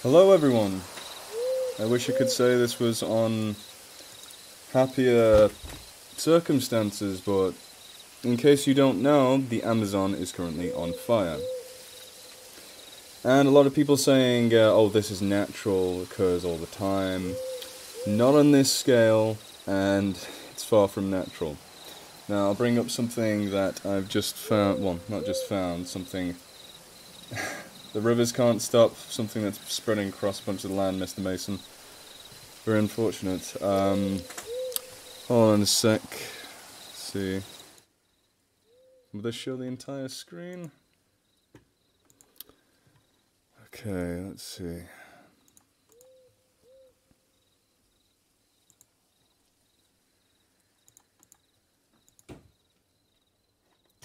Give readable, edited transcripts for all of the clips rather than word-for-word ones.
Hello everyone. I wish I could say this was on happier circumstances, but in case you don't know, the Amazon is currently on fire. And a lot of people saying, oh, this is natural, occurs all the time. Not on this scale, and it's far from natural. Now, I'll bring up something that I've just found, well, not just found, something... The rivers can't stop, something that's spreading across a bunch of land, Mr. Mason. Very unfortunate. Hold on a sec. Let's see. Will this show the entire screen? Okay, let's see.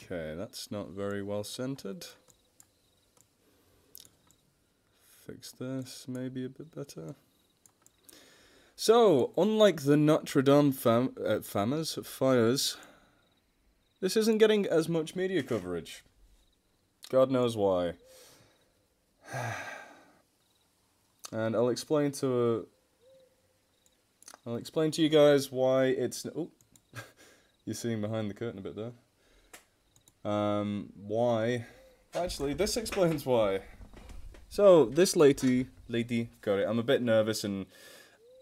Okay, that's not very well centered. Fix this, maybe a bit better. So, unlike the Notre Dame fires, this isn't getting as much media coverage. God knows why. And I'll explain to you guys why it's... Oh, you're seeing behind the curtain a bit there. Why? Actually, this explains why. So, this lady, got it. I'm a bit nervous, and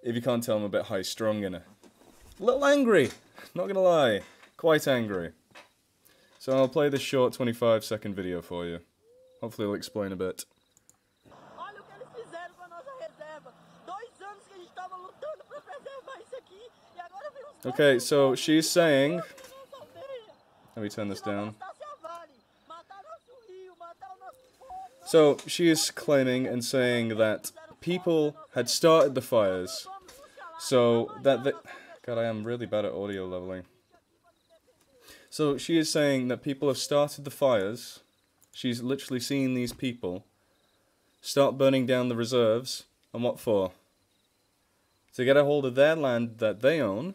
if you can't tell, I'm a bit high-strung and a little angry. Not gonna lie, quite angry. So I'll play this short 25-second video for you. Hopefully it'll explain a bit. Okay, so she's saying... Let me turn this down. So, she is claiming and saying that people had started the fires, so that the... God, I am really bad at audio leveling. So, she is saying that people have started the fires. She's literally seen these people start burning down the reserves, and what for? To get a hold of their land that they own,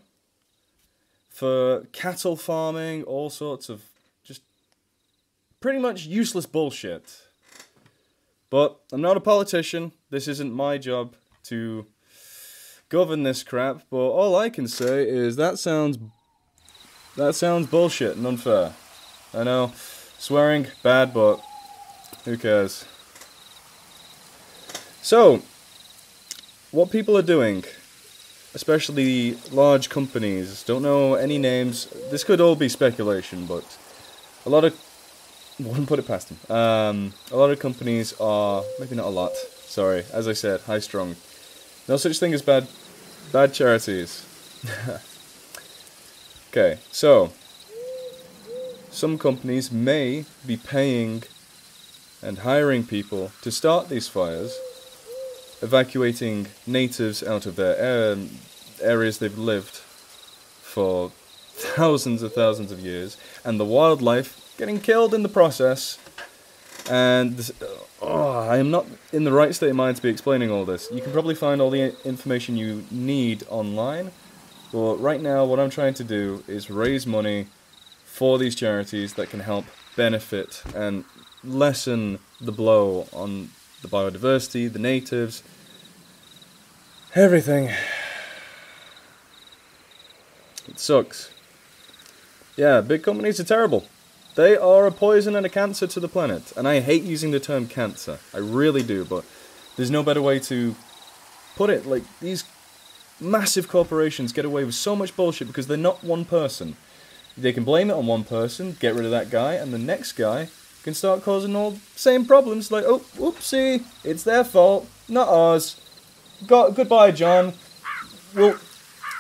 for cattle farming, all sorts of just pretty much useless bullshit. But I'm not a politician. This isn't my job to govern this crap. But all I can say is that sounds bullshit and unfair. I know, swearing bad, but who cares? So, what people are doing, especially large companies, don't know any names. This could all be speculation, but a lot of... Wouldn't put it past them. A lot of companies are, maybe not a lot, sorry, as I said, high-strung. No such thing as bad charities. Okay, so, some companies may be paying and hiring people to start these fires, evacuating natives out of their areas they've lived for thousands of years, and the wildlife getting killed in the process. And I am not in the right state of mind to be explaining all this. You can probably find all the information you need online, but right now what I'm trying to do is raise money for these charities that can help benefit and lessen the blow on the biodiversity, the natives, everything. It sucks. Yeah, big companies are terrible. They are a poison and a cancer to the planet. And I hate using the term cancer. I really do, but there's no better way to put it. Like, these massive corporations get away with so much bullshit because they're not one person. They can blame it on one person, get rid of that guy, and the next guy can start causing all the same problems. Like, oh, whoopsie, it's their fault, not ours. Goodbye, John. Well,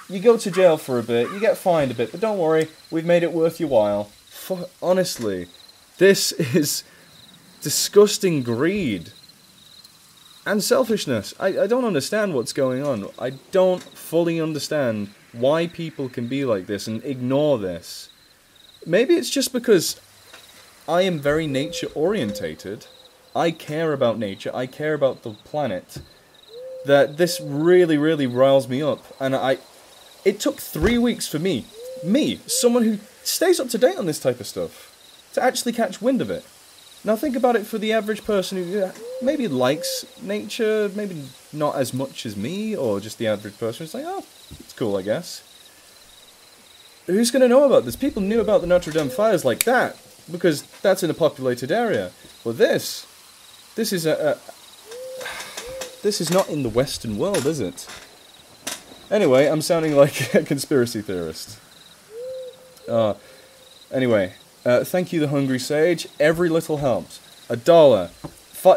you go to jail for a bit, you get fined a bit, but don't worry, we've made it worth your while. Honestly, this is disgusting greed and selfishness. I don't understand what's going on. I don't fully understand why people can be like this and ignore this. Maybe it's just because I am very nature-orientated. I care about nature, I care about the planet, that this really, really riles me up. And it took 3 weeks for me, someone who stays up to date on this type of stuff, to actually catch wind of it. Now think about it for the average person who maybe likes nature, maybe not as much as me, or just the average person who's like, oh, it's cool, I guess. Who's going to know about this? People knew about the Notre Dame fires like that, because that's in a populated area. Well, this is this is not in the Western world, is it? Anyway, I'm sounding like a conspiracy theorist. Anyway, thank you, the Hungry Sage. Every little helps. $1,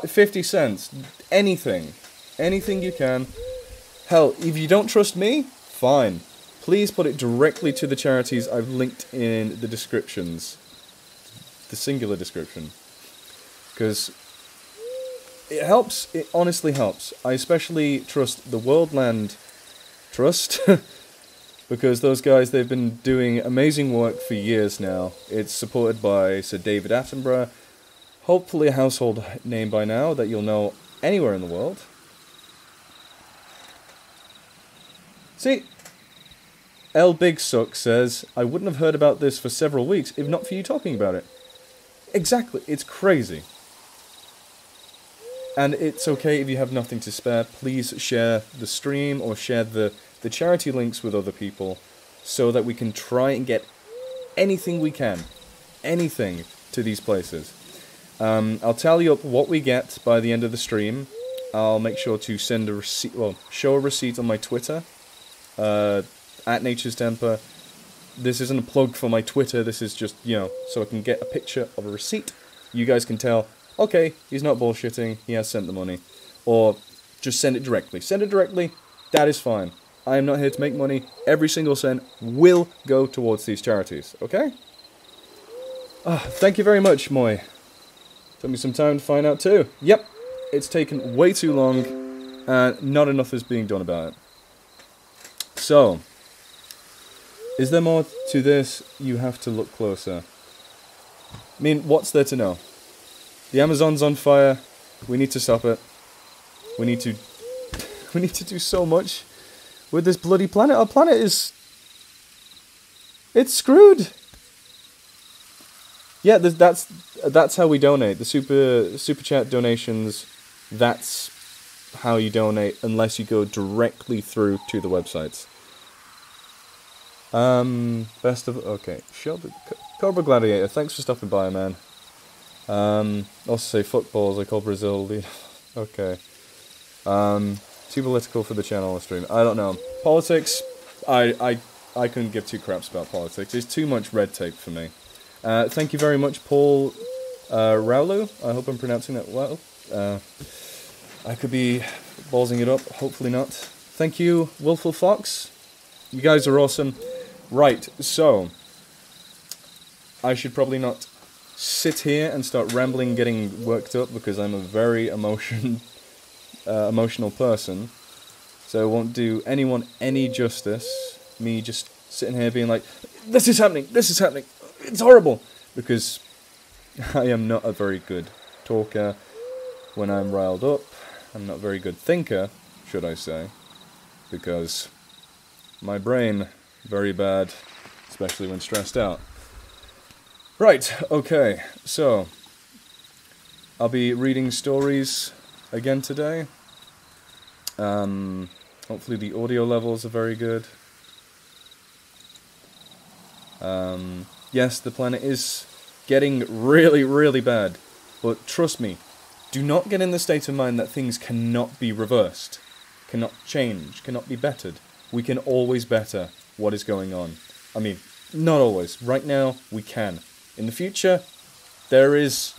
50 cents, anything. Anything you can. Hell, if you don't trust me, fine. Please put it directly to the charities I've linked in the descriptions. The singular description. Because it helps, it honestly helps. I especially trust the Worldland Trust. Because those guys, they've been doing amazing work for years now. It's supported by Sir David Attenborough. Hopefully a household name by now that you'll know anywhere in the world. See, L Big Suck says, I wouldn't have heard about this for several weeks if not for you talking about it. Exactly, it's crazy. And it's okay if you have nothing to spare. Please share the stream or share the charity links with other people so that we can try and get anything we can. Anything to these places. I'll tally up what we get by the end of the stream. I'll make sure to send a receipt, well, show a receipt on my Twitter. At Nature's Temper. This isn't a plug for my Twitter, this is just, you know, so I can get a picture of a receipt. You guys can tell, okay, he's not bullshitting, he has sent the money. Or just send it directly. Send it directly, that is fine. I am not here to make money. Every single cent will go towards these charities, okay? Thank you very much, Moy. Took me some time to find out too. Yep, it's taken way too long, and not enough is being done about it. So, is there more to this? You have to look closer. I mean, what's there to know? The Amazon's on fire. We need to stop it. We need to do so much with this bloody planet. Our planet is... it's screwed. Yeah, that's how we donate. The super chat donations, that's how you donate, unless you go directly through to the websites. Best of... okay, Shelby... Cobra Gladiator, thanks for stopping by, man. Also say footballs, I call Brazil... okay. Too political for the channel or stream. I don't know. Politics, I couldn't give two craps about politics. It's too much red tape for me. Thank you very much, Paul Raulu. I hope I'm pronouncing that well. I could be ballsing it up, hopefully not. Thank you, Willful Fox. You guys are awesome. Right, so... I should probably not sit here and start rambling, getting worked up, because I'm a very emotional person. So it won't do anyone any justice, me just sitting here being like, this is happening, it's horrible! Because I am not a very good talker when I'm riled up. I'm not a very good thinker, should I say, because my brain, very bad, especially when stressed out. Right, okay, so I'll be reading stories again today. Hopefully the audio levels are very good. Yes, the planet is getting really, really bad, but trust me, do not get in the state of mind that things cannot be reversed, cannot change, cannot be bettered. We can always better what is going on. I mean, not always. Right now, we can. In the future, there is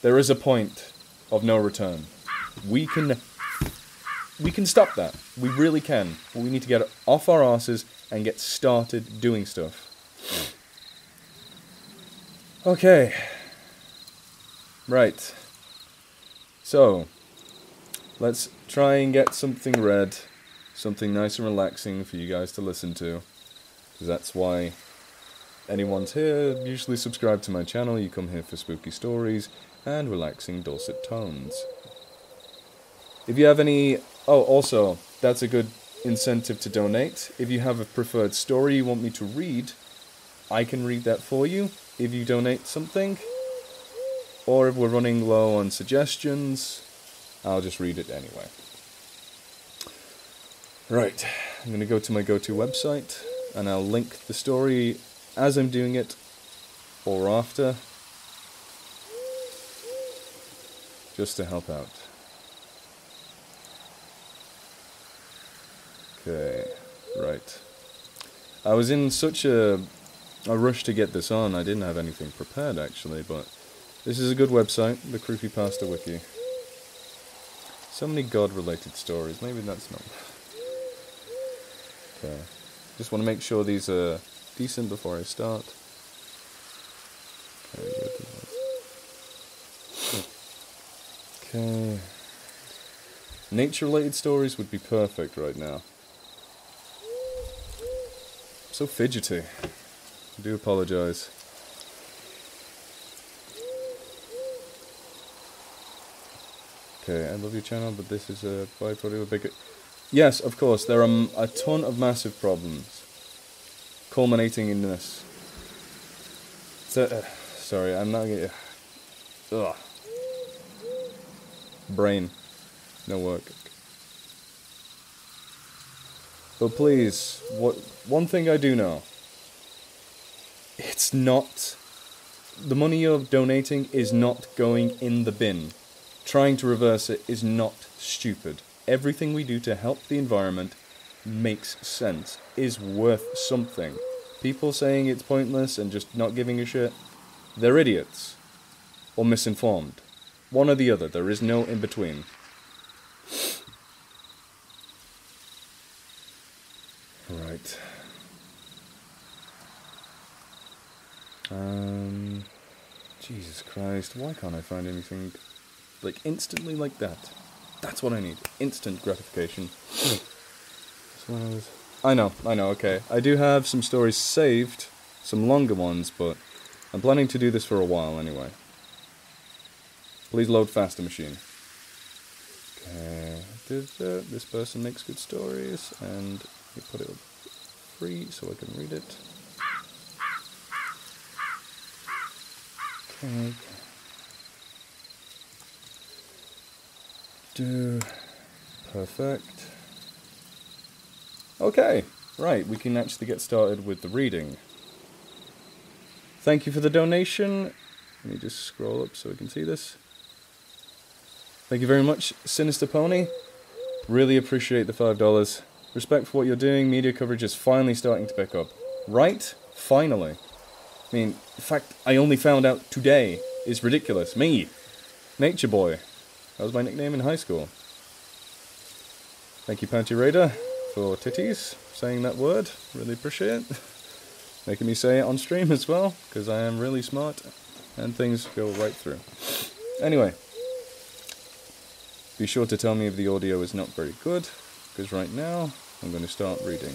a point of no return. We can stop that. We really can. We need to get off our asses and get started doing stuff. Okay. Right. So, let's try and get something read. Something nice and relaxing for you guys to listen to. Because that's why anyone's here. Usually subscribe to my channel. You come here for spooky stories and relaxing dulcet tones. If you have any... oh, also, that's a good incentive to donate. If you have a preferred story you want me to read, I can read that for you if you donate something. or if we're running low on suggestions, I'll just read it anyway. Right, I'm going to go to my go-to website, and I'll link the story as I'm doing it, or after, just to help out. Okay, right. I was in such a rush to get this on, I didn't have anything prepared actually, but this is a good website, the Creepypasta Wiki. So many God-related stories, maybe that's not... Okay, just want to make sure these are decent before I start. Okay. Nature-related stories would be perfect right now. So fidgety. I do apologise. Okay, I love your channel, but this is a byproduct of bigger... Yes, of course, there are a ton of massive problems culminating in this. So, sorry, I'm not getting... Ugh. Brain. No work. But please, one thing I do know. It's not... The money you're donating is not going in the bin. Trying to reverse it is not stupid. Everything we do to help the environment makes sense, is worth something. People saying it's pointless and just not giving a shit, they're idiots. Or misinformed. One or the other, there is no in-between. Right. Jesus Christ, why can't I find anything, like, instantly like that? That's what I need. Instant gratification. I know, okay. I do have some stories saved, some longer ones, but I'm planning to do this for a while anyway. Please load faster, machine. Okay, this person makes good stories, and you put it free so I can read it. Okay. Perfect. Okay, right, we can actually get started with the reading. Thank you for the donation. Let me just scroll up so we can see this. Thank you very much, Sinister Pony. Really appreciate the $5. Respect for what you're doing. Media coverage is finally starting to pick up. Right? Finally. I mean, the fact I only found out today is ridiculous. Me, Nature Boy. That was my nickname in high school. Thank you, Panty Raider, for titties, saying that word. Really appreciate it. Making me say it on stream as well, because I am really smart, and things go right through. Anyway, be sure to tell me if the audio is not very good, because right now, I'm going to start reading.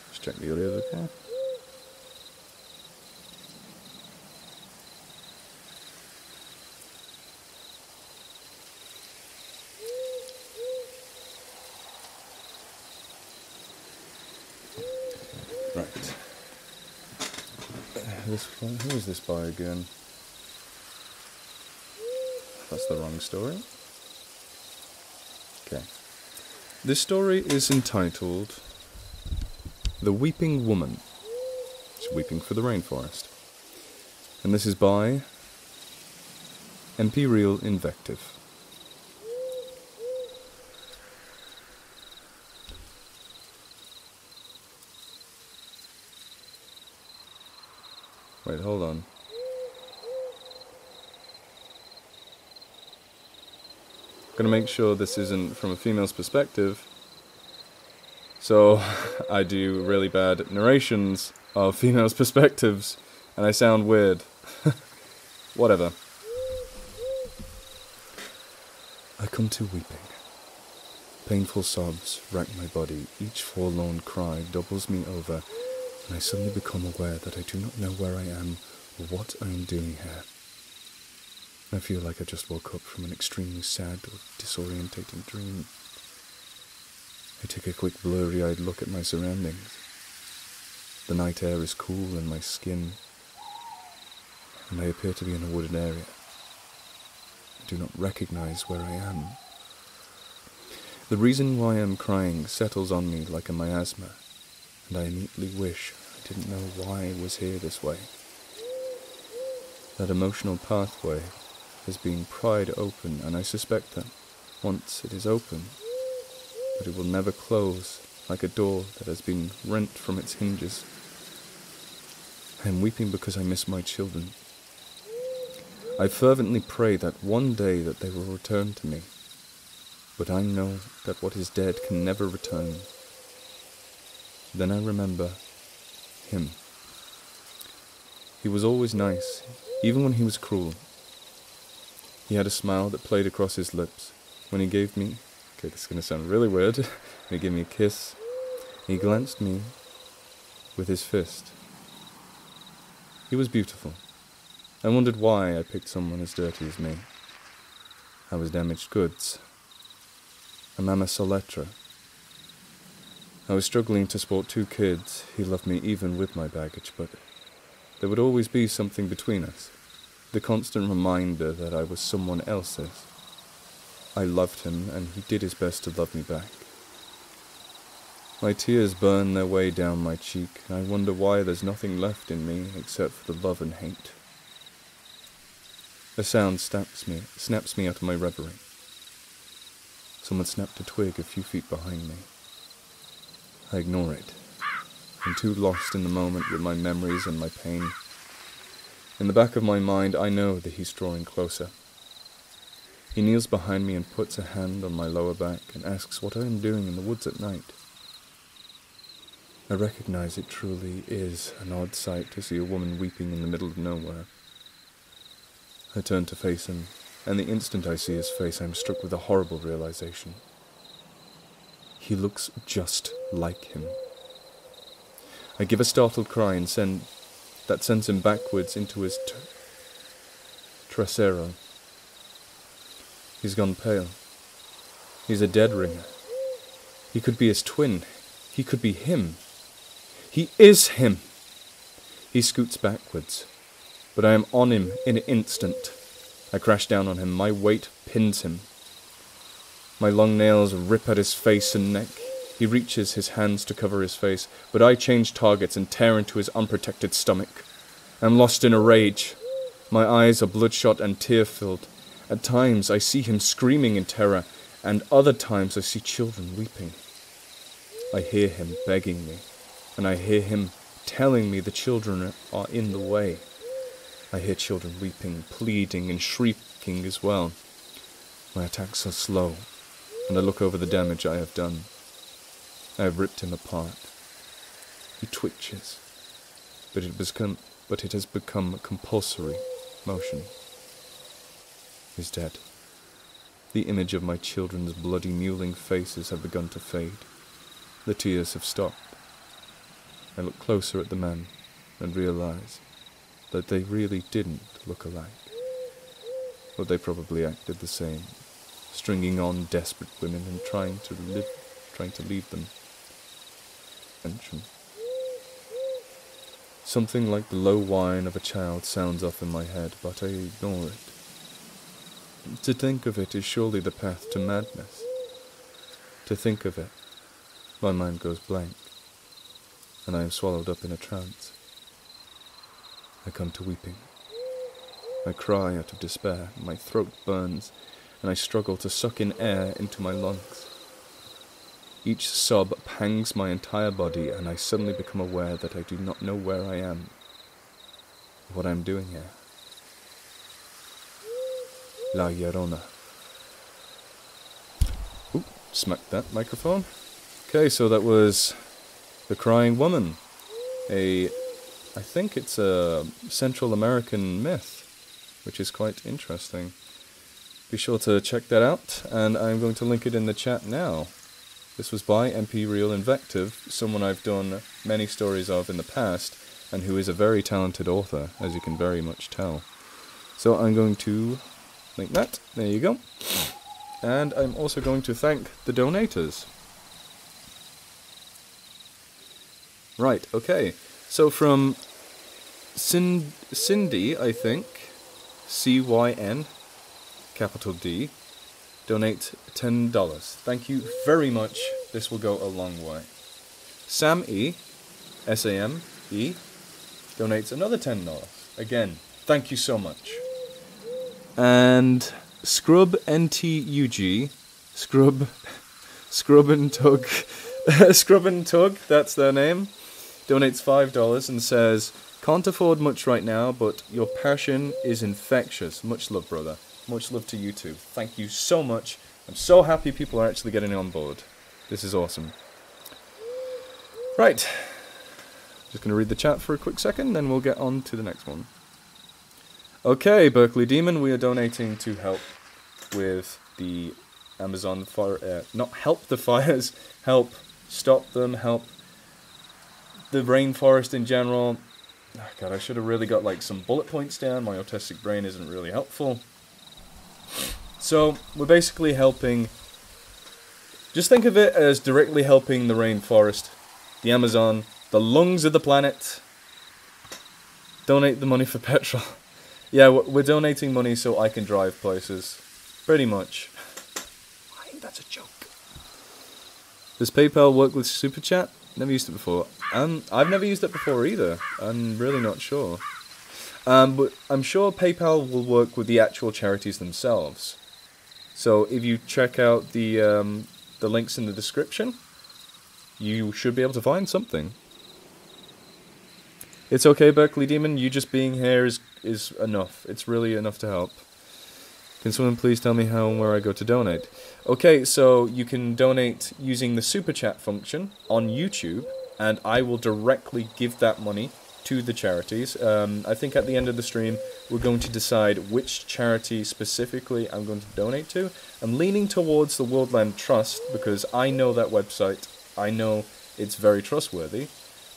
Just check the audio okay. Right. Who is this by again? That's the wrong story. Okay. This story is entitled The Weeping Woman. She's weeping for the rainforest. And this is by Imperial Invective. Wait, hold on. Gonna make sure this isn't from a female's perspective. So, I do really bad narrations of females' perspectives, and I sound weird. Whatever. I come to weeping. Painful sobs rack my body. Each forlorn cry doubles me over, and I suddenly become aware that I do not know where I am or what I am doing here. I feel like I just woke up from an extremely sad or disorientating dream. I take a quick blurry-eyed look at my surroundings. The night air is cool in my skin, and I appear to be in a wooded area. I do not recognize where I am. The reason why I'm crying settles on me like a miasma, and I immediately wish I didn't know why I was here this way. That emotional pathway has been pried open, and I suspect that once it is open, that it will never close, like a door that has been rent from its hinges. I am weeping because I miss my children. I fervently pray that one day that they will return to me, but I know that what is dead can never return. Then I remember him. He was always nice, even when he was cruel. He had a smile that played across his lips. When he gave me, okay, this is going to sound really weird, when he gave me a kiss, he glanced me with his fist. He was beautiful. I wondered why I picked someone as dirty as me. I was damaged goods. A mama soletra. I was struggling to support 2 kids. He loved me even with my baggage, but there would always be something between us. The constant reminder that I was someone else's. I loved him, and he did his best to love me back. My tears burn their way down my cheek, and I wonder why there's nothing left in me except for the love and hate. A sound snaps me out of my reverie. Someone snapped a twig a few feet behind me. I ignore it. I'm too lost in the moment with my memories and my pain. In the back of my mind, I know that he's drawing closer. He kneels behind me and puts a hand on my lower back and asks what I am doing in the woods at night. I recognize it truly is an odd sight to see a woman weeping in the middle of nowhere. I turn to face him, and the instant I see his face, I'm struck with a horrible realization. He looks just like him. I give a startled cry and that sends him backwards into his trasero. He's gone pale. He's a dead ringer. He could be his twin. He could be him. He is him. He scoots backwards, but I am on him in an instant. I crash down on him. My weight pins him. My long nails rip at his face and neck. He reaches his hands to cover his face, but I change targets and tear into his unprotected stomach. I'm lost in a rage. My eyes are bloodshot and tear-filled. At times I see him screaming in terror, and other times I see children weeping. I hear him begging me, and I hear him telling me the children are in the way. I hear children weeping, pleading, and shrieking as well. My attacks are slow, and I look over the damage I have done. I have ripped him apart. He twitches, but it has become a compulsory motion. He's dead. The image of my children's bloody mewling faces have begun to fade. The tears have stopped. I look closer at the men and realize that they really didn't look alike. But they probably acted the same, stringing on desperate women and trying to leave them. Attention. Something like the low whine of a child sounds off in my head, but I ignore it. To think of it is surely the path to madness. To think of it, my mind goes blank, and I am swallowed up in a trance. I come to weeping. I cry out of despair, my throat burns, and I struggle to suck in air into my lungs. Each sob pangs my entire body, and I suddenly become aware that I do not know where I am, or what I am doing here. La Llorona. Ooh, smacked that microphone. Okay, so that was The Crying Woman. I think it's a Central American myth, which is quite interesting. Be sure to check that out, and I'm going to link it in the chat now. This was by MP Real Invective, someone I've done many stories of in the past, and who is a very talented author, as you can very much tell. So I'm going to link that. There you go. And I'm also going to thank the donators. Right, okay. So from Cindy, I think, CYN, capital D, donate $10. Thank you very much. This will go a long way. Sam E, SAME, donates another $10. Again, thank you so much. And Scrub NTUG, Scrub and Tug, Scrub and Tug, that's their name, donates $5 and says, can't afford much right now, but your passion is infectious. Much love, brother. Much love to you too. Thank you so much. I'm so happy people are actually getting on board. This is awesome. Right. Just going to read the chat for a quick second, then we'll get on to the next one. Okay, Berkeley Demon, we are donating to help with the Amazon fire. Not help the fires, help stop them, help the rainforest in general. Oh God, I should have really got like some bullet points down. My autistic brain isn't really helpful. So, we're basically helping. Just think of it as directly helping the rainforest, the Amazon, the lungs of the planet. Donate the money for petrol. Yeah, we're donating money so I can drive places. Pretty much. I think that's a joke. Does PayPal work with Super Chat? Never used it before. I've never used it before either. I'm really not sure. But I'm sure PayPal will work with the actual charities themselves. So if you check out the links in the description, you should be able to find something. It's okay, Berkeley Demon. You just being here is enough. It's really enough to help. Can someone please tell me how and where I go to donate? Okay, so you can donate using the Super Chat function on YouTube, and I will directly give that money to the charities. I think at the end of the stream, we're going to decide which charity specifically I'm going to donate to. I'm leaning towards the Worldland Trust, because I know that website. I know it's very trustworthy.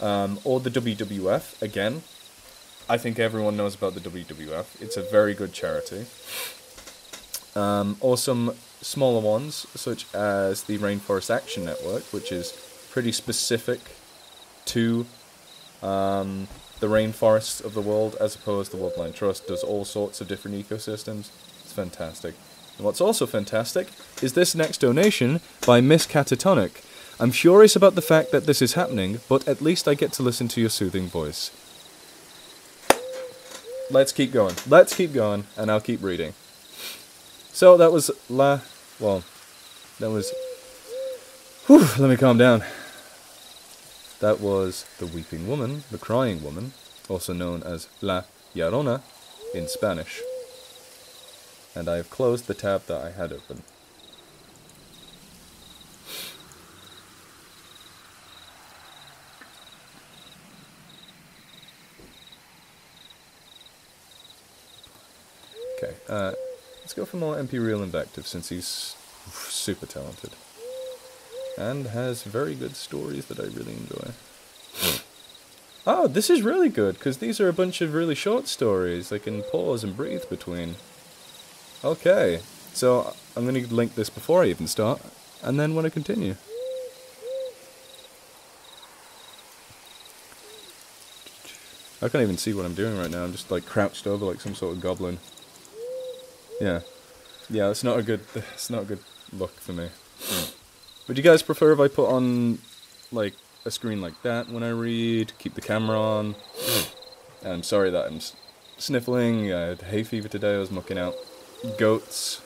Or the WWF, again. I think everyone knows about the WWF. It's a very good charity. Or some smaller ones, such as the Rainforest Action Network, which is pretty specific to the rainforests of the world, as opposed to the Worldland Trust does all sorts of different ecosystems. It's fantastic. And what's also fantastic is this next donation by Miss Catatonic. I'm furious about the fact that this is happening, but at least I get to listen to your soothing voice. Let's keep going. Let's keep going, and I'll keep reading. So that was let me calm down. That was the Weeping Woman, the Crying Woman, also known as La Llorona in Spanish. And I have closed the tab that I had open. Okay, let's go for more MP Real Invective, since he's super talented. And has very good stories that I really enjoy. Oh, this is really good, because these are a bunch of really short stories I can pause and breathe between. Okay, so I'm going to link this before I even start, and then when I continue. I can't even see what I'm doing right now, I'm just like crouched over like some sort of goblin. Yeah, it's not a good look for me. Would you guys prefer if I put on like a screen like that when I read? Keep the camera on? I'm sorry that I'm sniffling. I had hay fever today. I was mucking out goats,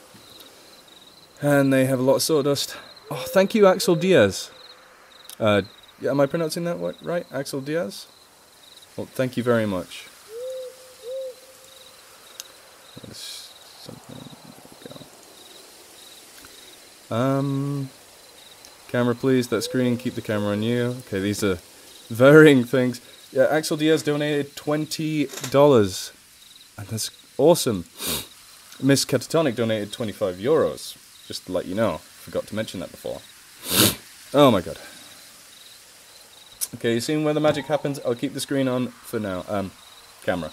and they have a lot of sawdust. Oh, thank you, Axel Diaz. Yeah, am I pronouncing that right? Axel Diaz? Well, thank you very much. Camera please, that screen, keep the camera on you. Okay, these are varying things. Yeah, Axel Diaz donated $20. And that's awesome. Miss Catatonic donated €25. Just to let you know. Forgot to mention that before. Oh my god. Okay, you seen where the magic happens? I'll keep the screen on for now. Camera.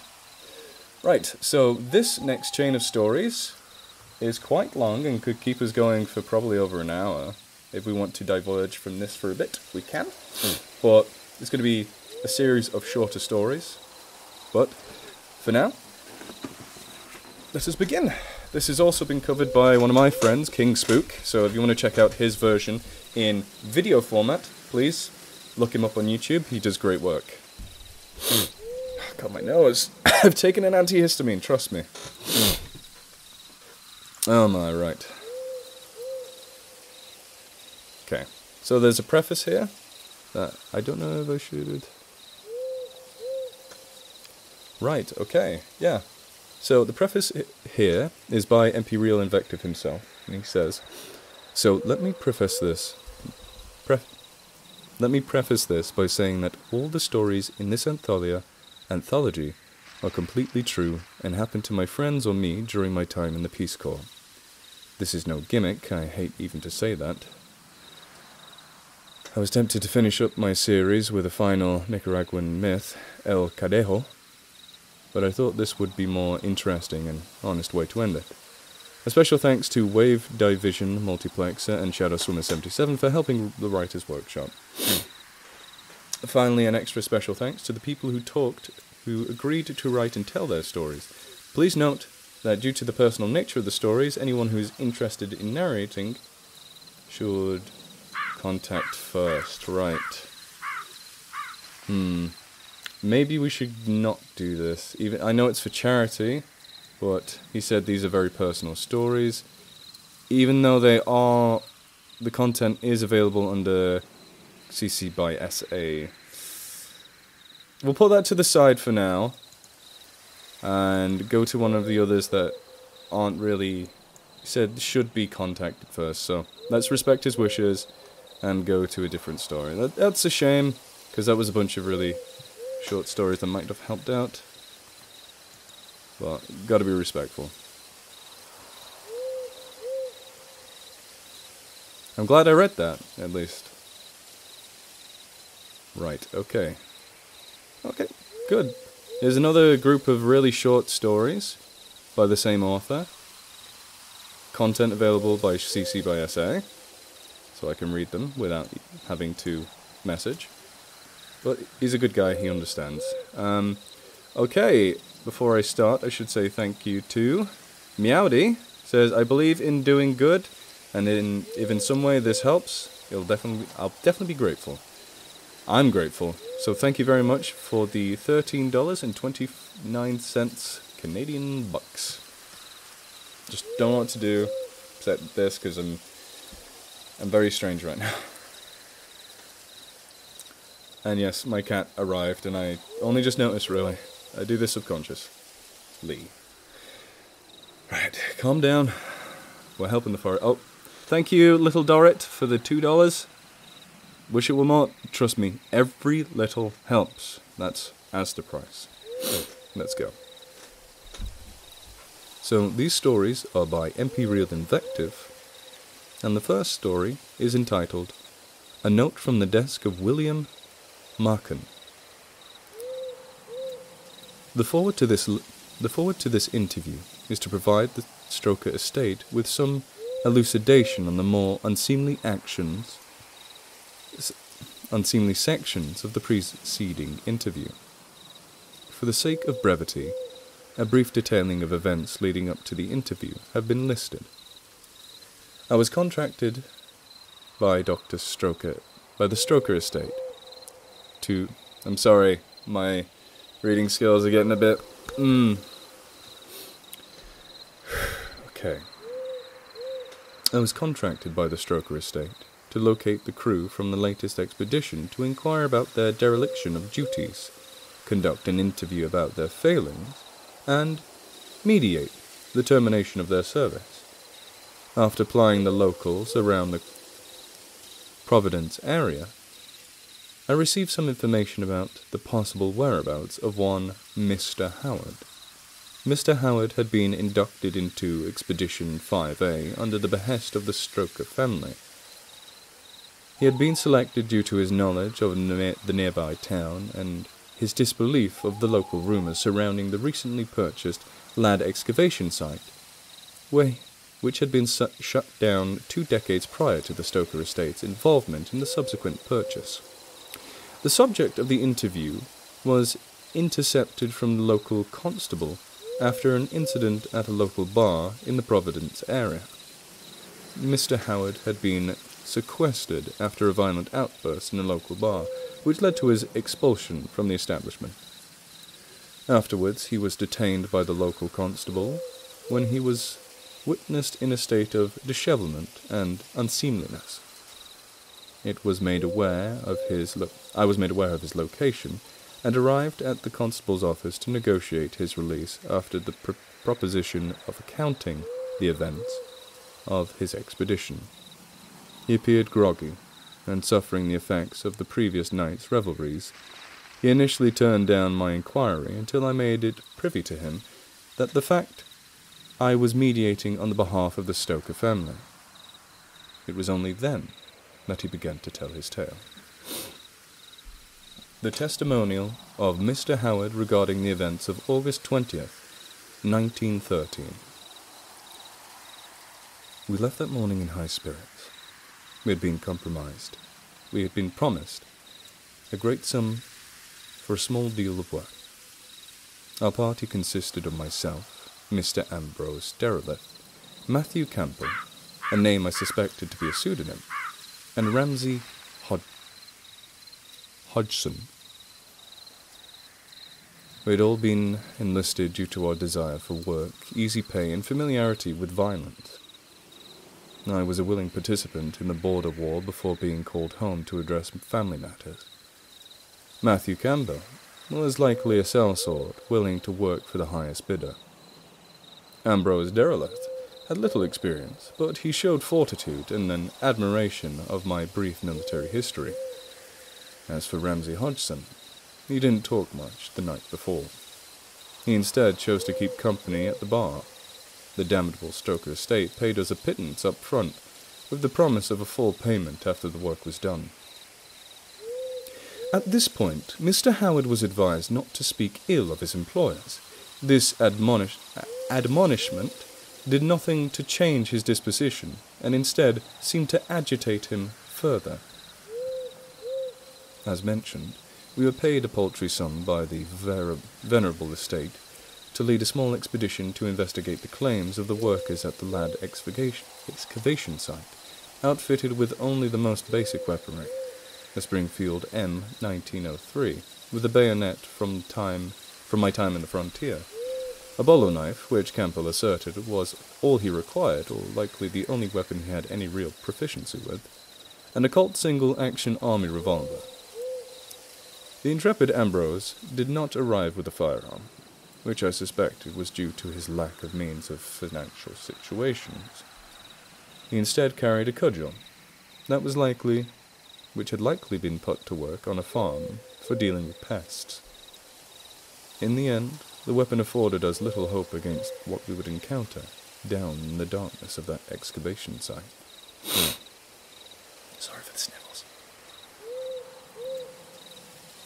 Right, so this next chain of stories is quite long and could keep us going for probably over an hour. If we want to diverge from this for a bit, we can. But it's going to be a series of shorter stories. But for now, let us begin. This has also been covered by one of my friends, King Spook, so if you want to check out his version in video format, please look him up on YouTube. He does great work. God, my nose. I've taken an antihistamine, trust me. Oh my, right. Okay, so there's a preface here that I don't know if I should... Right, okay, yeah. So the preface here is by MP Real Invective himself, and he says, "So let me preface this by saying that all the stories in this anthology are completely true and happened to my friends or me during my time in the Peace Corps. This is no gimmick, I hate even to say that. I was tempted to finish up my series with a final Nicaraguan myth, El Cadejo, but I thought this would be more interesting and honest way to end it. A special thanks to Wave Division Multiplexer and Shadow Swimmer 77 for helping the Writers' Workshop. Finally, an extra special thanks to the people who agreed to write and tell their stories. Please note that due to the personal nature of the stories, anyone who is interested in narrating should contact first, right? Maybe we should not do this. Even I know it's for charity, but he said these are very personal stories. Even though the content is available under CC by SA. We'll put that to the side for now, and go to one of the others that aren't really, he said, should be contacted first. So let's respect his wishes and go to a different story. That's a shame, because that was a bunch of really short stories that might have helped out. But gotta be respectful. I'm glad I read that, at least. Right, okay. Okay, good. Here's another group of really short stories by the same author. Content available by CC by SA, so I can read them without having to message. But he's a good guy, he understands. Okay, before I start, I should say thank you to Meowdy. Says, I believe in doing good, and if in some way this helps, I'll definitely be grateful. I'm grateful, so thank you very much for the $13.29 Canadian bucks. Just don't know what to do except this, because I'm very strange right now. And yes, my cat arrived, and I only just noticed, really. I do this subconsciously. Right, calm down. We're helping the forest. Oh, thank you, Little Dorrit, for the $2. Wish it were more. Trust me, every little helps. That's Asda price. Let's go. So, these stories are by MP Real Invective, and the first story is entitled A Note from the Desk of William Markham. The forward to this interview is to provide the Stroker estate with some elucidation on the more unseemly sections of the preceding interview. For the sake of brevity, a brief detailing of events leading up to the interview have been listed. I was contracted by the Stroker estate to... I'm sorry, my reading skills are getting a bit... Okay. I was contracted by the Stroker estate to locate the crew from the latest expedition to inquire about their dereliction of duties, conduct an interview about their failings, and mediate the termination of their service. After plying the locals around the Providence area, I received some information about the possible whereabouts of one Mr. Howard. Mr. Howard had been inducted into Expedition 5A under the behest of the Stroker family. He had been selected due to his knowledge of the nearby town and his disbelief of the local rumors surrounding the recently purchased Ladd excavation site, which had been shut down 2 decades prior to the Stroker estate's involvement in the subsequent purchase. The subject of the interview was intercepted from the local constable after an incident at a local bar in the Providence area. Mr. Howard had been sequestered after a violent outburst in a local bar, which led to his expulsion from the establishment. Afterwards, he was detained by the local constable when he was witnessed in a state of dishevelment and unseemliness. I was made aware of his location and arrived at the constable's office to negotiate his release after the proposition of accounting the events of his expedition. He appeared groggy and suffering the effects of the previous night's revelries. He initially turned down my inquiry until I made it privy to him that the fact I was mediating on the behalf of the Stoker family. It was only then that he began to tell his tale. The testimonial of Mr. Howard regarding the events of August 20th, 1913. We left that morning in high spirits. We had been compromised. We had been promised a great sum for a small deal of work. Our party consisted of myself, Mr. Ambrose Derelith, Matthew Campbell, a name I suspected to be a pseudonym, and Ramsay Hodgson. We had all been enlisted due to our desire for work, easy pay, and familiarity with violence. I was a willing participant in the border war before being called home to address family matters. Matthew Campbell was likely a sellsword, willing to work for the highest bidder. Ambrose Derelith had little experience, but he showed fortitude and an admiration of my brief military history. As for Ramsay Hodgson, he didn't talk much the night before. He instead chose to keep company at the bar. The damnable Stoker estate paid us a pittance up front, with the promise of a full payment after the work was done. At this point, Mr. Howard was advised not to speak ill of his employers. This admonishment did nothing to change his disposition, and instead seemed to agitate him further. As mentioned, we were paid a paltry sum by the venerable estate to lead a small expedition to investigate the claims of the workers at the Ladd excavation site, outfitted with only the most basic weaponry, a Springfield M1903, with a bayonet from my time in the frontier, a bolo knife, which Campbell asserted was all he required, or likely the only weapon he had any real proficiency with, and a Colt single-action army revolver. The intrepid Ambrose did not arrive with a firearm, which I suspected was due to his lack of means of financial situations. He instead carried a cudgel which had likely been put to work on a farm for dealing with pests. In the end, the weapon afforded us little hope against what we would encounter down in the darkness of that excavation site. Sorry for the sniffles.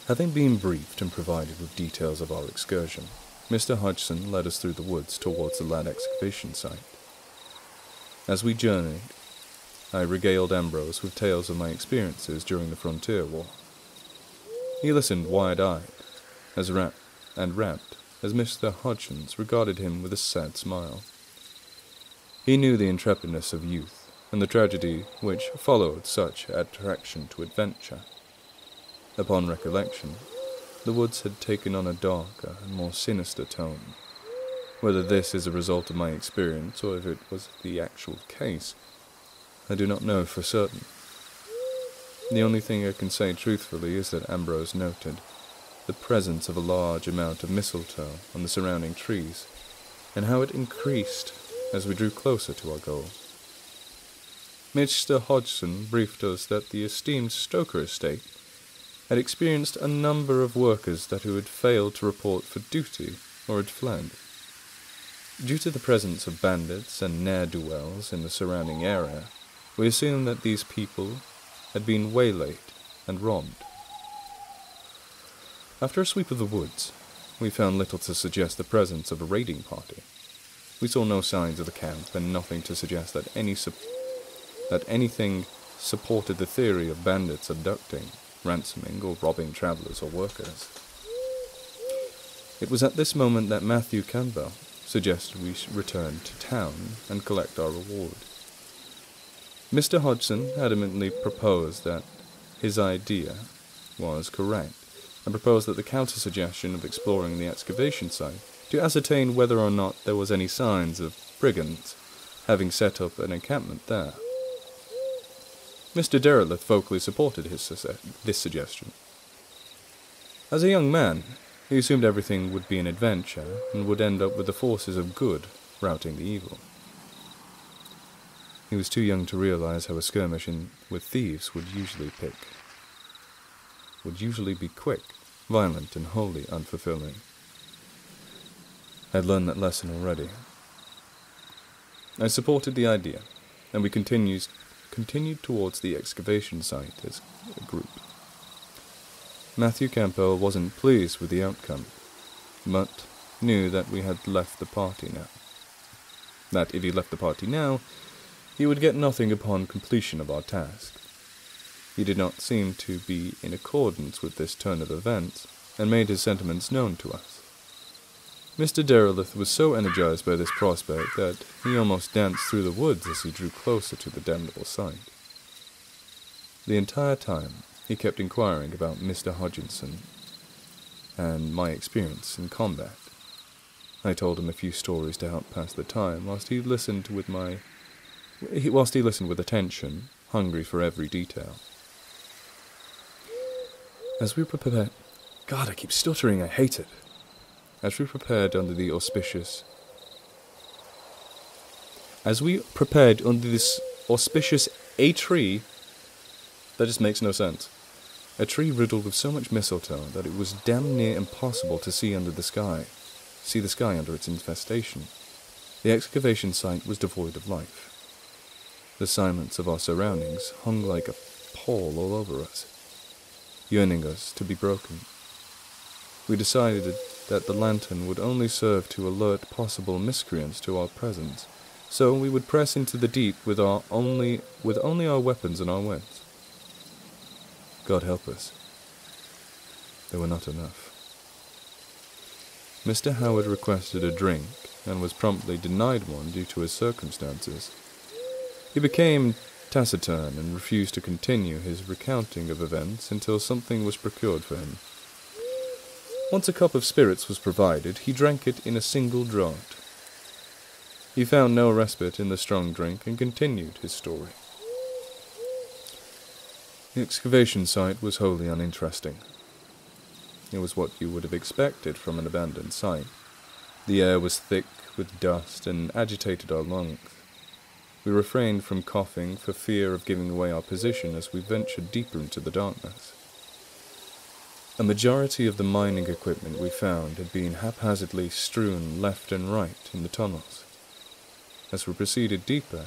Having been briefed and provided with details of our excursion, Mr. Hodgson led us through the woods towards the Ladd excavation site. As we journeyed, I regaled Ambrose with tales of my experiences during the Frontier War. He listened wide-eyed and rapt as Mr. Hodgson regarded him with a sad smile. He knew the intrepidness of youth and the tragedy which followed such attraction to adventure. Upon recollection, the woods had taken on a darker and more sinister tone. Whether this is a result of my experience or if it was the actual case, I do not know for certain. The only thing I can say truthfully is that Ambrose noted the presence of a large amount of mistletoe on the surrounding trees, and how it increased as we drew closer to our goal. Mr. Hodgson briefed us that the esteemed Stoker estate had experienced a number of workers who had failed to report for duty or had fled. Due to the presence of bandits and ne'er-do-wells in the surrounding area, we assumed that these people had been waylaid and robbed. After a sweep of the woods, we found little to suggest the presence of a raiding party. We saw no signs of the camp and nothing to suggest that anything supported the theory of bandits abducting ransoming or robbing travellers or workers. It was at this moment that Matthew Campbell suggested we return to town and collect our reward. Mr. Hodgson adamantly proposed that his idea was correct, and proposed that the counter-suggestion of exploring the excavation site to ascertain whether or not there was any signs of brigands having set up an encampment there. Mr. Derelith vocally supported this suggestion. As a young man, he assumed everything would be an adventure and would end up with the forces of good routing the evil. He was too young to realize how a skirmish with thieves would usually be quick, violent, and wholly unfulfilling. I had learned that lesson already. I supported the idea, and we continued towards the excavation site as a group. Matthew Campbell wasn't pleased with the outcome, but knew that we had left the party now. That if he left the party now, he would get nothing upon completion of our task. He did not seem to be in accordance with this turn of events, and made his sentiments known to us. Mr. Derelith was so energized by this prospect that he almost danced through the woods as he drew closer to the damnable site. The entire time, he kept inquiring about Mr. Hodgson and my experience in combat. I told him a few stories to help pass the time, whilst he listened with attention, hungry for every detail. As we prepared... God, I keep stuttering, I hate it. As we prepared under this auspicious tree, that just makes no sense. A tree riddled with so much mistletoe that it was damn near impossible to see the sky under its infestation. The excavation site was devoid of life. The silence of our surroundings hung like a pall all over us, yearning us to be broken. We decided that the lantern would only serve to alert possible miscreants to our presence, so we would press into the deep with only our weapons and our wits. God help us. They were not enough. Mr. Howard requested a drink, and was promptly denied one due to his circumstances. He became taciturn and refused to continue his recounting of events until something was procured for him. Once a cup of spirits was provided, he drank it in a single draught. He found no respite in the strong drink and continued his story. The excavation site was wholly uninteresting. It was what you would have expected from an abandoned site. The air was thick with dust and agitated our lungs. We refrained from coughing for fear of giving away our position as we ventured deeper into the darkness. A majority of the mining equipment we found had been haphazardly strewn left and right in the tunnels. As we proceeded deeper,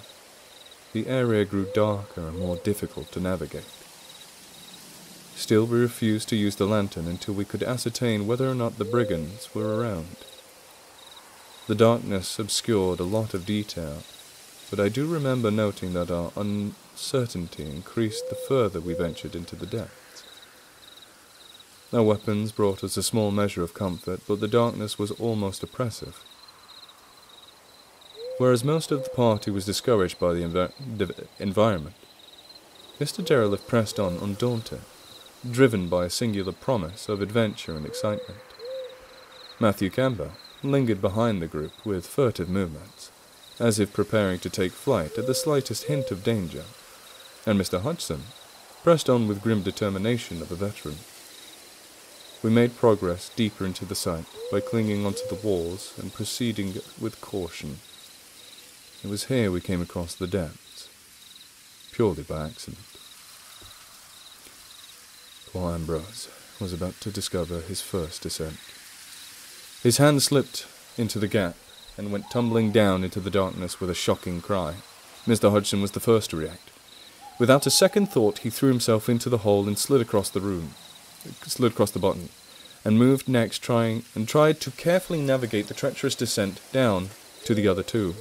the area grew darker and more difficult to navigate. Still, we refused to use the lantern until we could ascertain whether or not the brigands were around. The darkness obscured a lot of detail, but I do remember noting that our uncertainty increased the further we ventured into the depths. Our weapons brought us a small measure of comfort, but the darkness was almost oppressive. Whereas most of the party was discouraged by the environment, Mr. Derelith pressed on undaunted, driven by a singular promise of adventure and excitement. Matthew Campbell lingered behind the group with furtive movements, as if preparing to take flight at the slightest hint of danger, and Mr. Hodgson pressed on with grim determination of a veteran. We made progress deeper into the site by clinging onto the walls and proceeding with caution. It was here we came across the depths, purely by accident. Poor Ambrose was about to discover his first descent. His hand slipped into the gap and went tumbling down into the darkness with a shocking cry. Mr. Hodgson was the first to react. Without a second thought, he threw himself into the hole and slid across the bottom, and moved next, tried to carefully navigate the treacherous descent down to the other two.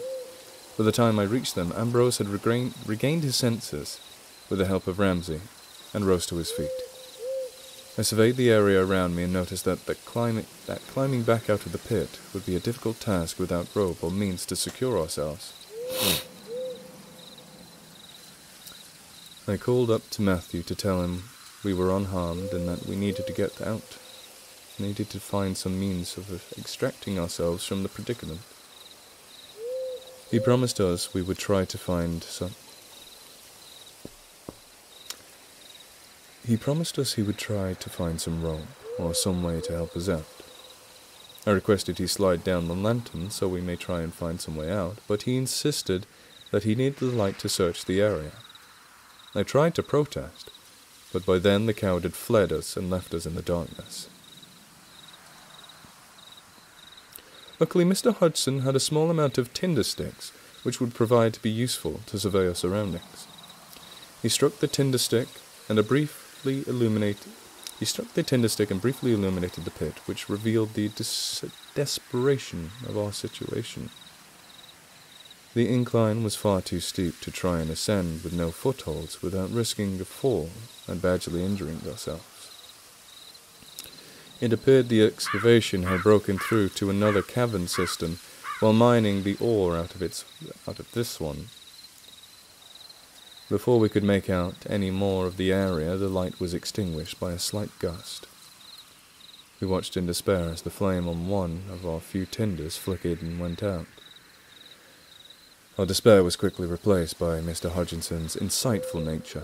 By the time I reached them, Ambrose had regained his senses with the help of Ramsay, and rose to his feet. I surveyed the area around me and noticed that climbing back out of the pit would be a difficult task without rope or means to secure ourselves. I called up to Matthew to tell him we were unharmed and that we needed to get out. Needed to find some means of extracting ourselves from the predicament. He promised us we would try to find some... He promised us he would try to find some rope, or some way to help us out. I requested he slide down the lantern so we may try and find some way out, but he insisted that he needed the light to search the area. I tried to protest, but by then the coward had fled us and left us in the darkness. Luckily, Mr. Hudson had a small amount of tinder sticks, which would provide to be useful to survey our surroundings. He struck the tinder stick and briefly illuminated the pit, which revealed the desperation of our situation. The incline was far too steep to try and ascend with no footholds without risking a fall and badly injuring ourselves. It appeared the excavation had broken through to another cavern system while mining the ore out of this one. Before we could make out any more of the area, the light was extinguished by a slight gust. We watched in despair as the flame on one of our few tinders flickered and went out. Our despair was quickly replaced by Mr. Hodgson's insightful nature.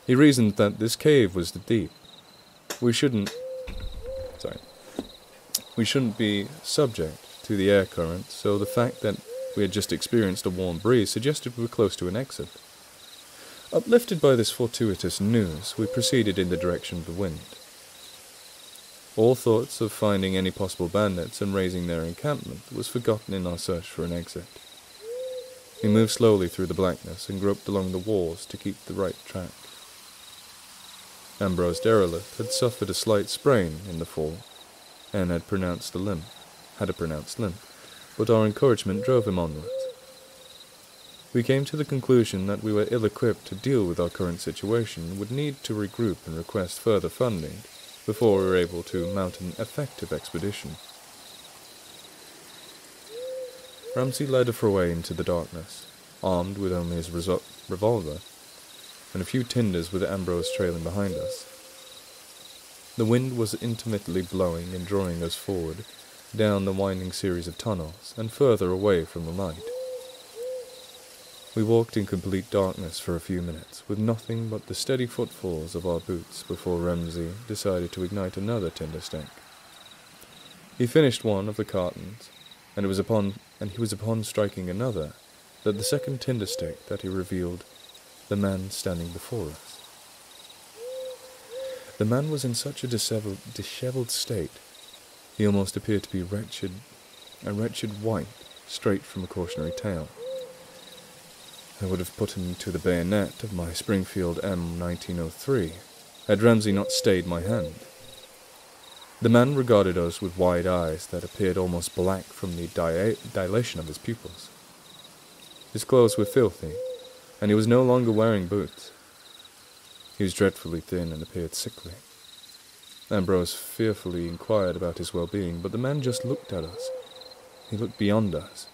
He reasoned that this cave was the deep. We shouldn't be subject to the air current, so the fact that we had just experienced a warm breeze suggested we were close to an exit. Uplifted by this fortuitous news, we proceeded in the direction of the wind. All thoughts of finding any possible bandits and raising their encampment was forgotten in our search for an exit. We moved slowly through the blackness and groped along the walls to keep the right track. Ambrose Derelict had suffered a slight sprain in the fall, and had a pronounced limp, but our encouragement drove him onwards. We came to the conclusion that we were ill-equipped to deal with our current situation and would need to regroup and request further funding before we were able to mount an effective expedition. Ramsay led us away into the darkness, armed with only his revolver, and a few tinders with Ambrose trailing behind us. The wind was intermittently blowing and drawing us forward, down the winding series of tunnels, and further away from the light. We walked in complete darkness for a few minutes, with nothing but the steady footfalls of our boots before Ramsay decided to ignite another tinder stick. He finished one of the cartons, and he was upon striking another, that the second tinder stick that he revealed the man standing before us. The man was in such a dishevelled state, he almost appeared to be a wretched wight, straight from a cautionary tale. I would have put him to the bayonet of my Springfield M1903, had Ramsay not stayed my hand. The man regarded us with wide eyes that appeared almost black from the dilation of his pupils. His clothes were filthy, and he was no longer wearing boots. He was dreadfully thin and appeared sickly. Ambrose fearfully inquired about his well-being, but the man just looked at us. He looked beyond us,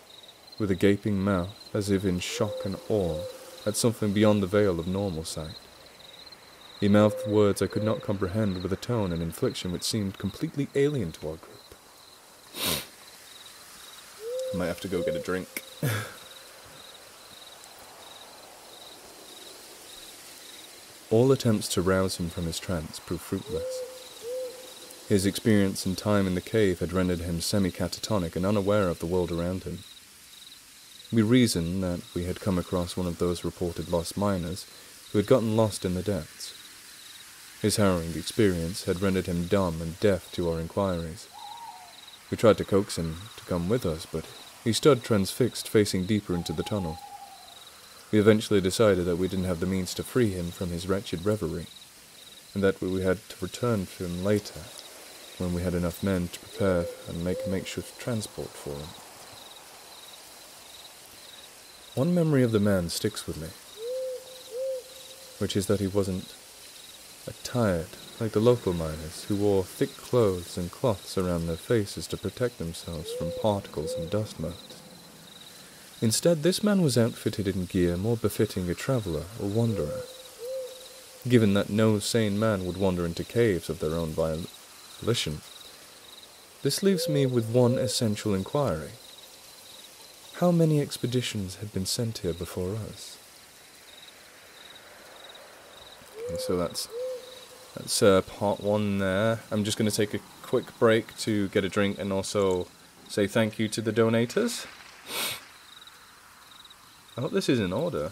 with a gaping mouth, as if in shock and awe at something beyond the veil of normal sight. He mouthed words I could not comprehend with a tone and inflection which seemed completely alien to our group. I might have to go get a drink. All attempts to rouse him from his trance proved fruitless. His experience and time in the cave had rendered him semi-catatonic and unaware of the world around him. We reasoned that we had come across one of those reported lost miners who had gotten lost in the depths. His harrowing experience had rendered him dumb and deaf to our inquiries. We tried to coax him to come with us, but he stood transfixed, facing deeper into the tunnel. We eventually decided that we didn't have the means to free him from his wretched reverie, and that we had to return to him later, when we had enough men to prepare and make makeshift transport for him. One memory of the man sticks with me, which is that he wasn't attired like the local miners who wore thick clothes and cloths around their faces to protect themselves from particles and dust motes. Instead, this man was outfitted in gear more befitting a traveller or wanderer, given that no sane man would wander into caves of their own volition. This leaves me with one essential inquiry. How many expeditions had been sent here before us? Okay, so that's part one there. I'm just going to take a quick break to get a drink and also say thank you to the donators. I hope this is in order,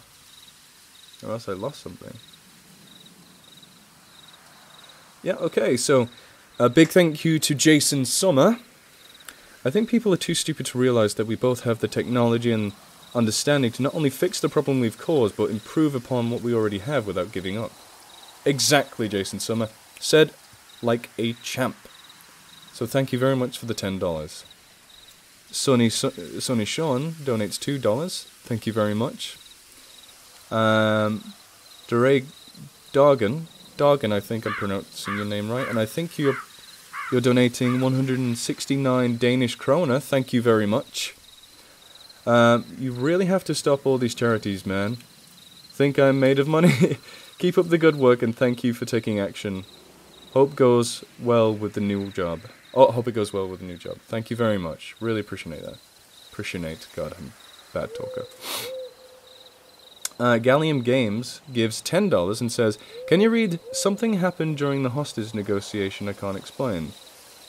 or else I lost something. Yeah, okay, so a big thank you to Jason Summer. I think people are too stupid to realise that we both have the technology and understanding to not only fix the problem we've caused, but improve upon what we already have without giving up. Exactly, Jason Summer. Said like a champ. So thank you very much for the $10. Sonny Sean donates $2. Thank you very much. Durag Dargan, I think I'm pronouncing your name right, and I think you're donating 169 Danish kroner. Thank you very much. You really have to stop all these charities, man. Think I'm made of money? Keep up the good work and thank you for taking action. Hope goes well with the new job. Oh, hope it goes well with the new job. Thank you very much. Really appreciate that. God, I'm a bad talker. Gallium Games gives $10 and says, "Can you read something happened during the hostage negotiation I can't explain?"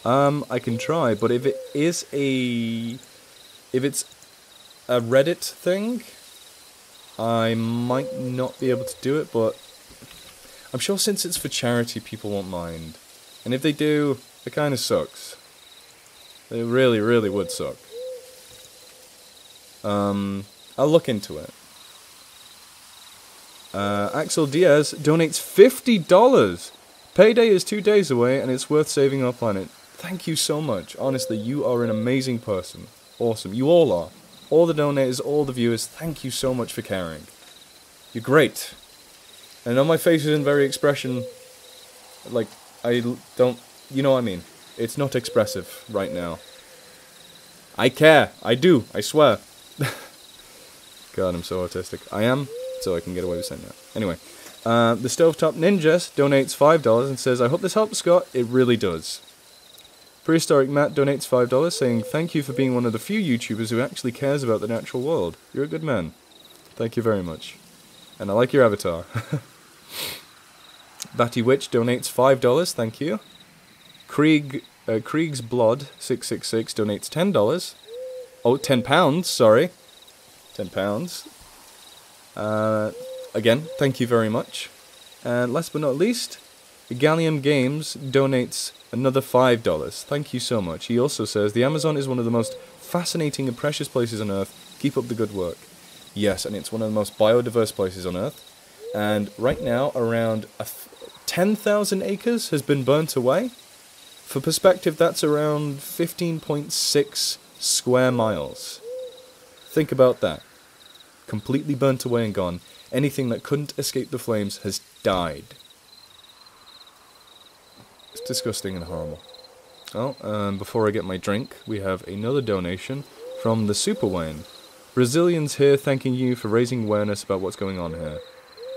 I can try, but if it's a Reddit thing, I might not be able to do it, but I'm sure since it's for charity, people won't mind. And if they do, it kind of sucks. It really, really would suck. I'll look into it. Axel Diaz donates $50. Payday is 2 days away, and it's worth saving our planet. Thank you so much. Honestly, you are an amazing person. Awesome. You all are. All the donators, all the viewers, thank you so much for caring. You're great. And on my face isn't very expression... Like, I don't... You know what I mean. It's not expressive right now. I care. I do. I swear. God, I'm so autistic. I am, so I can get away with saying that. Anyway. The Stovetop Ninjas donates $5 and says, "I hope this helps, Scott." It really does. Prehistoric Matt donates $5 saying, "Thank you for being one of the few YouTubers who actually cares about the natural world. You're a good man." Thank you very much. And I like your avatar. Batty Witch donates $5, thank you. Krieg's Blood 666 donates $10. Oh, £10, sorry. £10. Again, thank you very much. And last but not least, Gallium Games donates another $5. Thank you so much. He also says, "The Amazon is one of the most fascinating and precious places on Earth. Keep up the good work." Yes, and it's one of the most biodiverse places on Earth. And right now, around 10,000 acres has been burnt away. For perspective, that's around 15.6 square miles. Think about that. Completely burnt away and gone. Anything that couldn't escape the flames has died. It's disgusting and horrible. Oh, before I get my drink, we have another donation from the Super Wayne. "Brazilians here thanking you for raising awareness about what's going on here."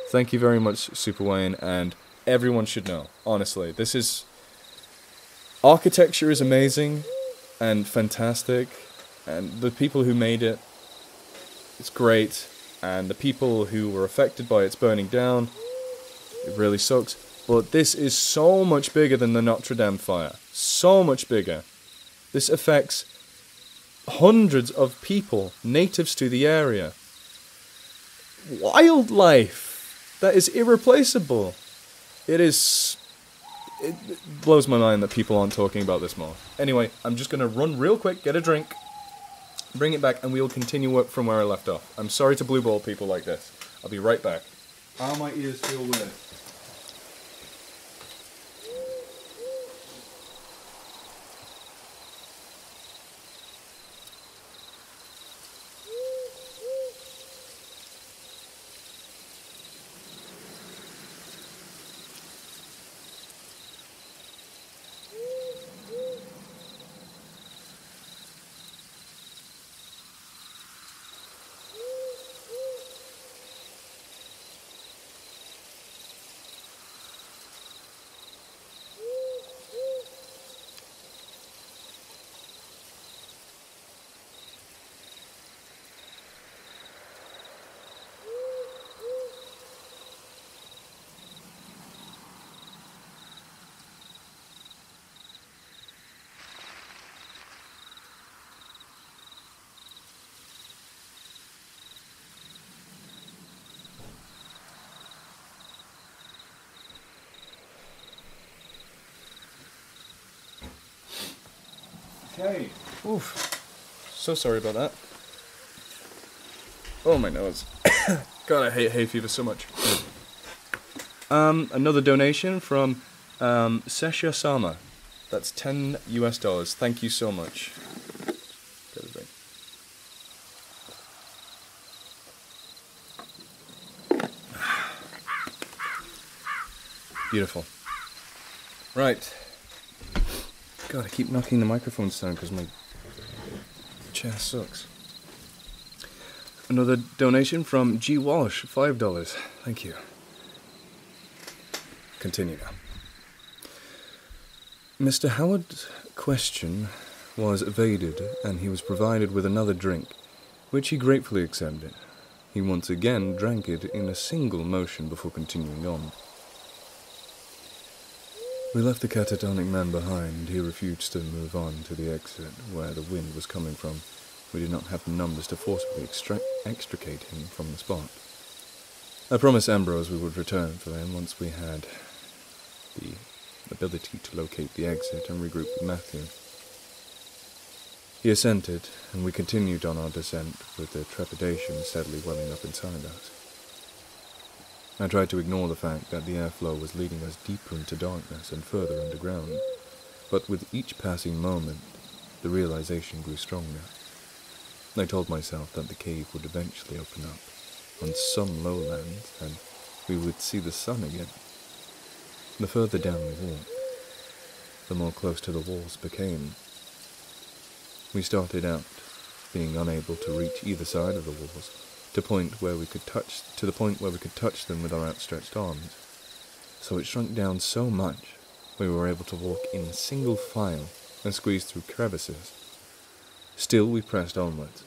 Thank you very much, Super Wayne, and everyone should know. Honestly, this is... Architecture is amazing and fantastic, and the people who made it, it's great, and the people who were affected by its burning down, it really sucks. But this is so much bigger than the Notre Dame fire. So much bigger. This affects hundreds of people, natives to the area. Wildlife that is irreplaceable. It blows my mind that people aren't talking about this more. Anyway, I'm just going to run real quick, get a drink, bring it back, and we'll continue work from where I left off. I'm sorry to blue ball people like this. I'll be right back. Oh, my ears feel weird. Okay. Oof. So sorry about that. Oh, my nose. God, I hate hay fever so much. Another donation from Sesha Sama. That's $10. Thank you so much. Beautiful. Right. God, I keep knocking the microphones down because my chair sucks. Another donation from G. Walsh, $5. Thank you. Continue now. Mr. Howard's question was evaded, and he was provided with another drink, which he gratefully accepted. He once again drank it in a single motion before continuing on. We left the catatonic man behind. He refused to move on to the exit where the wind was coming from. We did not have the numbers to forcibly extricate him from the spot. I promised Ambrose we would return for him once we had the ability to locate the exit and regroup with Matthew. He assented, and we continued on our descent with the trepidation steadily welling up inside us. I tried to ignore the fact that the airflow was leading us deeper into darkness and further underground, but with each passing moment, the realization grew stronger. I told myself that the cave would eventually open up on some lowlands, and we would see the sun again. The further down we walked, the more close to the walls became. We started out, being unable to reach either side of the walls, to the point where we could touch them with our outstretched arms. So it shrunk down so much, we were able to walk in single file and squeeze through crevices. Still we pressed onwards,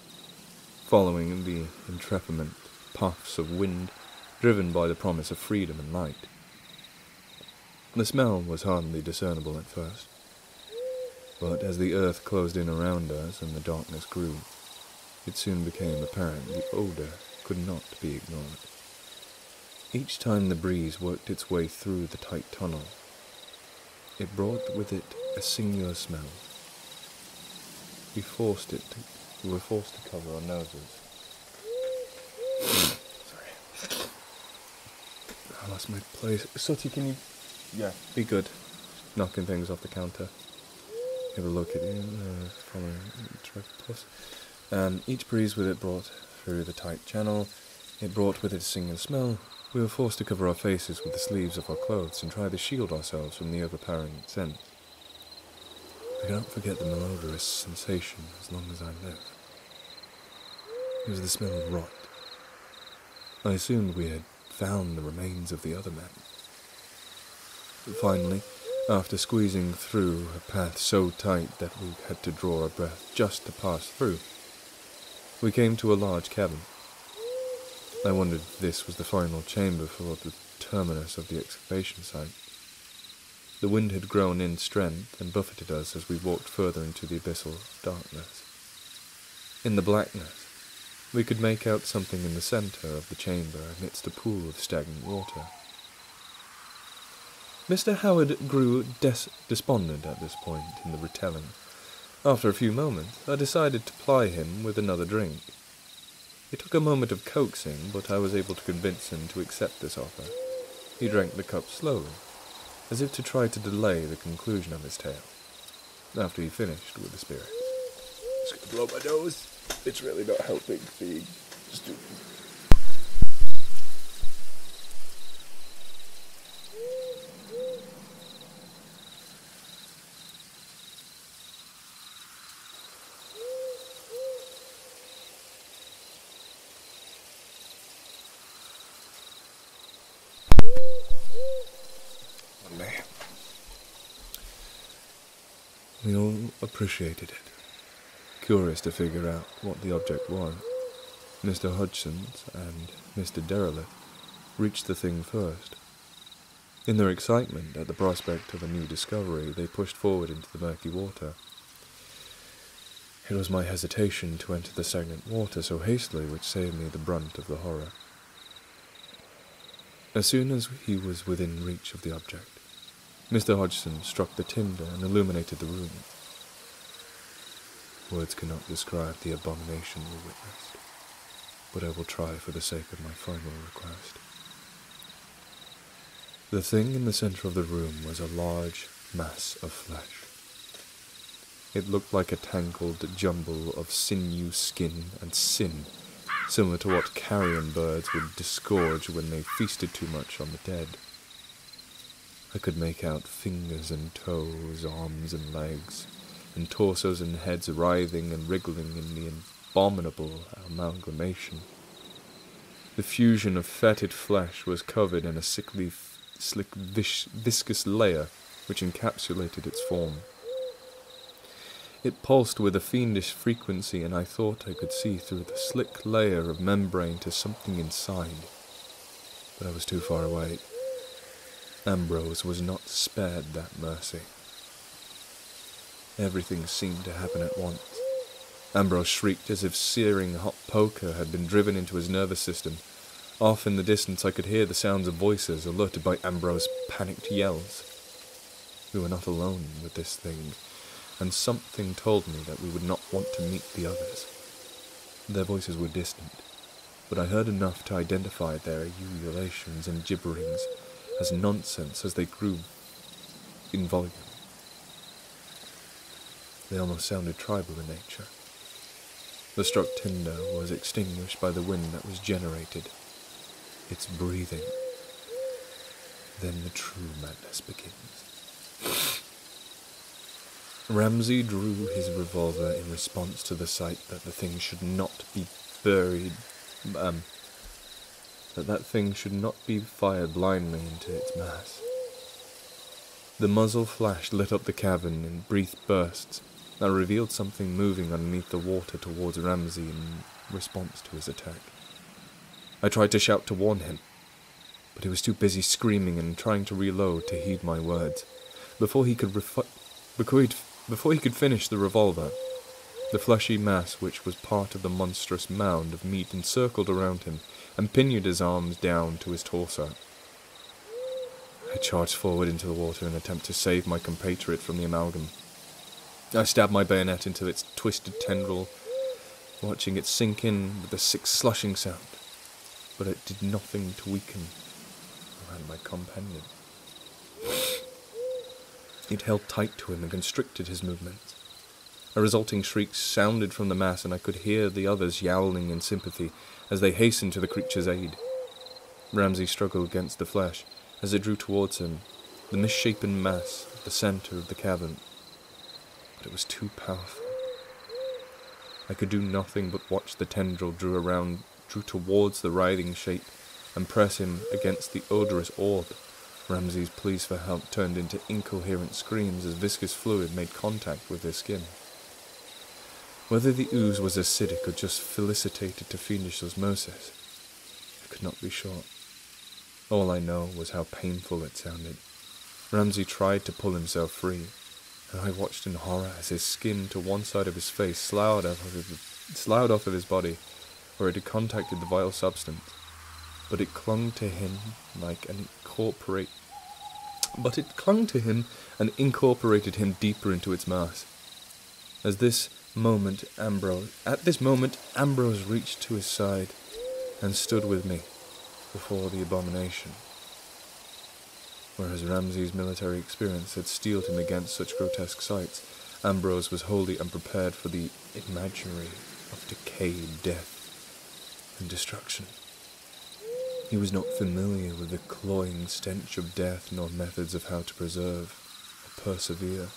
following the intrepidant puffs of wind, driven by the promise of freedom and light. The smell was hardly discernible at first, but as the earth closed in around us and the darkness grew, it soon became apparent the odor could not be ignored. Each time the breeze worked its way through the tight tunnel, it brought with it a singular smell. We were forced to cover our noses. Sorry. I lost my place. Sooty, can you... Yeah, be good. Knocking things off the counter. Have a look at it. Each breeze with it brought through the tight channel. It brought with it a singular smell. We were forced to cover our faces with the sleeves of our clothes and try to shield ourselves from the overpowering scent. I cannot forget the malodorous sensation as long as I live. It was the smell of rot. I assumed we had found the remains of the other men. But finally, after squeezing through a path so tight that we had to draw our breath just to pass through, we came to a large cabin. I wondered if this was the final chamber for the terminus of the excavation site. The wind had grown in strength and buffeted us as we walked further into the abyssal darkness. In the blackness, we could make out something in the centre of the chamber amidst a pool of stagnant water. Mr. Howard grew despondent at this point in the retelling. After a few moments, I decided to ply him with another drink. It took a moment of coaxing, but I was able to convince him to accept this offer. He drank the cup slowly, as if to try to delay the conclusion of his tale. After he finished with the spirits. Just gonna blow my nose. It's really not helping being stupid. We all appreciated it, curious to figure out what the object was. Mr. Hodgson's and Mr. Derelict reached the thing first. In their excitement at the prospect of a new discovery, they pushed forward into the murky water. It was my hesitation to enter the stagnant water so hastily which saved me the brunt of the horror. As soon as he was within reach of the object, Mr. Hodgson struck the tinder and illuminated the room. Words cannot describe the abomination we witnessed, but I will try for the sake of my final request. The thing in the center of the room was a large mass of flesh. It looked like a tangled jumble of sinew, skin, and sin, similar to what carrion birds would disgorge when they feasted too much on the dead. I could make out fingers and toes, arms and legs, and torsos and heads writhing and wriggling in the abominable amalgamation. The fusion of fetid flesh was covered in a sickly, slick, viscous layer which encapsulated its form. It pulsed with a fiendish frequency, and I thought I could see through the slick layer of membrane to something inside, but I was too far away. Ambrose was not spared that mercy. Everything seemed to happen at once. Ambrose shrieked as if searing hot poker had been driven into his nervous system. Off in the distance I could hear the sounds of voices, alerted by Ambrose's panicked yells. We were not alone with this thing, and something told me that we would not want to meet the others. Their voices were distant, but I heard enough to identify their ululations and gibberings as nonsense as they grew in volume. They almost sounded tribal in nature. The struck tinder was extinguished by the wind that was generated. Its breathing. Then the true madness begins. Ramsay drew his revolver in response to the sight that the thing should not be buried, that thing should not be fired blindly into its mass. The muzzle flash lit up the cavern in brief bursts that revealed something moving underneath the water towards Ramsay in response to his attack. I tried to shout to warn him, but he was too busy screaming and trying to reload to heed my words. Before he could finish the revolver, the fleshy mass which was part of the monstrous mound of meat encircled around him and pinioned his arms down to his torso. I charged forward into the water in an attempt to save my compatriot from the amalgam. I stabbed my bayonet into its twisted tendril, watching it sink in with a sick slushing sound, but it did nothing to weaken around my companion. It held tight to him and constricted his movements. A resulting shriek sounded from the mass, and I could hear the others yowling in sympathy as they hastened to the creature's aid. Ramsay struggled against the flesh as it drew towards him, the misshapen mass at the center of the cavern. But it was too powerful. I could do nothing but watch the tendril drew towards the writhing shape and press him against the odorous orb. Ramsay's pleas for help turned into incoherent screams as viscous fluid made contact with his skin. Whether the ooze was acidic or just felicitated to fiendish osmosis, I could not be sure. All I know was how painful it sounded. Ramsay tried to pull himself free, and I watched in horror as his skin to one side of his face sloughed off of his body, where it had contacted the vile substance. But it clung to him and incorporated him deeper into its mass. At this moment, Ambrose reached to his side and stood with me before the abomination. Whereas Ramsay's military experience had steeled him against such grotesque sights, Ambrose was wholly unprepared for the imagery of decay, death, and destruction. He was not familiar with the cloying stench of death, nor methods of how to preserve or persevere.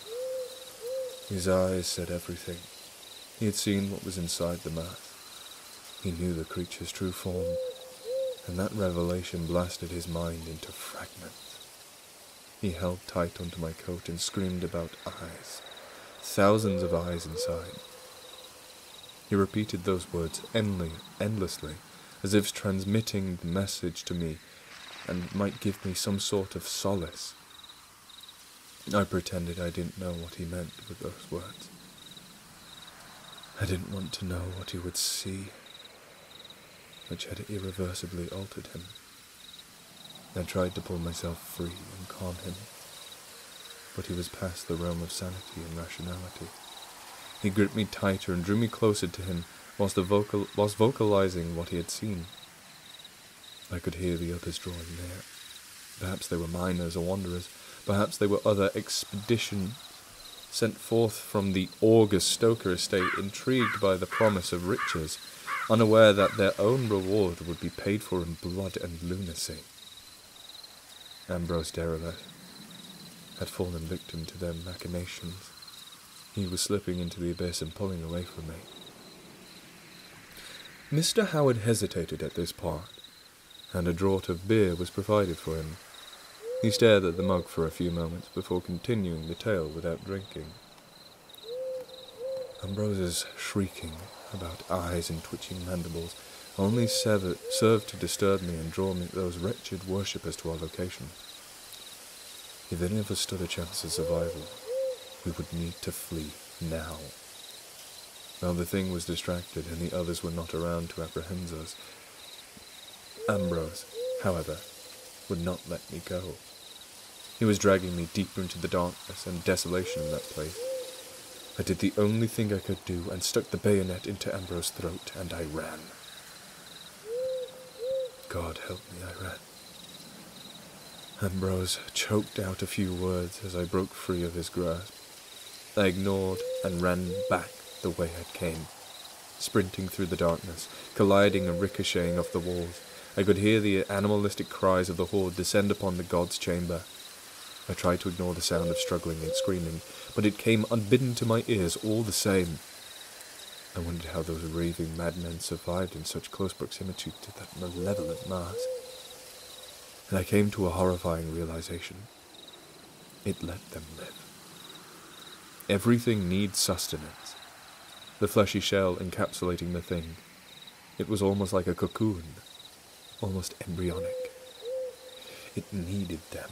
His eyes said everything. He had seen what was inside the mass. He knew the creature's true form, and that revelation blasted his mind into fragments. He held tight onto my coat and screamed about eyes, thousands of eyes inside. He repeated those words endlessly, as if transmitting the message to me and might give me some sort of solace. I pretended I didn't know what he meant with those words. I didn't want to know what he would see, which had irreversibly altered him. I tried to pull myself free and calm him, but he was past the realm of sanity and rationality. He gripped me tighter and drew me closer to him whilst vocalizing what he had seen. I could hear the others drawing near. Perhaps they were miners or wanderers. Perhaps they were other expedition sent forth from the August Stoker estate, intrigued by the promise of riches, unaware that their own reward would be paid for in blood and lunacy. Ambrose Derelet had fallen victim to their machinations. He was slipping into the abyss and pulling away from me. Mr. Howard hesitated at this part, and a draught of beer was provided for him. He stared at the mug for a few moments before continuing the tale without drinking. Ambrose's shrieking about eyes and twitching mandibles only served to disturb me and draw me those wretched worshippers to our location. If any of us stood a chance of survival, we would need to flee now. Now the thing was distracted and the others were not around to apprehend us. Ambrose, however, would not let me go. He was dragging me deeper into the darkness and desolation of that place. I did the only thing I could do and stuck the bayonet into Ambrose's throat, and I ran. God help me, I ran. Ambrose choked out a few words as I broke free of his grasp. I ignored and ran back the way I came, sprinting through the darkness, colliding and ricocheting off the walls. I could hear the animalistic cries of the horde descend upon the god's chamber. I tried to ignore the sound of struggling and screaming, but it came unbidden to my ears all the same. I wondered how those raving madmen survived in such close proximity to that malevolent mass. And I came to a horrifying realization. It let them live. Everything needs sustenance. The fleshy shell encapsulating the thing. It was almost like a cocoon, almost embryonic. It needed them.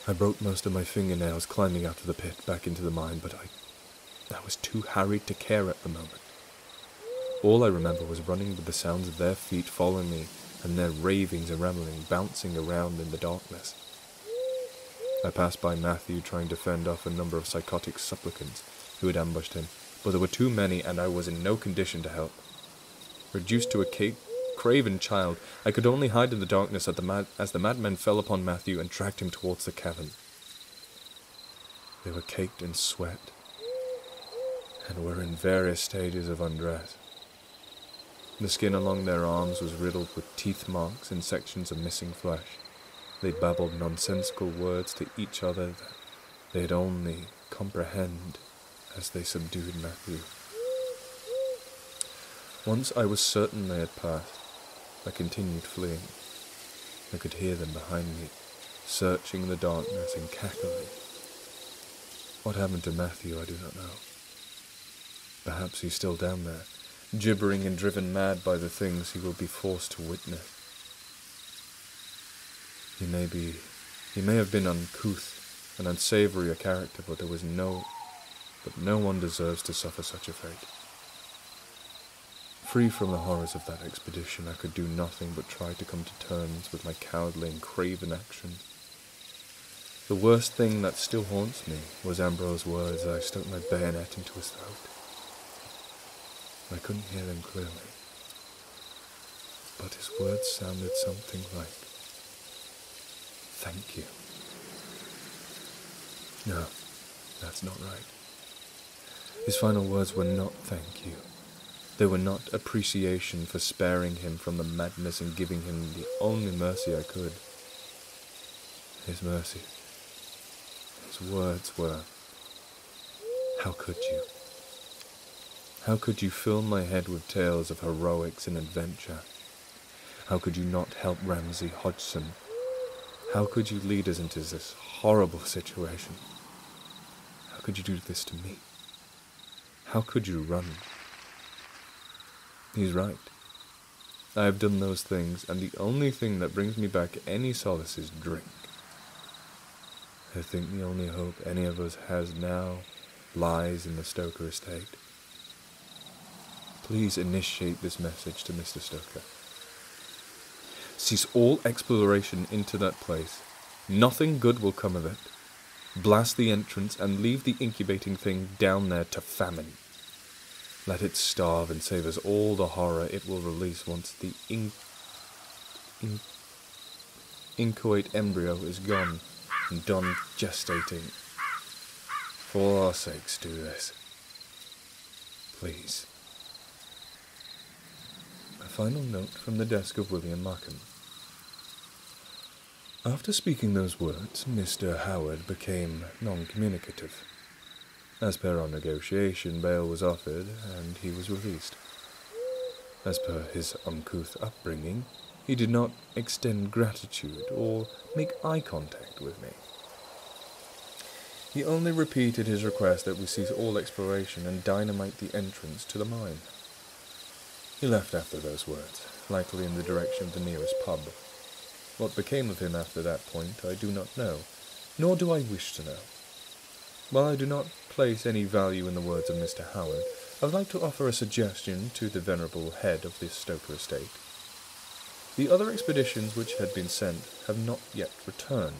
I broke most of my fingernails climbing out of the pit back into the mine, but I was too harried to care at the moment. All I remember was running with the sounds of their feet following me and their ravings and rambling, bouncing around in the darkness. I passed by Matthew trying to fend off a number of psychotic supplicants who had ambushed him, but there were too many and I was in no condition to help. Reduced to a craven child, I could only hide in the darkness as the madmen fell upon Matthew and dragged him towards the cavern. They were caked in sweat and were in various stages of undress. The skin along their arms was riddled with teeth marks and sections of missing flesh. They babbled nonsensical words to each other that they'd only comprehend as they subdued Matthew. Once I was certain they had passed, I continued fleeing. I could hear them behind me, searching the darkness and cackling. What happened to Matthew, I do not know. Perhaps he's still down there, gibbering and driven mad by the things he will be forced to witness. He may have been uncouth and unsavory a character, but no one deserves to suffer such a fate. Free from the horrors of that expedition, I could do nothing but try to come to terms with my cowardly and craven actions. The worst thing that still haunts me was Ambrose's words as I stuck my bayonet into his throat. I couldn't hear them clearly, but his words sounded something like, "Thank you." No, that's not right. His final words were not thank you. They were not appreciation for sparing him from the madness and giving him the only mercy I could. His mercy. His words were, "How could you? How could you fill my head with tales of heroics and adventure? How could you not help Ramsay Hodgson? How could you lead us into this horrible situation? How could you do this to me? How could you run?" He's right. I have done those things, and the only thing that brings me back any solace is drink. I think the only hope any of us has now lies in the Stoker estate. Please initiate this message to Mr. Stoker. Cease all exploration into that place. Nothing good will come of it. Blast the entrance and leave the incubating thing down there to famine. Let it starve and save us all the horror it will release once the inchoate embryo is gone and done gestating. For our sakes, do this. Please. A final note from the desk of William Markham. After speaking those words, Mr. Howard became non-communicative. As per our negotiation, bail was offered, and he was released. As per his uncouth upbringing, he did not extend gratitude or make eye contact with me. He only repeated his request that we cease all exploration and dynamite the entrance to the mine. He left after those words, likely in the direction of the nearest pub. What became of him after that point I do not know, nor do I wish to know. While I do not place any value in the words of Mr. Howard, I would like to offer a suggestion to the venerable head of this Stoker estate. The other expeditions which had been sent have not yet returned.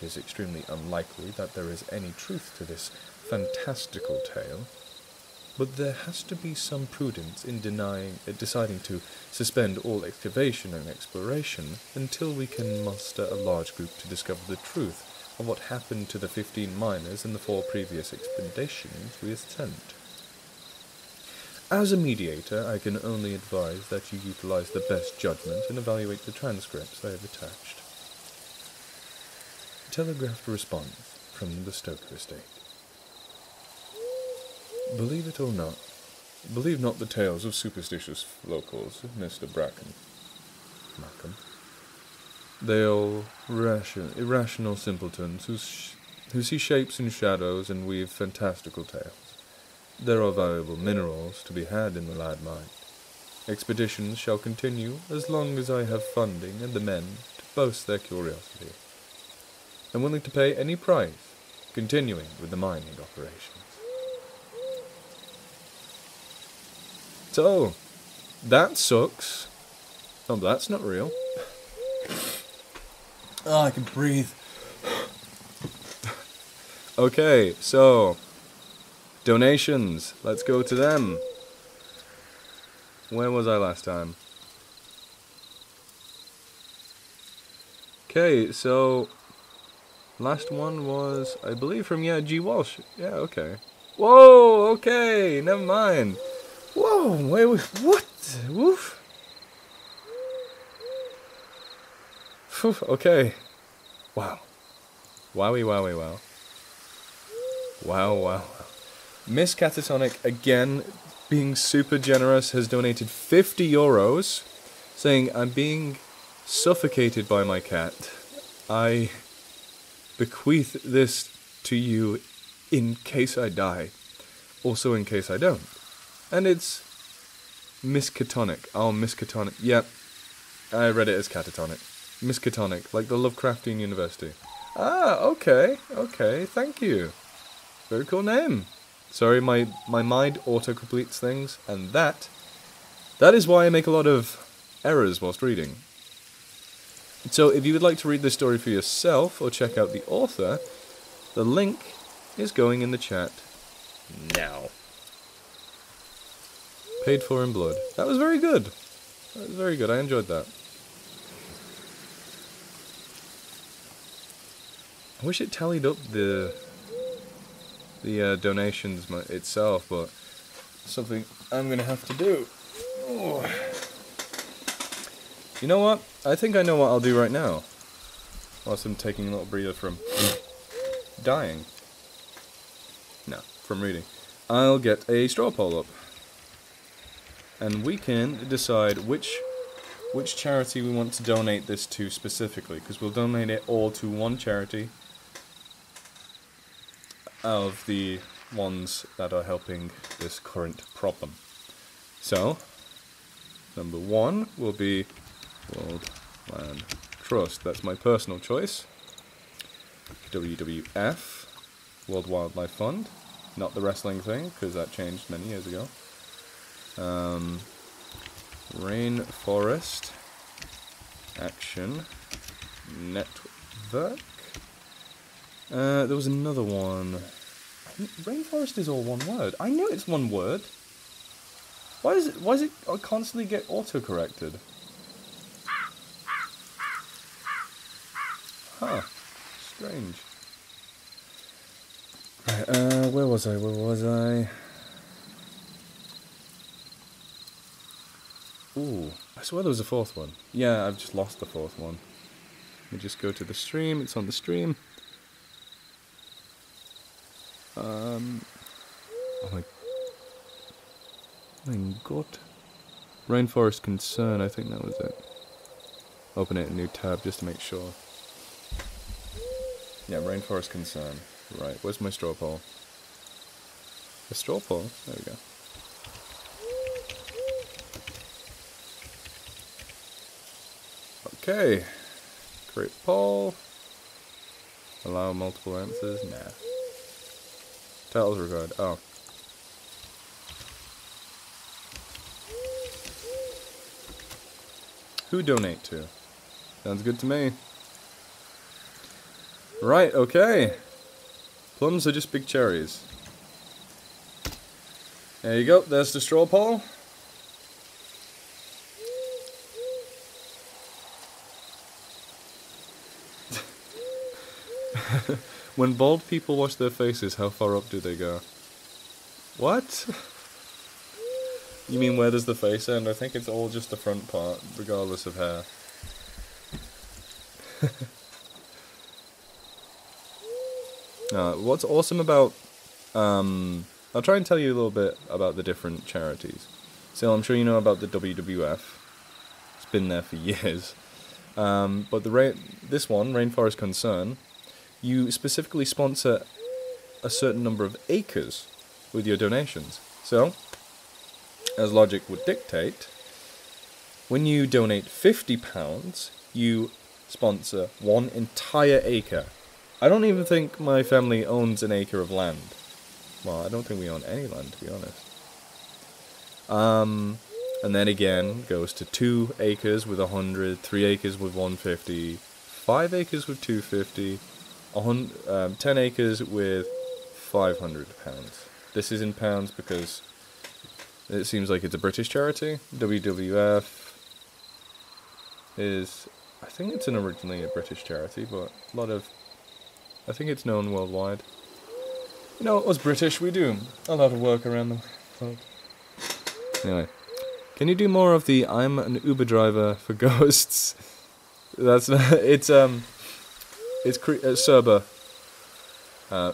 It is extremely unlikely that there is any truth to this fantastical tale, but there has to be some prudence in deciding to suspend all excavation and exploration until we can muster a large group to discover the truth of what happened to the 15 miners in the 4 previous expeditions we have sent. As a mediator, I can only advise that you utilize the best judgment and evaluate the transcripts I have attached. Telegraphed response from the Stoker estate. Believe it or not, believe not the tales of superstitious locals, Mr. Markham. They are irrational simpletons who see shapes and shadows and weave fantastical tales. There are valuable minerals to be had in the lad mine. Expeditions shall continue as long as I have funding and the men to boast their curiosity. I'm willing to pay any price, continuing with the mining operations. So, that sucks. Oh, that's not real. Oh, I can breathe. Okay, so, donations. Let's go to them. Where was I last time? Okay, so, last one was, I believe, from, G. Walsh. Yeah, okay. Whoa, okay, never mind. Whoa, wait, what? Woof. Okay. Wow. Wowie, wowie, wow. Wow. Miss Catatonic, again, being super generous, has donated €50, saying, I'm being suffocated by my cat. I bequeath this to you in case I die. Also in case I don't. And it's Miskatonic. Oh, Miskatonic. Yep. I read it as Catatonic. Miskatonic, like the Lovecraftian University. Ah, okay. Thank you. Very cool name. Sorry, my mind auto-completes things, and that is why I make a lot of errors whilst reading. So if you would like to read this story for yourself, or check out the author, the link is going in the chat now. Paid for in blood. That was very good. I enjoyed that. I wish it tallied up the donations itself, but something I'm going to have to do. Oh. You know what? I think I know what I'll do right now. Whilst I'm taking a little breather from dying. No, from reading. I'll get a straw poll up. And we can decide which charity we want to donate this to specifically, because we'll donate it all to one charity of the ones that are helping this current problem. So, number 1 will be World Land Trust. That's my personal choice. WWF, World Wildlife Fund. Not the wrestling thing, because that changed many years ago. Rainforest Action Network. There was another one. Rainforest is all one word. I knew it's one word. Why is it constantly get auto-corrected? Huh. Strange. Right, where was I? Ooh, I swear there was a fourth one. Yeah, I've just lost the fourth one. Let me just go to the stream. It's on the stream. Oh my god. Rainforest Concern, I think that was it. Open it in a new tab just to make sure. Yeah, Rainforest Concern. Right, where's my straw poll? The straw poll? There we go. Okay. Create poll. Allow multiple answers? Nah. Titles required. Oh. Who donate to? Sounds good to me. Right, okay. Plums are just big cherries. There you go, there's the straw poll. When bald people wash their faces, how far up do they go? What? You mean where does the face end? I think it's all just the front part, regardless of hair. What's awesome about... I'll try and tell you a little bit about the different charities. So I'm sure you know about the WWF. It's been there for years. But this one, Rainforest Concern, you specifically sponsor a certain number of acres with your donations. So, as logic would dictate, when you donate £50, you sponsor one entire acre. I don't even think my family owns an acre of land. Well, I don't think we own any land, to be honest. And then again, goes to 2 acres with 100, 3 acres with 150, 5 acres with 250, 10 acres with £500. This is in pounds because it seems like it's a British charity. WWF is, I think it's originally a British charity, but I think it's known worldwide. You know, us British, we do a lot of work around the world. Anyway, can you do more of the I'm an Uber driver for ghosts? That's not, it's Cerber,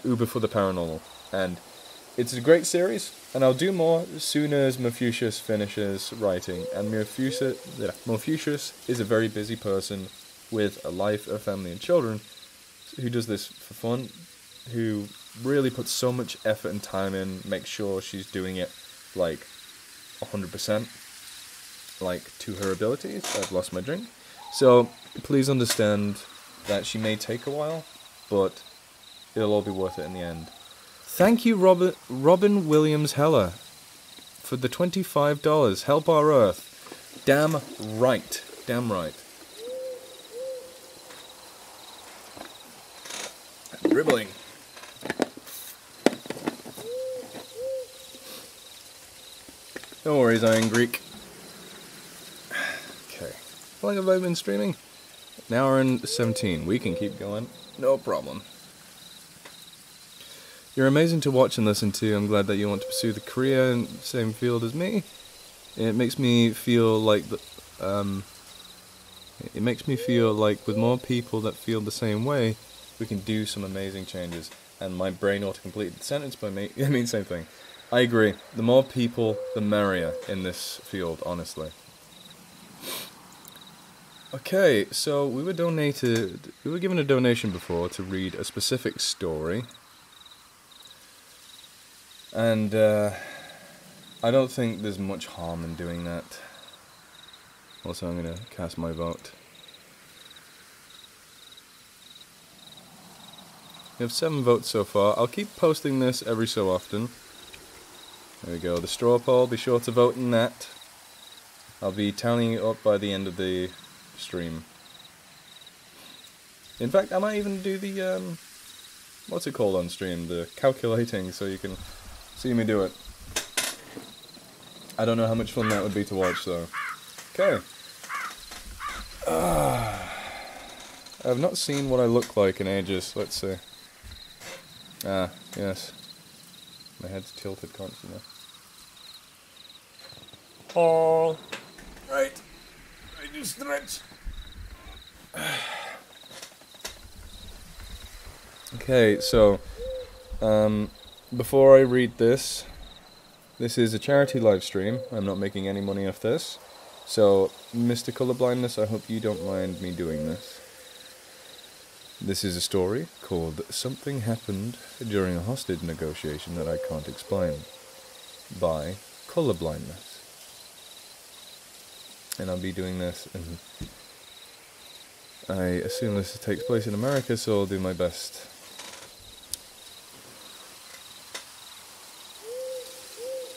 Uber for the Paranormal, and it's a great series, and I'll do more as soon as Mofucius finishes writing, and Mofucius is a very busy person with a life, a family and children, who does this for fun, who really puts so much effort and time in, makes sure she's doing it, like, 100%, like, to her abilities. I've lost my drink. So, please understand that she may take a while, but it'll all be worth it in the end. Thank you, Robin Williams Heller, for the $25. Help our Earth. Damn right. Damn right. Dribbling. No worries, Iron Greek. Okay. How long have I been streaming? An hour and 17. We can keep going. No problem. You're amazing to watch and listen to. I'm glad that you want to pursue the career in the same field as me. It makes me feel like with more people that feel the same way, we can do some amazing changes. And my brain auto-completed the sentence by me. I mean, same thing. I agree. The more people, the merrier in this field, honestly. Okay, so we were given a donation before to read a specific story. And I don't think there's much harm in doing that. Also, I'm going to cast my vote. We have 7 votes so far. I'll keep posting this every so often. There we go, the straw poll. Be sure to vote in that. I'll be tallying it up by the end of the stream. In fact, I might even do the what's it called on stream? The calculating, so you can see me do it. I don't know how much fun that would be to watch, though. Okay. I have not seen what I look like in ages. Let's see. Ah, yes. My head's tilted constantly. Oh. Right. I do stretch. Okay, so, before I read this is a charity live stream. I'm not making any money off this. So, Mr. Colorblindness, I hope you don't mind me doing this. This is a story called Something Happened During a Hostage Negotiation That I Can't Explain by Colorblindness. And I'll be doing this, and I assume this takes place in America, so I'll do my best.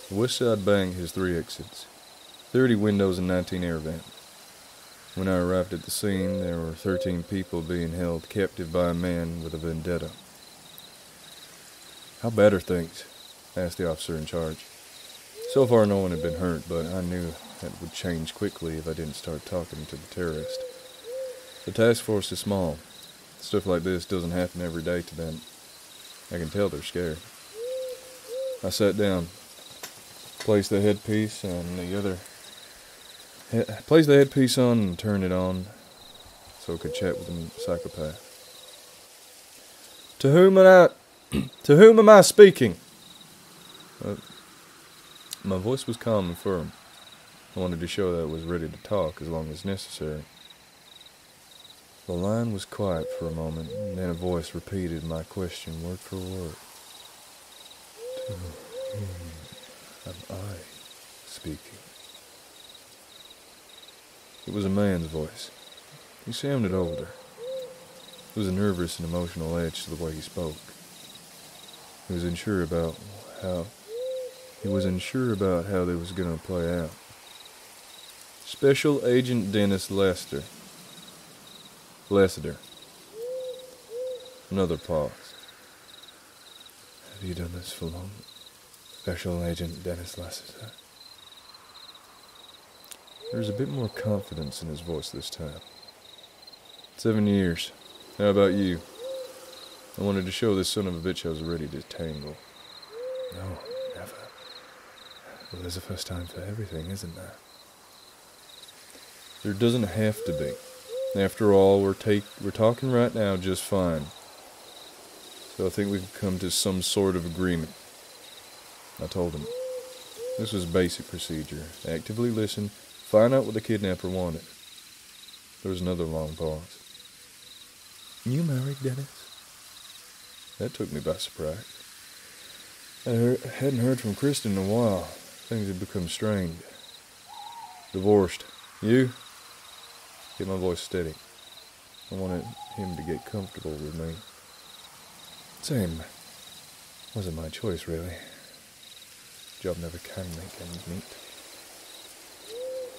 The West Side Bank has 3 exits, 30 windows and 19 air vents. When I arrived at the scene, there were 13 people being held captive by a man with a vendetta. "How bad are things?" asked the officer in charge. So far no one had been hurt, but I knew that would change quickly if I didn't start talking to the terrorist. The task force is small. Stuff like this doesn't happen every day to them. I can tell they're scared. I sat down, placed the headpiece on and turned it on so I could chat with the psychopath. To whom am I speaking? My voice was calm and firm. I wanted to show that I was ready to talk as long as necessary. The line was quiet for a moment, and then a voice repeated my question word for word. To whom am I speaking? It was a man's voice. He sounded older. There was a nervous and emotional edge to the way he spoke. He was unsure about how they was going to play out. Special Agent Dennis Lester. Another pause. Have you done this for long? Special Agent Dennis Lester. There was a bit more confidence in his voice this time. 7 years. How about you? I wanted to show this son of a bitch I was ready to tangle. No, never. Well, there's a first time for everything, isn't there? There doesn't have to be. After all, we're talking right now just fine. So I think we can come to some sort of agreement. I told him. This was basic procedure. Actively listen, find out what the kidnapper wanted. There was another long pause. You married, Dennis? That took me by surprise. I hadn't heard from Kristen in a while. Things had become strained. Divorced. You? Get my voice steady. I wanted him to get comfortable with me. Same. Wasn't my choice, really. Job never can make ends meet.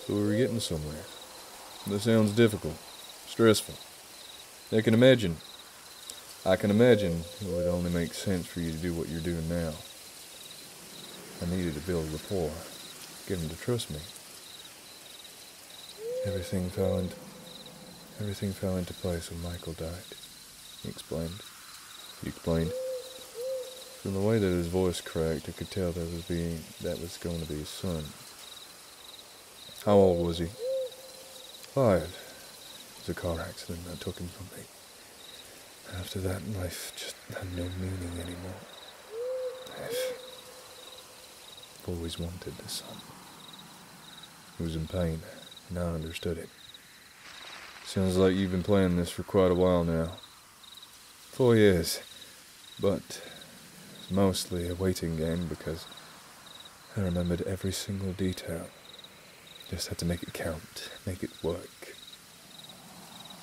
So we were getting somewhere. This sounds difficult. Stressful. I can imagine it would only make sense for you to do what you're doing now. I needed to build rapport. Get him to trust me. Everything fell into place when Michael died. He explained. From the way that his voice cracked, I could tell that was going to be his son. How old was he? 5. It was a car accident that took him from me. After that, life just had no meaning anymore. I've always wanted a son. He was in pain. Now I understood it. Sounds like you've been playing this for quite a while now. 4 years. But it's mostly a waiting game because I remembered every single detail. Just had to make it count, make it work.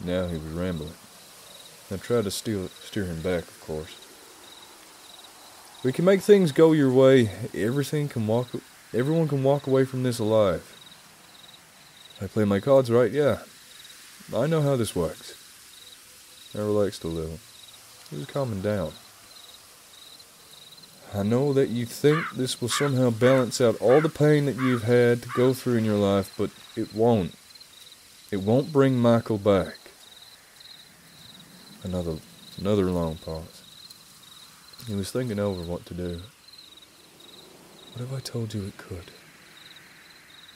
Now he was rambling. I tried to steer him back, of course. We can make things go your way. Everyone can walk away from this alive. I play my cards right, yeah. I know how this works. I relaxed a little. He was calming down. I know that you think this will somehow balance out all the pain that you've had to go through in your life, but it won't. It won't bring Michael back. Another long pause. He was thinking over what to do. What if I told you it could?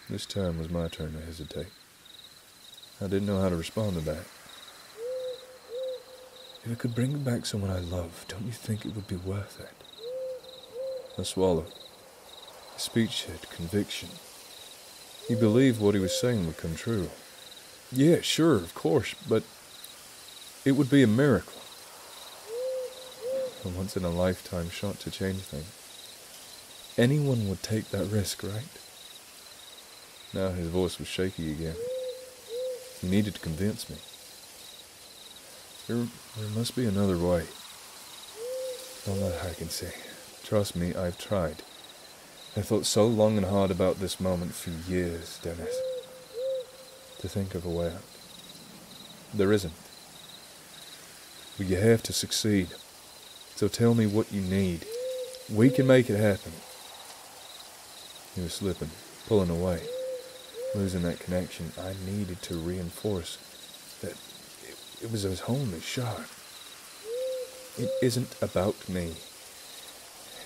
This time was my turn to hesitate. I didn't know how to respond to that. If it could bring back someone I love, don't you think it would be worth it? I swallowed. His speech had conviction. He believed what he was saying would come true. Yeah, sure, of course, but it would be a miracle. A once-in-a-lifetime shot to change things. Anyone would take that risk, right? Now his voice was shaky again. He needed to convince me. There must be another way. Not that I can say. Trust me, I've tried. I thought so long and hard about this moment for years, Dennis. To think of a way out. There isn't. But you have to succeed. So tell me what you need. We can make it happen. He was slipping, pulling away, losing that connection. I needed to reinforce that it was his only shot. It isn't about me.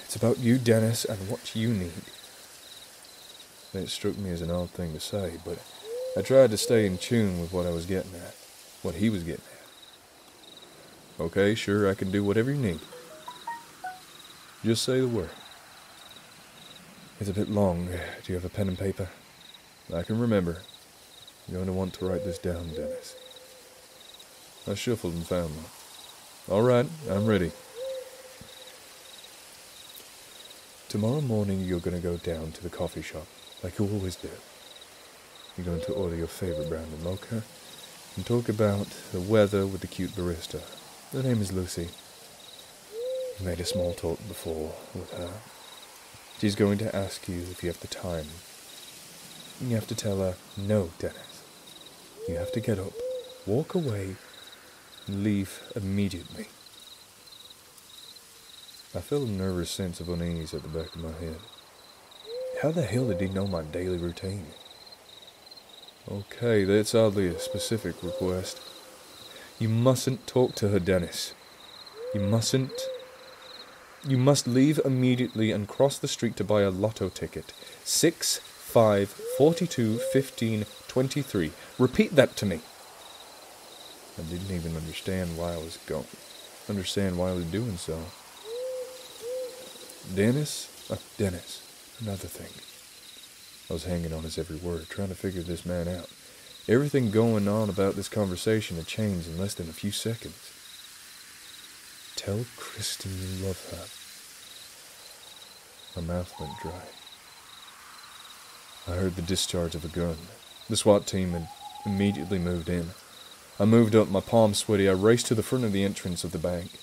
It's about you, Dennis, and what you need. It struck me as an odd thing to say, but I tried to stay in tune with what I was getting at, what he was getting at. Okay, sure, I can do whatever you need. Just say the word. It's a bit long. Do you have a pen and paper? I can remember. You're going to want to write this down, Dennis. I shuffled and found one. All right, I'm ready. Tomorrow morning you're going to go down to the coffee shop, like you always do. You're going to order your favorite brand of mocha and talk about the weather with the cute barista. Her name is Lucy. You made a small talk before with her. She's going to ask you if you have the time. You have to tell her, no, Dennis. You have to get up, walk away, and leave immediately. I felt a nervous sense of unease at the back of my head. How the hell did he know my daily routine? Okay, that's oddly a specific request. You mustn't talk to her, Dennis. You mustn't. You must leave immediately and cross the street to buy a lotto ticket. 6, 5, 42, 15, 23. Repeat that to me. I didn't even understand why I was doing so. Dennis, another thing. I was hanging on his every word, trying to figure this man out. Everything going on about this conversation had changed in less than a few seconds. Tell Kristen you love her. My mouth went dry. I heard the discharge of a gun. The SWAT team had immediately moved in. I moved up, my palms sweaty. I raced to the front of the entrance of the bank.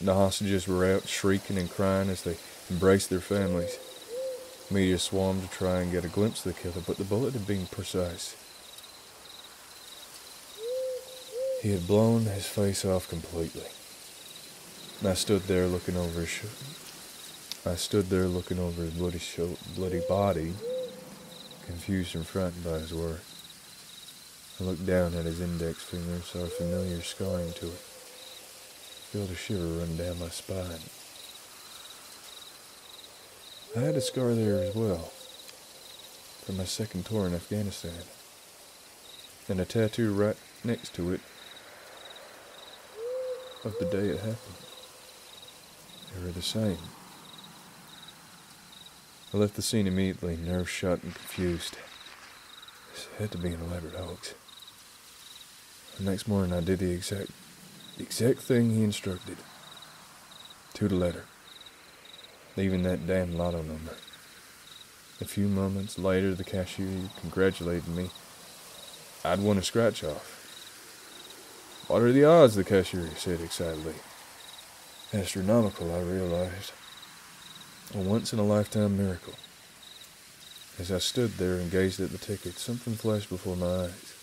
The hostages were out, shrieking and crying as they embraced their families. Media swarmed to try and get a glimpse of the killer, but the bullet had been precise. He had blown his face off completely. I stood there looking over his bloody body, confused and frightened by his words. I looked down at his index finger, saw a familiar scarring to it. Felt a shiver run down my spine. I had a scar there as well, from my second tour in Afghanistan, and a tattoo right next to it of the day it happened. They were the same. I left the scene immediately, nerves shot and confused. This had to be an elaborate hoax. The next morning I did the exact thing he instructed. To the letter. Even that damn lotto number. A few moments later, the cashier congratulated me. I'd won a scratch-off. What are the odds, the cashier said excitedly. Astronomical, I realized. A once-in-a-lifetime miracle. As I stood there and gazed at the ticket, something flashed before my eyes.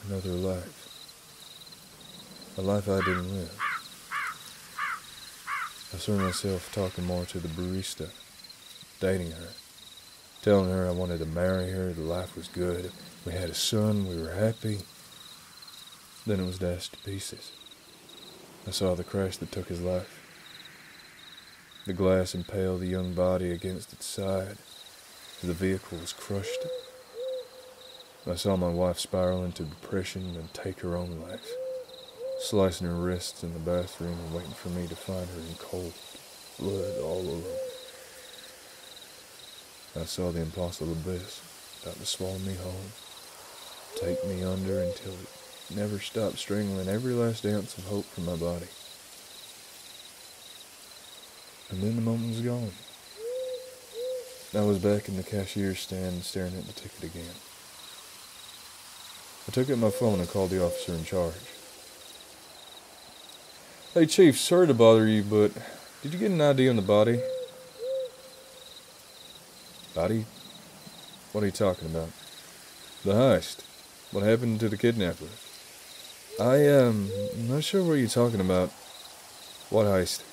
Another life. A life I didn't live. I saw myself talking more to the barista, dating her, telling her I wanted to marry her, the life was good, we had a son, we were happy. Then it was dashed to pieces. I saw the crash that took his life. The glass impaled the young body against its side. The vehicle was crushed. I saw my wife spiral into depression and take her own life, slicing her wrists in the bathroom and waiting for me to find her in cold blood all over. I saw the impossible abyss about to swallow me whole, take me under until it never stopped strangling every last ounce of hope from my body. And then the moment was gone. I was back in the cashier's stand staring at the ticket again. I took out my phone and called the officer in charge. Hey Chief, sorry to bother you, but did you get an ID on the body? Body? What are you talking about? The heist. What happened to the kidnapper? I'm not sure what you're talking about. What heist?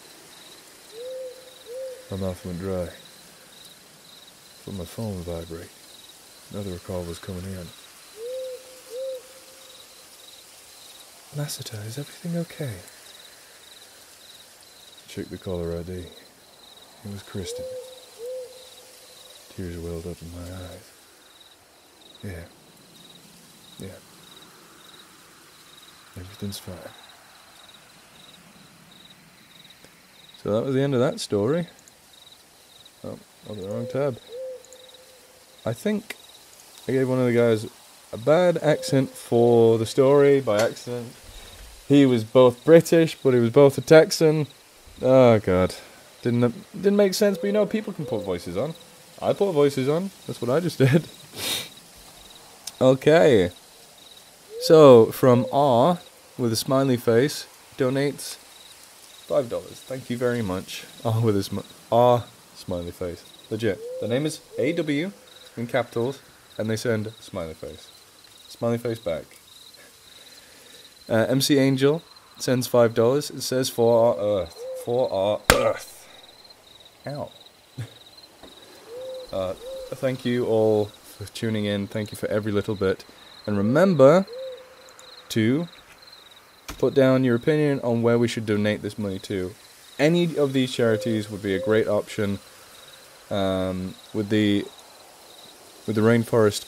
My mouth went dry. Felt my phone vibrate. Another call was coming in. Lassiter, is everything okay? Checked the caller ID. It was Kristen. Tears welled up in my eyes. Yeah. Everything's fine. So that was the end of that story. Oh, the wrong tab. I think I gave one of the guys a bad accent for the story by accident. He was both British, but he was both a Texan. Oh god, didn't make sense. But you know, people can put voices on. I put voices on. That's what I just did. Okay. So from R with a smiley face donates $5. Thank you very much. R with a R smiley face. Legit. The name is AW in capitals, and they send smiley face. Smiley face back. MC Angel sends $5. It says for our Earth. For our Earth. Ow. Thank you all for tuning in. Thank you for every little bit. And remember to put down your opinion on where we should donate this money to. Any of these charities would be a great option. With the Rainforest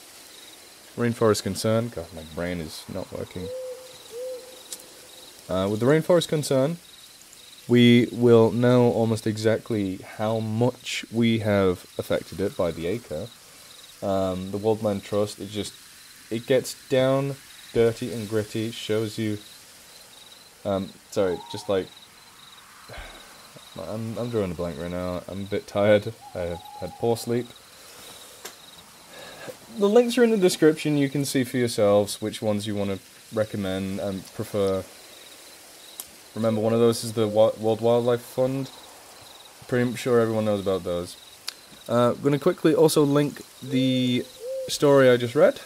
Concern. God, my brain is not working. With the Rainforest Concern, we will know almost exactly how much we have affected it by the acre. The Wildland Trust, it gets down, dirty and gritty, shows you, just like, I'm drawing a blank right now, I'm a bit tired, I had poor sleep. The links are in the description, you can see for yourselves which ones you want to recommend and prefer. Remember, one of those is the World Wildlife Fund. Pretty sure everyone knows about those. I'm going to quickly also link the story I just read,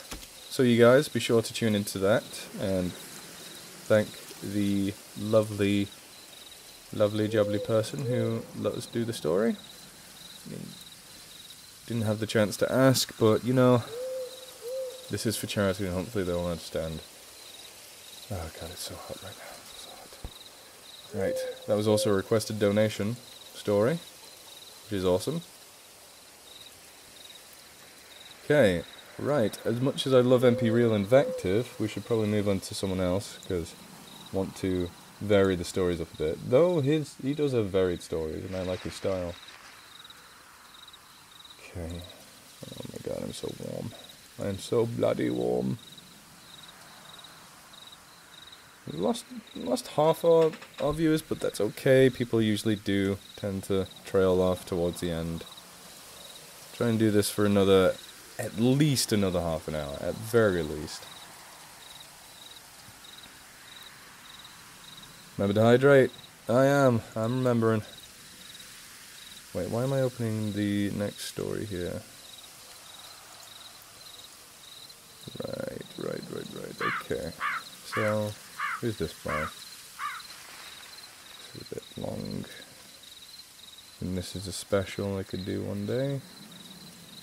so you guys be sure to tune into that, and thank the lovely jubbly person who let us do the story. Didn't have the chance to ask, but you know, this is for charity and hopefully they'll understand. Oh god, it's so hot right now. So hot. Right, that was also a requested donation story, which is awesome. Okay, right, as much as I love MP Real Invective, we should probably move on to someone else, because I want to vary the stories up a bit. Though he does have varied stories, and I like his style. Okay. Oh my god, I'm so warm. I am so bloody warm. We lost half our viewers, but that's okay. People usually do tend to trail off towards the end. Try and do this for at least another half an hour, at very least. Remember to hydrate. I'm remembering. Wait, why am I opening the next story here? Right. Okay. So, who's this by? This is a bit long. And this is a special I could do one day.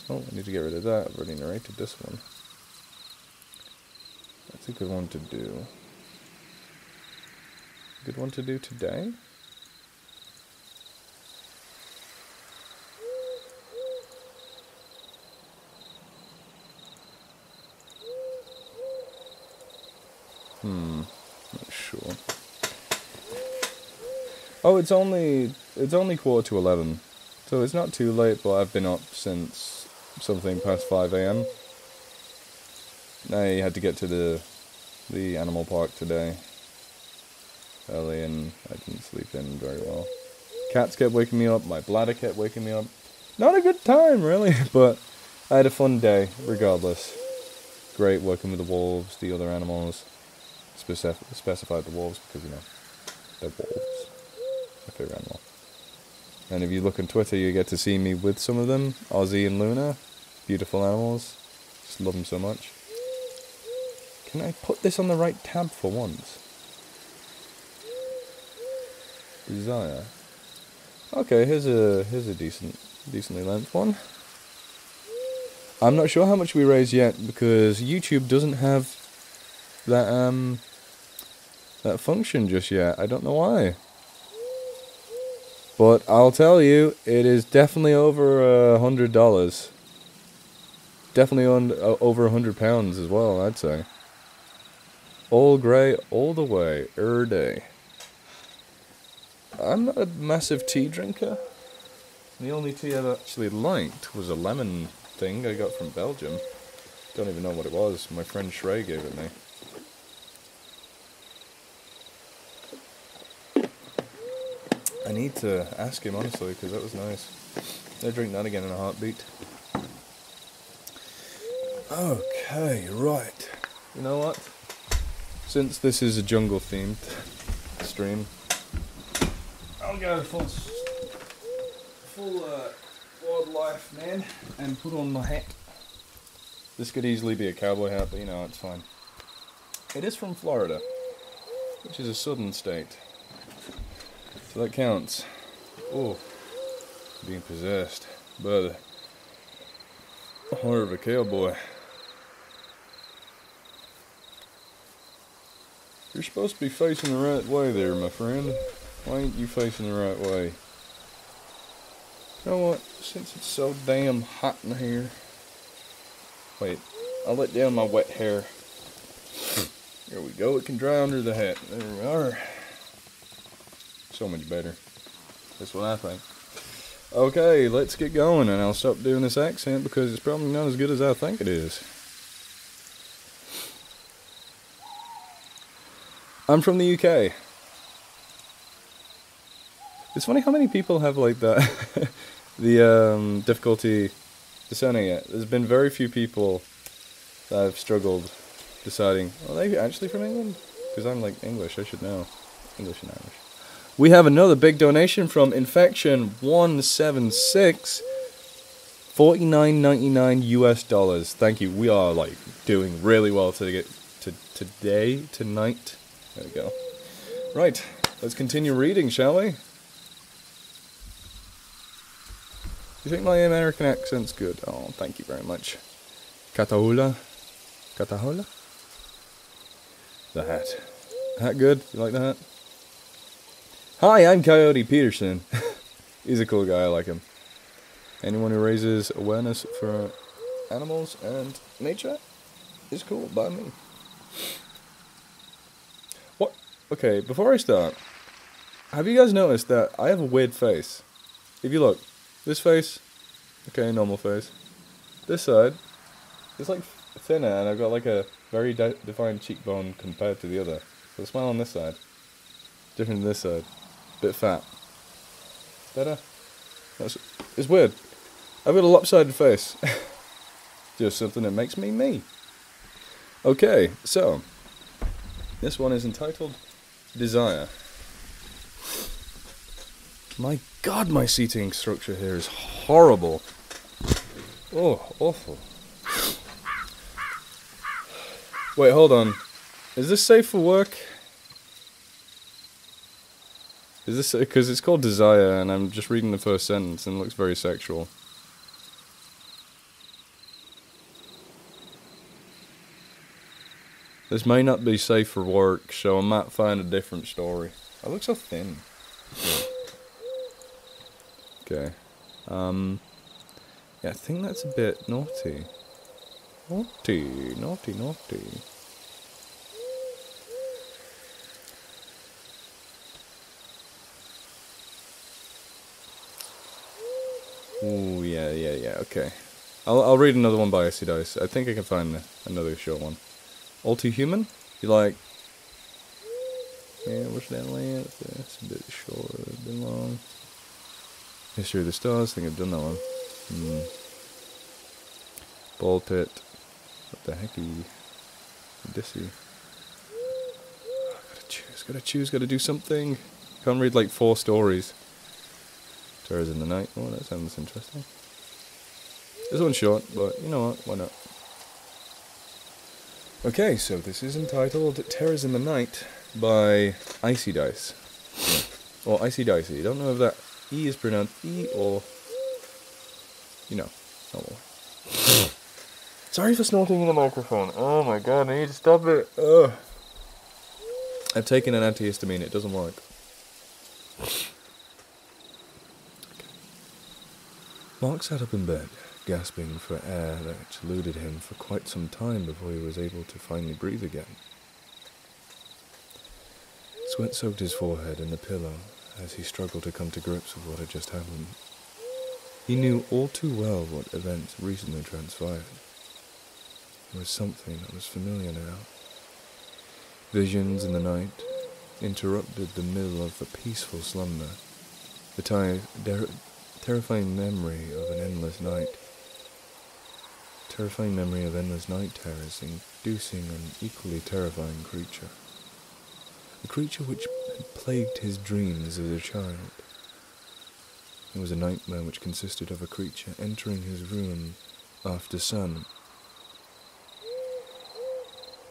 Oh, I need to get rid of that. I've already narrated this one. That's a good one to do. Good one to do today? Not sure. Oh, it's only 11:15, so it's not too late. But I've been up since something past 5 a.m. I had to get to the animal park today early, and I didn't sleep in very well. Cats kept waking me up. My bladder kept waking me up. Not a good time, really, but I had a fun day regardless. Great working with the wolves, the other animals. Specified the wolves because, you know, they're wolves. My favourite animal. And if you look on Twitter, you get to see me with some of them. Ozzy and Luna. Beautiful animals. Just love them so much. Can I put this on the right tab for once? Desire. Okay, here's a decently length one. I'm not sure how much we raised yet because YouTube doesn't have that function just yet. I don't know why. But I'll tell you, it is definitely over $100. Definitely over £100 as well, I'd say. All grey, all the way, day. I'm not a massive tea drinker. The only tea I actually liked was a lemon thing I got from Belgium. Don't even know what it was. My friend Shrey gave it me. I need to ask him, honestly, because that was nice. I'll drink that again in a heartbeat. Okay, right. You know what? Since this is a jungle-themed stream, I'll go full wildlife man and put on my hat. This could easily be a cowboy hat, but you know, it's fine. It is from Florida, which is a southern state. So that counts. Oh, being possessed by the heart of a cowboy. You're supposed to be facing the right way there, my friend. Why ain't you facing the right way? You know what? Since it's so damn hot in here. Wait, I'll let down my wet hair. There we go. It can dry under the hat. There we are. So much better. That's what I think. Okay, let's get going, and I'll stop doing this accent because it's probably not as good as I think it is. I'm from the UK. It's funny how many people have like that, the difficulty discerning it. There's been very few people that have struggled deciding, are they actually from England? Because I'm like English, I should know. English and Irish. We have another big donation from Infection176, $49.99 US. Thank you. We are like doing really well tonight. There we go. Right, let's continue reading, shall we? You think my American accent's good? Oh, thank you very much. Catahoula? Catahoula? The hat. Hat good? You like the hat? Hi, I'm Coyote Peterson. He's a cool guy, I like him. Anyone who raises awareness for animals and nature is cool by me. What? Okay, before I start, have you guys noticed that I have a weird face? If you look, this face, okay, normal face. This side, it's like thinner, and I've got like a very defined cheekbone compared to the other. So the smile on this side, different than this side. Bit fat. Better? It's weird. I've got a lopsided face. Just something that makes me me. Okay, so this one is entitled Desire. My God, my seating structure here is horrible. Oh, awful. Wait, hold on. Is this safe for work? Is this because it's called Desire, and I'm just reading the first sentence, and it looks very sexual. This may not be safe for work, so I might find a different story. I look so thin. Okay. Yeah, I think that's a bit naughty. Naughty, naughty, naughty. Ooh, yeah, okay. I'll read another one by Icy Dice. I think I can find another short one. All Too Human? You like... Yeah, what's that length? It's a bit short, a bit long. History of the Stars, I think I've done that one. Ball Pit. What the hecky? Odyssey. Oh, gotta choose, gotta do something. Can't read like 4 stories. Terrors in the Night. Oh, that sounds interesting. This one's short, but you know what? Why not? Okay, so this is entitled Terrors in the Night by Icy Dice. Or Icy Dicey. I don't know if that E is pronounced E or... You know. Oh well. Sorry for snorting in the microphone. Oh my god, I need to stop it. Ugh. I've taken an antihistamine, it doesn't work. Mark sat up in bed, gasping for air that eluded him for quite some time before he was able to finally breathe again. Sweat soaked his forehead and the pillow as he struggled to come to grips with what had just happened. He knew all too well what events recently transpired. There was something that was familiar now. Visions in the night interrupted the middle of a peaceful slumber. The terrifying memory of an endless night. Terrifying memory of endless night terrors inducing an equally terrifying creature. A creature which had plagued his dreams as a child. It was a nightmare which consisted of a creature entering his room after sun.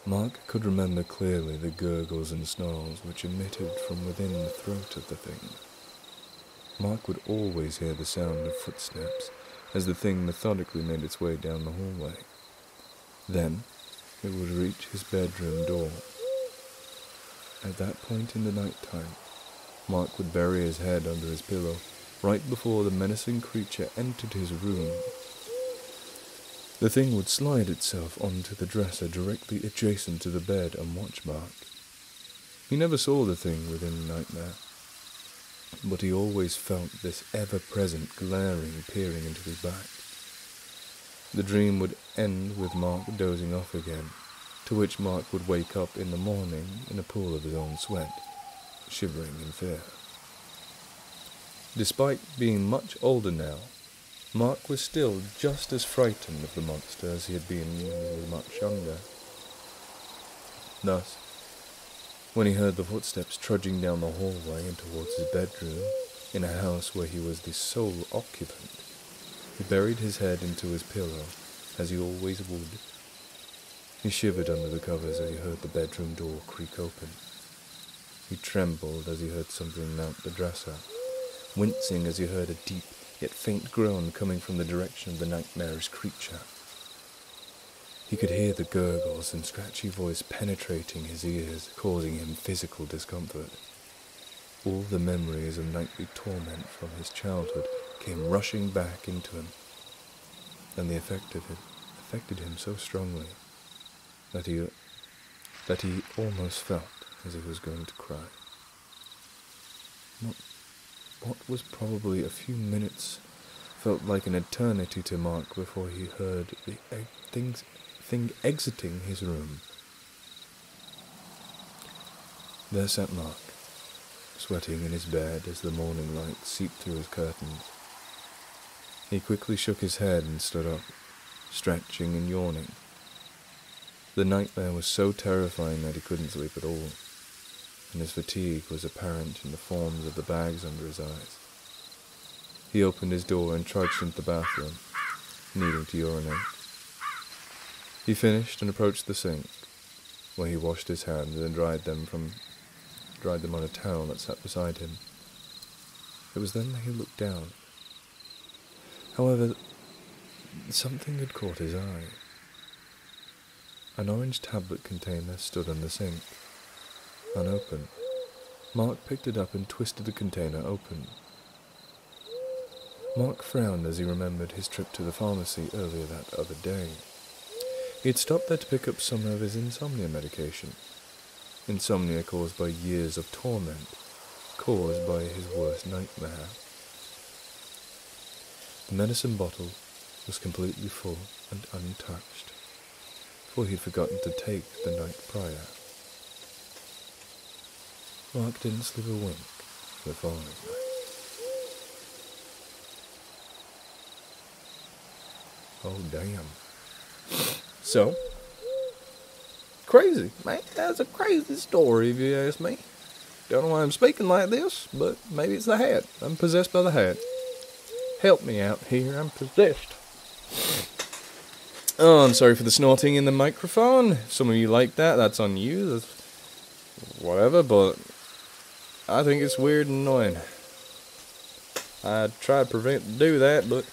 Mark could remember clearly the gurgles and snarls which emitted from within the throat of the thing. Mark would always hear the sound of footsteps as the thing methodically made its way down the hallway. Then it would reach his bedroom door. At that point in the night time, Mark would bury his head under his pillow right before the menacing creature entered his room. The thing would slide itself onto the dresser directly adjacent to the bed and watch Mark. He never saw the thing within the nightmare, but he always felt this ever-present glaring peering into his back. The dream would end with Mark dozing off again, to which Mark would wake up in the morning in a pool of his own sweat, shivering in fear. Despite being much older now, Mark was still just as frightened of the monster as he had been when he was much younger. Thus, when he heard the footsteps trudging down the hallway and towards his bedroom, in a house where he was the sole occupant, he buried his head into his pillow, as he always would. He shivered under the covers as he heard the bedroom door creak open. He trembled as he heard something mount the dresser, wincing as he heard a deep yet faint groan coming from the direction of the nightmarish creature. He could hear the gurgles and scratchy voice penetrating his ears, causing him physical discomfort. All the memories of nightly torment from his childhood came rushing back into him, and the effect of it affected him so strongly that he almost felt as if he was going to cry. What was probably a few minutes felt like an eternity to Mark before he heard the thing exiting his room. There sat Mark, sweating in his bed as the morning light seeped through his curtains. He quickly shook his head and stood up, stretching and yawning. The nightmare was so terrifying that he couldn't sleep at all, and his fatigue was apparent in the forms of the bags under his eyes. He opened his door and trudged into the bathroom, needing to urinate. He finished and approached the sink, where he washed his hands and dried them on a towel that sat beside him. It was then that he looked down. However, something had caught his eye. An orange tablet container stood on the sink, unopened. Mark picked it up and twisted the container open. Mark frowned as he remembered his trip to the pharmacy earlier that other day. He had stopped there to pick up some of his insomnia medication. Insomnia caused by years of torment, caused by his worst nightmare. The medicine bottle was completely full and untouched, for he had forgotten to take the night prior. Mark didn't sleep a wink the following night. Oh, damn. So, crazy, man. That's a crazy story, if you ask me. Don't know why I'm speaking like this, but maybe it's the hat. I'm possessed by the hat. Help me out here, I'm possessed. Oh, I'm sorry for the snorting in the microphone. If some of you like that, that's on you. That's whatever, but I think it's weird and annoying. I try to do that, but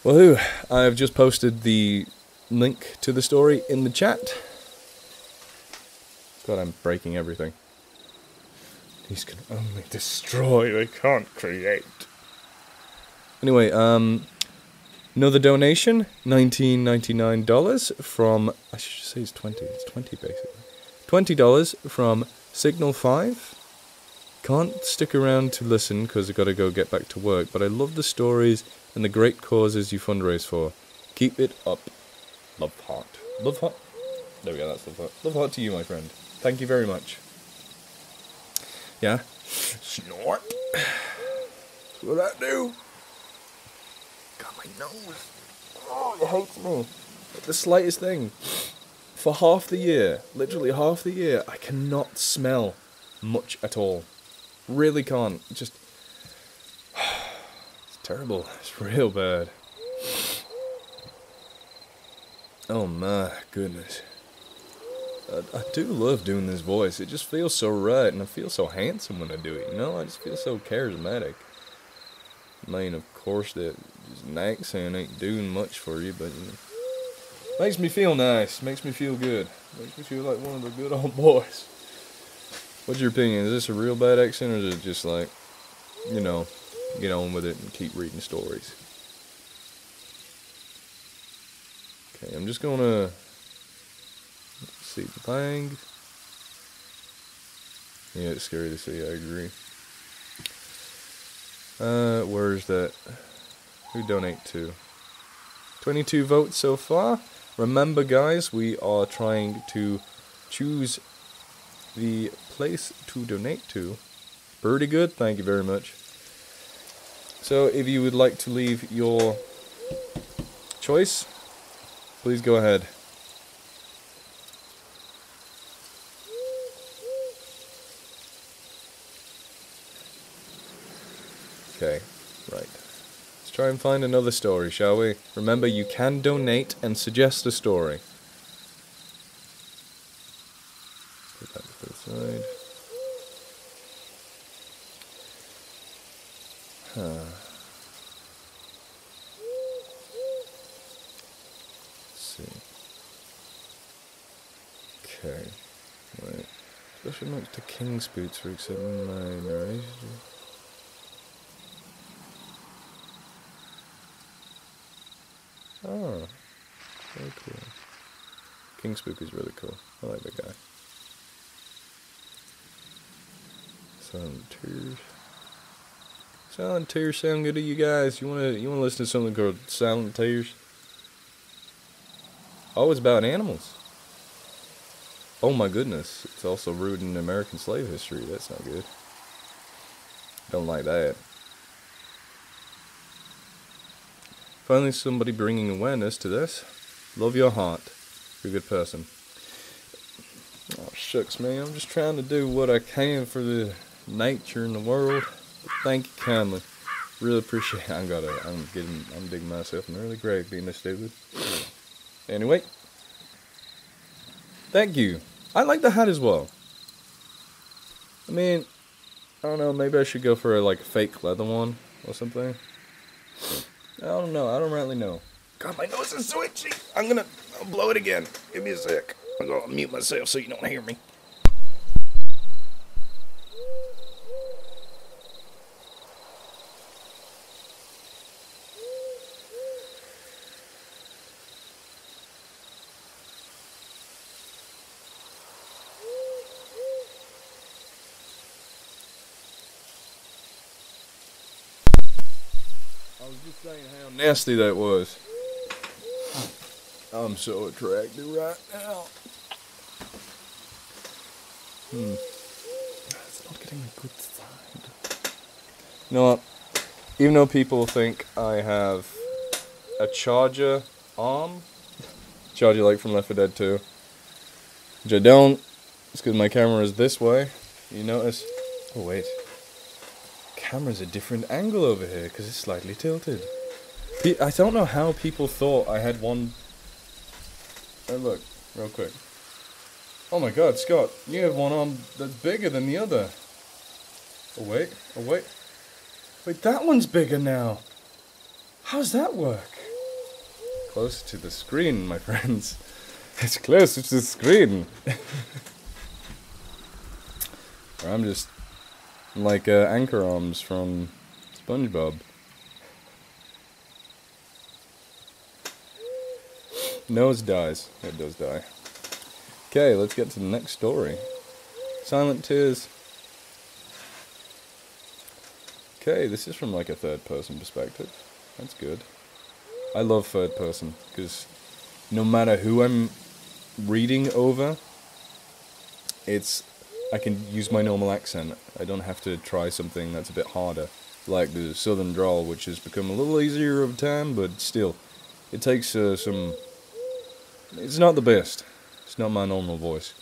woohoo! I've just posted the link to the story in the chat. God, I'm breaking everything. These can only destroy, they can't create. Anyway, another donation, $19.99 from, I should say it's 20 basically. $20 from Signal 5. Can't stick around to listen because I've got to go get back to work, but I love the stories and the great causes you fundraise for. Keep it up. Love heart. Love heart. There we go, that's love heart. Love heart to you, my friend. Thank you very much. Yeah? Snort. That's what I do. Got my nose. Oh, it hates me. The slightest thing. For half the year, literally half the year, I cannot smell much at all. Really can't. Just... It's terrible. It's real bad. Oh my goodness. I do love doing this voice. It just feels so right, and I feel so handsome when I do it, you know? I just feel so charismatic. I mean, of course, that just an accent ain't doing much for you, but you know, makes me feel nice. Makes me feel good. Makes me feel like one of the good old boys. What's your opinion? Is this a real bad accent, or is it just like, you know, get on with it and keep reading stories? Okay, I'm just gonna... see the thing. Yeah, it's scary to see, I agree. Where's that? Who donate to? 22 votes so far. Remember, guys, we are trying to choose the place to donate to. Pretty good, thank you very much. So, if you would like to leave your choice, please go ahead. Okay, right. Let's try and find another story, shall we? Remember, you can donate and suggest a story. Put that to the side. Let's see. Okay, right. Special notes to King's Boots for accepting my narration. Oh, very cool. King Spook is really cool. I like that guy. Silent Tears. Silent Tears sound good to you guys? You wanna listen to something called Silent Tears? Oh, it's about animals. Oh my goodness. It's also rooted in American slave history. That's not good. Don't like that. Finally, somebody bringing awareness to this. Love your heart. You're a good person. Oh, shucks, man. I'm just trying to do what I can for the nature in the world. Thank you kindly. Really appreciate it. I'm digging myself in early grave being this stupid. Anyway. Thank you. I like the hat as well. I mean, I don't know, maybe I should go for a like fake leather one or something. I don't know, I don't really know. God, my nose is so itchy. I'll blow it again. Give me a sec. I'm gonna mute myself so you don't hear me. I was just saying how nasty that was. I'm so attracted right now. It's not getting a good side. You know what? Even though people think I have a charger arm, charger like from Left 4 Dead 2, which I don't, it's because my camera is this way. You notice? Oh wait. Camera's a different angle over here because it's slightly tilted. I don't know how people thought I had one. Oh look, real quick. Oh my god, Scott, you have one arm that's bigger than the other. Oh wait, oh wait. Wait, that one's bigger now. How's that work? Closer to the screen, my friends. It's closer to the screen. I'm just like anchor arms from SpongeBob. Nose dies. It does die. Okay, let's get to the next story. Silent Tears. Okay, this is from like a third person perspective. That's good. I love third person, because no matter who I'm reading over, I can use my normal accent. I don't have to try something that's a bit harder, like the southern drawl, which has become a little easier over time, but still, it takes some... It's not the best. It's not my normal voice,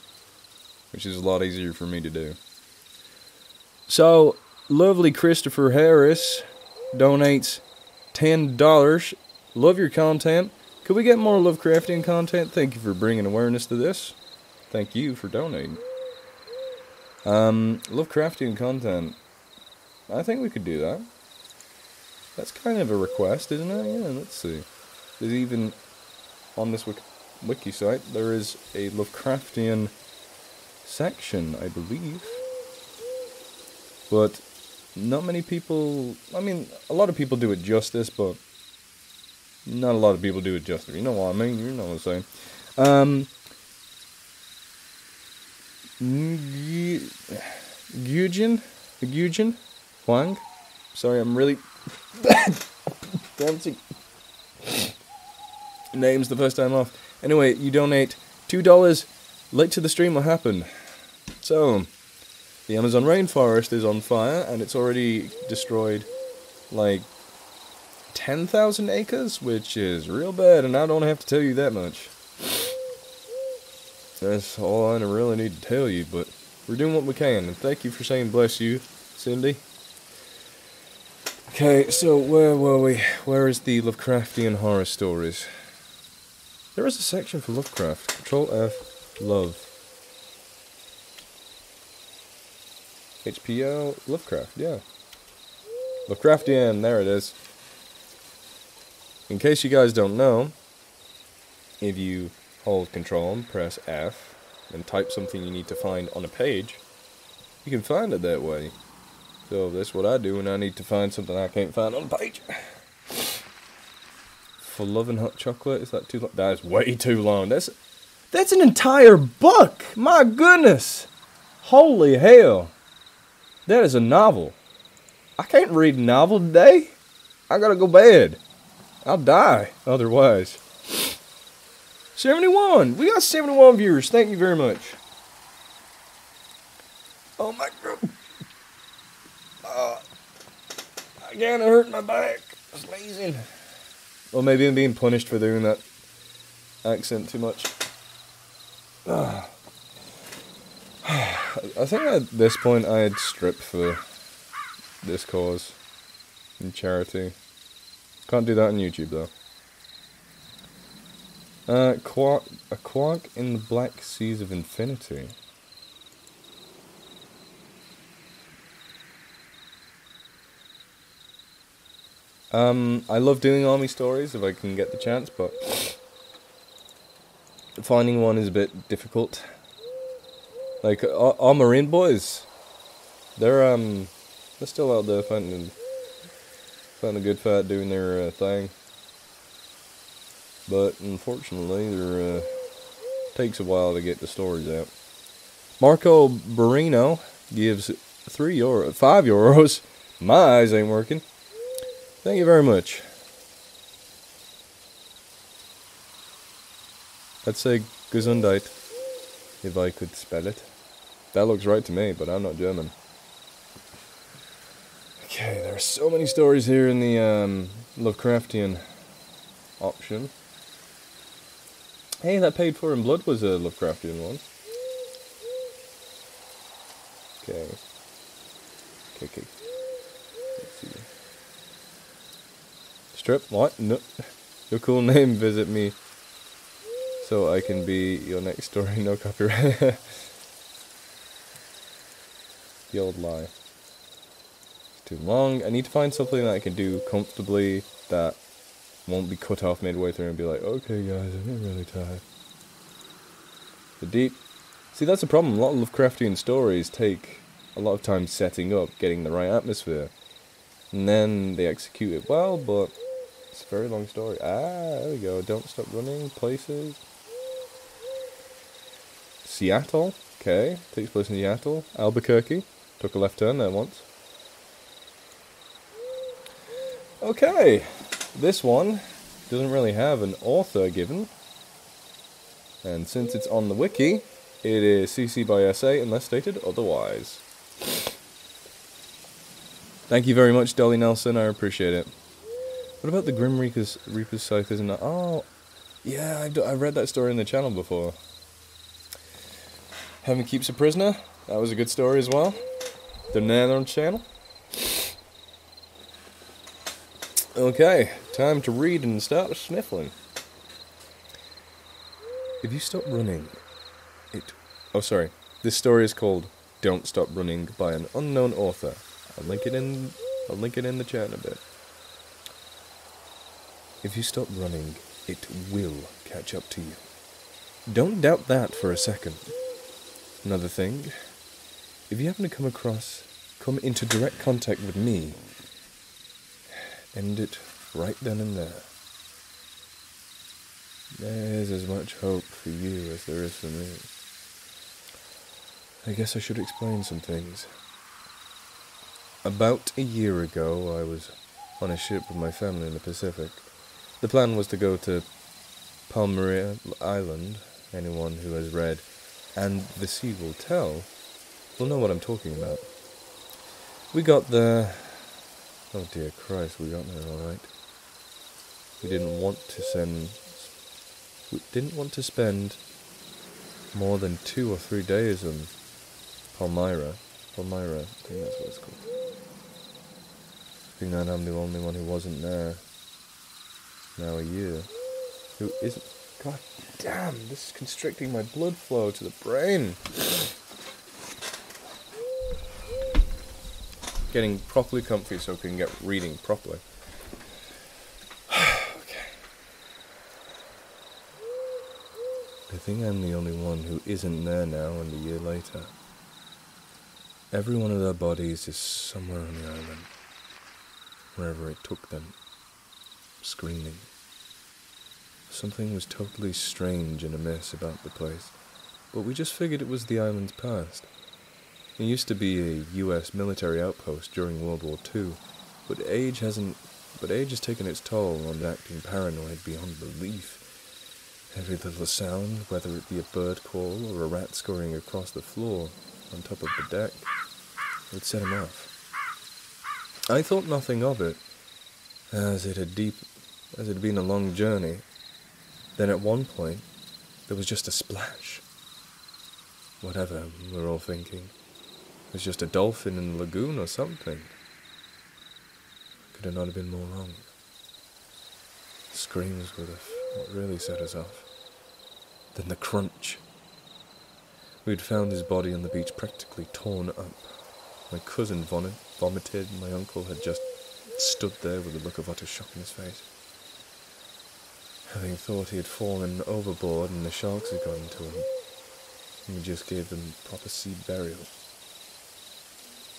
which is a lot easier for me to do. So, lovely Christopher Harris donates $10. Love your content. Could we get more Lovecraftian content? Thank you for bringing awareness to this. Thank you for donating. Lovecraftian content. I think we could do that. That's kind of a request, isn't it? Yeah, let's see. There's even, on this wiki site, there is a Lovecraftian section, I believe. But not many people... I mean, a lot of people do it justice, but not a lot of people do it justice. You know what I mean? You know what I'm saying. Gujin Huang. Sorry, I'm really pronouncing names the first time off. Anyway, you donate $2. Late to the stream will happen. So, the Amazon rainforest is on fire, and it's already destroyed like 10,000 acres, which is real bad, and I don't have to tell you that much. That's all I really need to tell you, but we're doing what we can, and thank you for saying bless you, Cindy. Okay, so where were we? Where is the Lovecraftian horror stories? There is a section for Lovecraft. Control F, love. HPL, Lovecraft, yeah. Lovecraftian, there it is. In case you guys don't know, if you hold Control and press F and type something you need to find on a page, you can find it that way. So that's what I do when I need to find something I can't find on a page. For Love and Hot Chocolate, is that too long? That is way too long. That's an entire book! My goodness! Holy hell! That is a novel. I can't read a novel today. I gotta go bed. I'll die otherwise. 71! We got 71 viewers. Thank you very much. Oh my god. Again, it hurt my back. Sneezing. Well, maybe I'm being punished for doing that accent too much. I think at this point I'd strip for this cause and charity. Can't do that on YouTube though. A quark in the black seas of infinity. I love doing army stories if I can get the chance, but finding one is a bit difficult. Like our Marine boys, they're still out there fighting a good fight, doing their thing. But unfortunately, there takes a while to get the stories out. Marco Barino gives €5. My eyes ain't working. Thank you very much. I'd say Gesundheit, if I could spell it. That looks right to me, but I'm not German. Okay, there are so many stories here in the Lovecraftian option. Hey, that Paid For in Blood was a Lovecraftian one. Okay. Let's see. Strip, what? No. Your cool name, visit me. So I can be your next story, no copyright. The old lie. It's too long. I need to find something that I can do comfortably that won't be cut off midway through and be like, okay guys, I'm really tired. The deep. See, that's the problem. A lot of Lovecraftian stories take a lot of time setting up, getting the right atmosphere. And then they execute it well, but it's a very long story. There we go. Don't Stop Running, Places. Seattle, okay. Takes place in Seattle. Albuquerque. Took a left turn there once. Okay. This one doesn't really have an author given. And since it's on the wiki, it is CC by SA unless stated otherwise. Thank you very much, Dolly Nelson. I appreciate it. What about the Grim Reaper's Scythe? Isn't it? Oh, yeah, I read that story in the channel before. Heaven Keeps a Prisoner. That was a good story as well. The Nether channel. Okay, time to read and start sniffling. If you stop running, Oh, sorry. This story is called Don't Stop Running by an unknown author. I'll link it in the chat in a bit. If you stop running, it will catch up to you. Don't doubt that for a second. Another thing, if you happen to come into direct contact with me, end it right then and there. There's as much hope for you as there is for me. I guess I should explain some things. About a year ago, I was on a ship with my family in the Pacific. The plan was to go to Palmyra Island. Anyone who has read And the Sea Will Tell will know what I'm talking about. We got there... Oh dear Christ, we got there alright. We didn't want to spend more than 2 or 3 days on Palmyra. Palmyra, I think that's what it's called. I think that I'm the only one who wasn't there. Now a year. Who isn't... God damn, this is constricting my blood flow to the brain. Getting properly comfy so I can get reading properly. Okay. I think I'm the only one who isn't there now and a year later. Every one of their bodies is somewhere on the island. Wherever it took them. Screaming. Something was totally strange and amiss about the place, but we just figured it was the island's past. It used to be a US military outpost during World War II, but age has taken its toll on acting paranoid beyond belief. Every little sound, whether it be a bird call or a rat scurrying across the floor on top of the deck, would set him off. I thought nothing of it, as it had been a long journey. Then at one point, there was just a splash. Whatever, we were all thinking. It was just a dolphin in the lagoon or something. Could it not have been more wrong? Screams were what really set us off. Then the crunch. We'd found his body on the beach practically torn up. My cousin vomited, my uncle had just stood there with a look of utter shock in his face, having thought he had fallen overboard and the sharks had gotten to him, and we just gave them proper sea burial.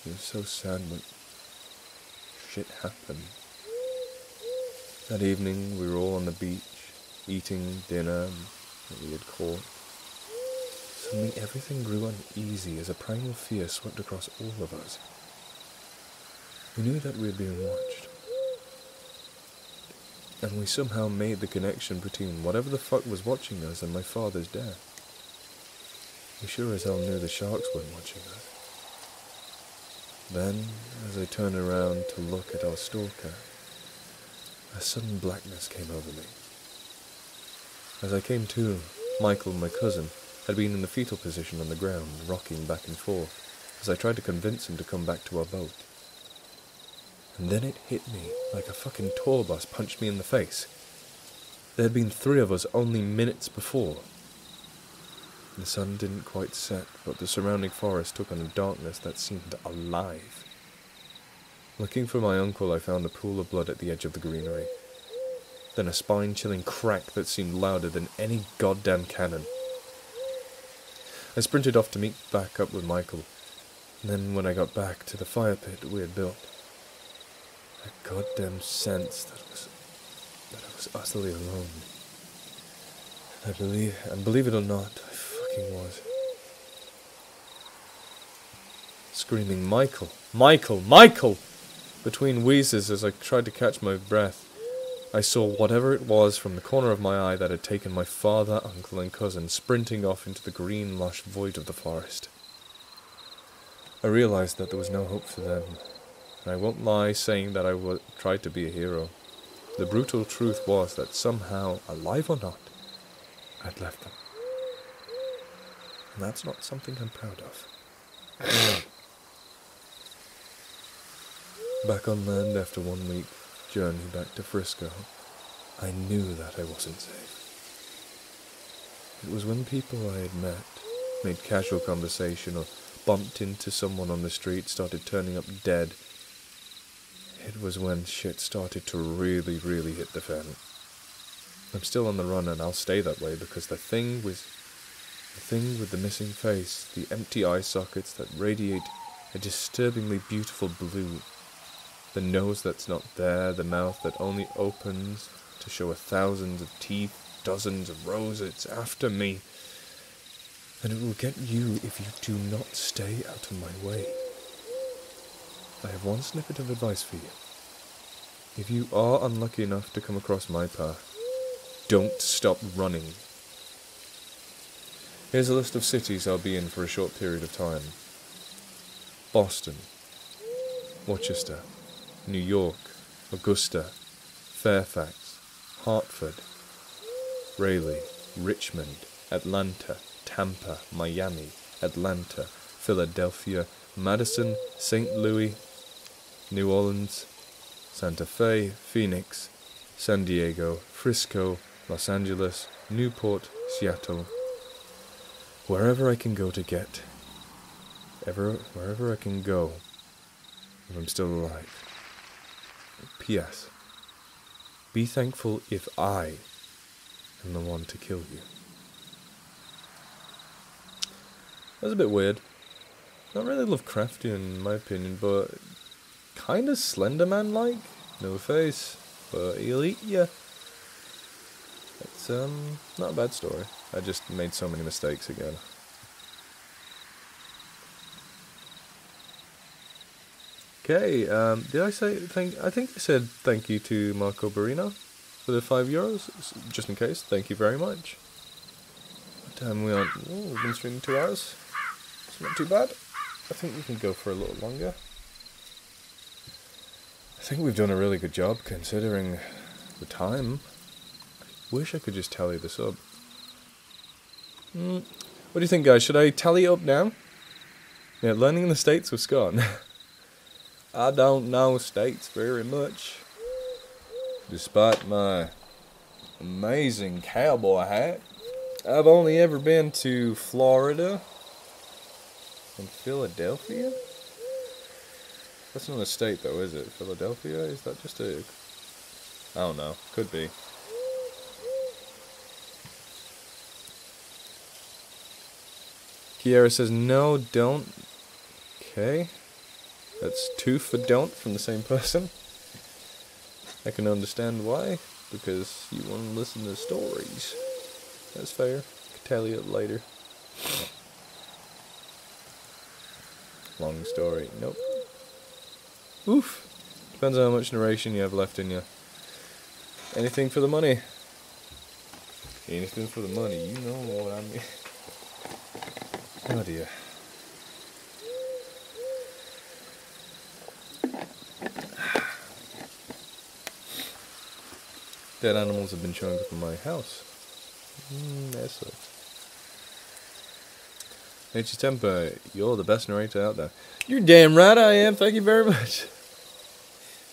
He was so sad when shit happened. That evening we were all on the beach, eating dinner that we had caught. Suddenly everything grew uneasy as a primal fear swept across all of us. We knew that we had been watched. And we somehow made the connection between whatever the fuck was watching us and my father's death. We sure as hell knew the sharks weren't watching us. Then, as I turned around to look at our stalker, a sudden blackness came over me. As I came to, Michael, my cousin, had been in the fetal position on the ground, rocking back and forth, as I tried to convince him to come back to our boat. And then it hit me like a fucking tour bus punched me in the face. There had been 3 of us only minutes before. The sun didn't quite set, but the surrounding forest took on a darkness that seemed alive. Looking for my uncle, I found a pool of blood at the edge of the greenery. Then a spine-chilling crack that seemed louder than any goddamn cannon. I sprinted off to meet back up with Michael. And then when I got back to the fire pit we had built, a goddamn sense that I was utterly alone. And believe it or not, I fucking was. Screaming, Michael! Michael! Michael! Between wheezes as I tried to catch my breath, I saw whatever it was from the corner of my eye that had taken my father, uncle and cousin sprinting off into the green, lush void of the forest. I realized that there was no hope for them, and I won't lie saying that I tried to be a hero. The brutal truth was that somehow, alive or not, I'd left them. And that's not something I'm proud of. Back on land after 1 week journey back to Frisco, I knew that I wasn't safe. It was when people I had met, made casual conversation, or bumped into someone on the street, started turning up dead. It was when shit started to really hit the fan. I'm still on the run and I'll stay that way because the thing with the missing face, the empty eye sockets that radiate a disturbingly beautiful blue, the nose that's not there, the mouth that only opens to show 1,000 of teeth, dozens of rows, it's after me. And it will get you if you do not stay out of my way. I have one snippet of advice for you. If you are unlucky enough to come across my path, don't stop running. Here's a list of cities I'll be in for a short period of time. Boston, Worcester, New York, Augusta, Fairfax, Hartford, Raleigh, Richmond, Atlanta, Tampa, Miami, Atlanta, Philadelphia, Madison, St. Louis, New Orleans, Santa Fe, Phoenix, San Diego, Frisco, Los Angeles, Newport, Seattle. Wherever I can go to get, wherever I can go, if I'm still alive. P.S. Be thankful if I am the one to kill you. That's a bit weird. Not really Lovecraftian in my opinion, but kinda Slenderman-like. No face, but he'll eat ya. It's not a bad story. I just made so many mistakes again. Okay, did I say I think I said thank you to Marco Barino for the €5. Just in case, thank you very much. What time we on? Oh, we've been streaming 2 hours. It's not too bad. I think we can go for a little longer. I think we've done a really good job considering the time. I wish I could just tally this up. What do you think, guys? Should I tally it up now? Yeah, learning in the States with Scott. I don't know States very much. Despite my amazing cowboy hat, I've only ever been to Florida and Philadelphia. That's not a state, though, is it? Philadelphia? Is that just a... I don't know. Could be. Kiera says, no, don't. Okay. That's 2 for don't from the same person. I can understand why. Because you want to listen to stories. That's fair. I can tell you later. Long story. Nope. Oof. Depends on how much narration you have left in you. Anything for the money. Anything for the money. You know what I mean. Oh dear. Dead animals have been showing up in my house. That sucks. Nature's Temper, you're the best narrator out there. You're damn right I am, thank you very much.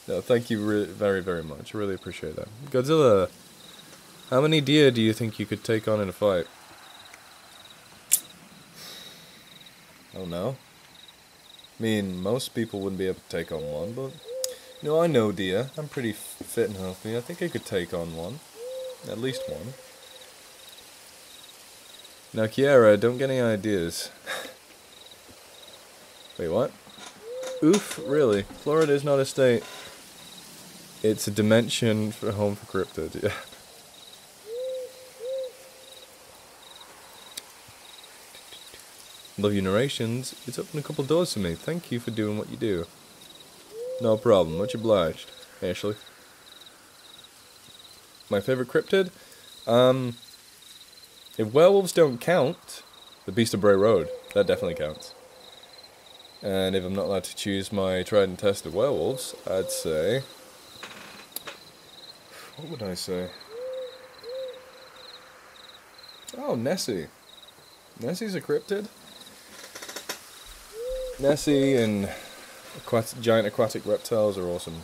No, thank you very, very much. I really appreciate that. Godzilla, how many deer do you think you could take on in a fight? I don't know. I mean, most people wouldn't be able to take on one, but... You know, I know deer. I'm pretty fit and healthy. I think I could take on one. At least one. Now, Kiara, don't get any ideas. Wait, what? Oof, really? Florida is not a state. It's a dimension for home for cryptid, yeah. Love your narrations. It's opened a couple doors for me. Thank you for doing what you do. No problem. Much obliged, Ashley. My favorite cryptid? If werewolves don't count, the Beast of Bray Road. That definitely counts. And if I'm not allowed to choose my tried and tested werewolves, I'd say... What would I say? Oh, Nessie. Nessie's a cryptid? Nessie and giant aquatic reptiles are awesome.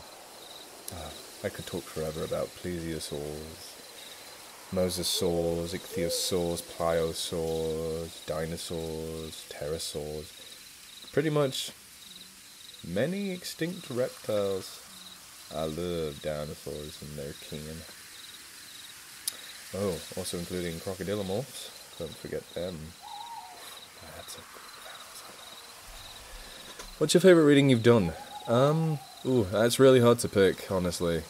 I could talk forever about plesiosaurs, mosasaurs, ichthyosaurs, pliosaurs, dinosaurs, pterosaurs. Pretty much many extinct reptiles. I love dinosaurs and their kin. Oh, also including crocodilomorphs. Don't forget them. That's a good one. What's your favourite reading you've done? That's really hard to pick, honestly.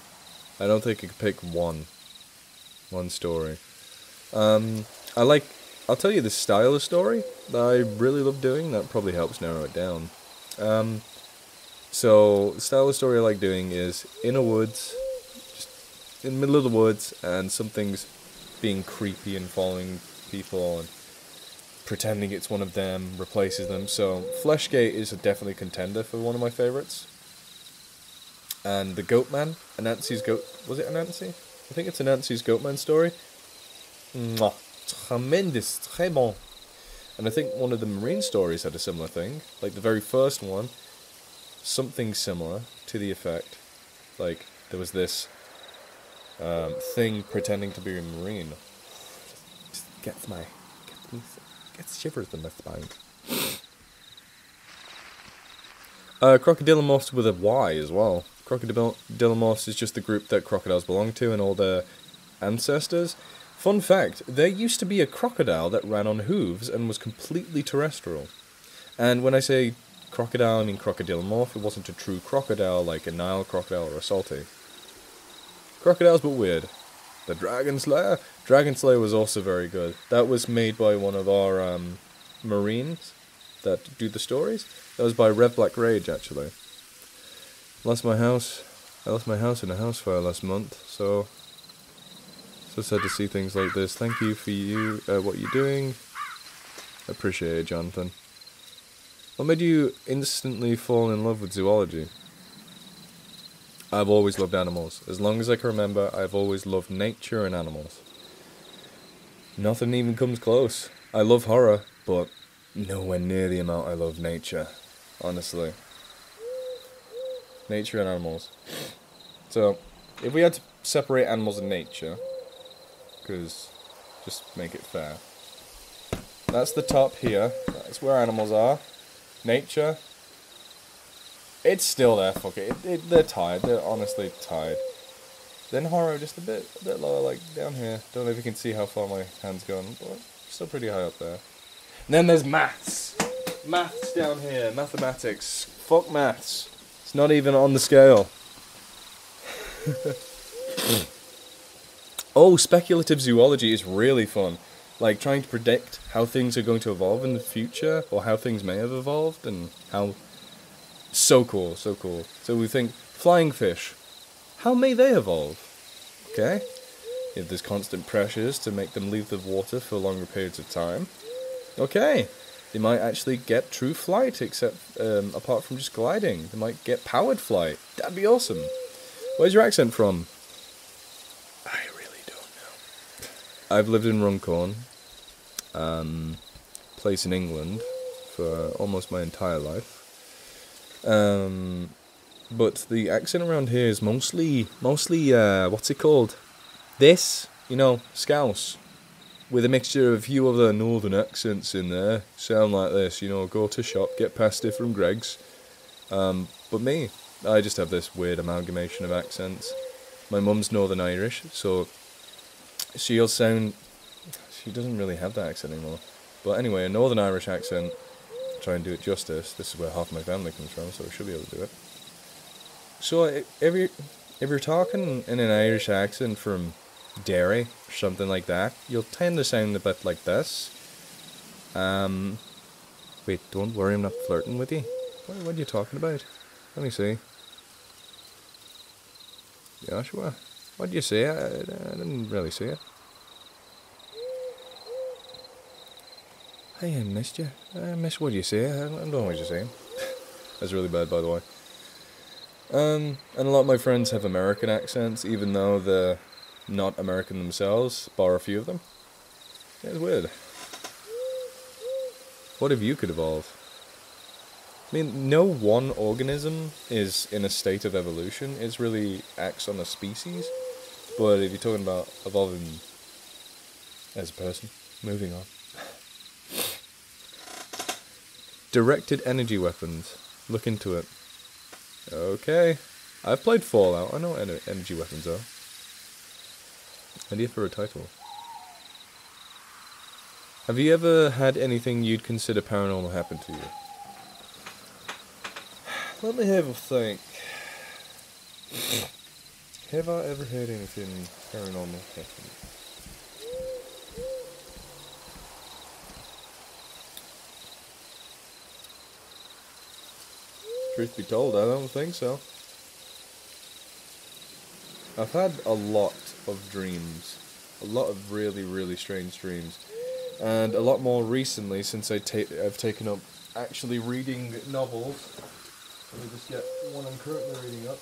I don't think I could pick one story. I'll tell you the style of story that I really love doing. That probably helps narrow it down. So, the style of story I like doing is in a woods, just in the middle of the woods, and something's being creepy and following people and pretending it's one of them, replaces them. So, Fleshgate is a definitely contender for one of my favourites. And the Goatman, Anansi's Goat... Was it Anansi? I think it's Anansi's Goatman story. Mwah. Tremendous. Très bon. And I think one of the Marine stories had a similar thing. Like the very first one, something similar to the effect. Like, there was this thing pretending to be a Marine. Just gets shivers in my spine. Crocodilomorphs with a Y as well. Crocodilomorphs is just the group that crocodiles belong to and all their ancestors. Fun fact, there used to be a crocodile that ran on hooves and was completely terrestrial. And when I say crocodile, I mean crocodilomorph. It wasn't a true crocodile like a Nile crocodile or a salty. Crocodiles, but weird. The Dragon Slayer? Dragon Slayer was also very good. That was made by one of our Marines that do the stories. That was by Rev Black Rage, actually. I lost my house in a house fire last month, so sad to see things like this. Thank you for what you're doing. Appreciate it, Jonathan. What made you instantly fall in love with zoology? I've always loved animals. As long as I can remember, I've always loved nature and animals. Nothing even comes close. I love horror, but nowhere near the amount I love nature. Honestly. Nature and animals. So, if we had to separate animals and nature, because just make it fair. That's the top here. That's where animals are. Nature. It's still there, fuck it. They're tied. They're honestly tied. Then Horo just a bit lower, like down here. Don't know if you can see how far my hand's gone, but still pretty high up there. And then there's maths. Maths down here. Mathematics. Fuck maths. It's not even on the scale. Oh, speculative zoology is really fun. Like trying to predict how things are going to evolve in the future, or how things may have evolved, and how... So cool, so cool. So we think, flying fish, how may they evolve? Okay? If there's constant pressures to make them leave the water for longer periods of time. Okay. They might actually get true flight, except apart from just gliding. They might get powered flight. That'd be awesome. Where's your accent from? I really don't know. I've lived in Runcorn, place in England, for almost my entire life. But the accent around here is mostly, what's it called? This, you know, Scouse. With a mixture of a few other northern accents in there. Sound like this, you know, go to shop, get pasta from Greggs. But me, I just have this weird amalgamation of accents. My mum's Northern Irish, so she'll sound... She doesn't really have that accent anymore. But anyway, a Northern Irish accent, try and do it justice. This is where half my family comes from, so I should be able to do it. So if you're talking in an Irish accent from Derry or something like that, you'll tend to sound a bit like this. Wait, don't worry, I'm not flirting with you. What are you talking about? Let me see. Joshua, what did you say? I didn't really see it. Hey, I missed you. I missed what you say. I don't know what you're saying. That's really bad, by the way. And a lot of my friends have American accents, even though they're not American themselves, bar a few of them. Yeah, it's weird. What if you could evolve? I mean, no one organism is in a state of evolution. It really acts on a species. But if you're talking about evolving as a person, moving on. Directed energy weapons. Look into it. Okay. I've played Fallout. I know what energy weapons are. Idea for a title. Have you ever had anything you'd consider paranormal happen to you? Let me have a think. Have I ever had anything paranormal happen? Truth be told, I don't think so. I've had a lot of dreams. A lot of really, really strange dreams. And a lot more recently since I've taken up actually reading novels. Let me just get one I'm currently reading up.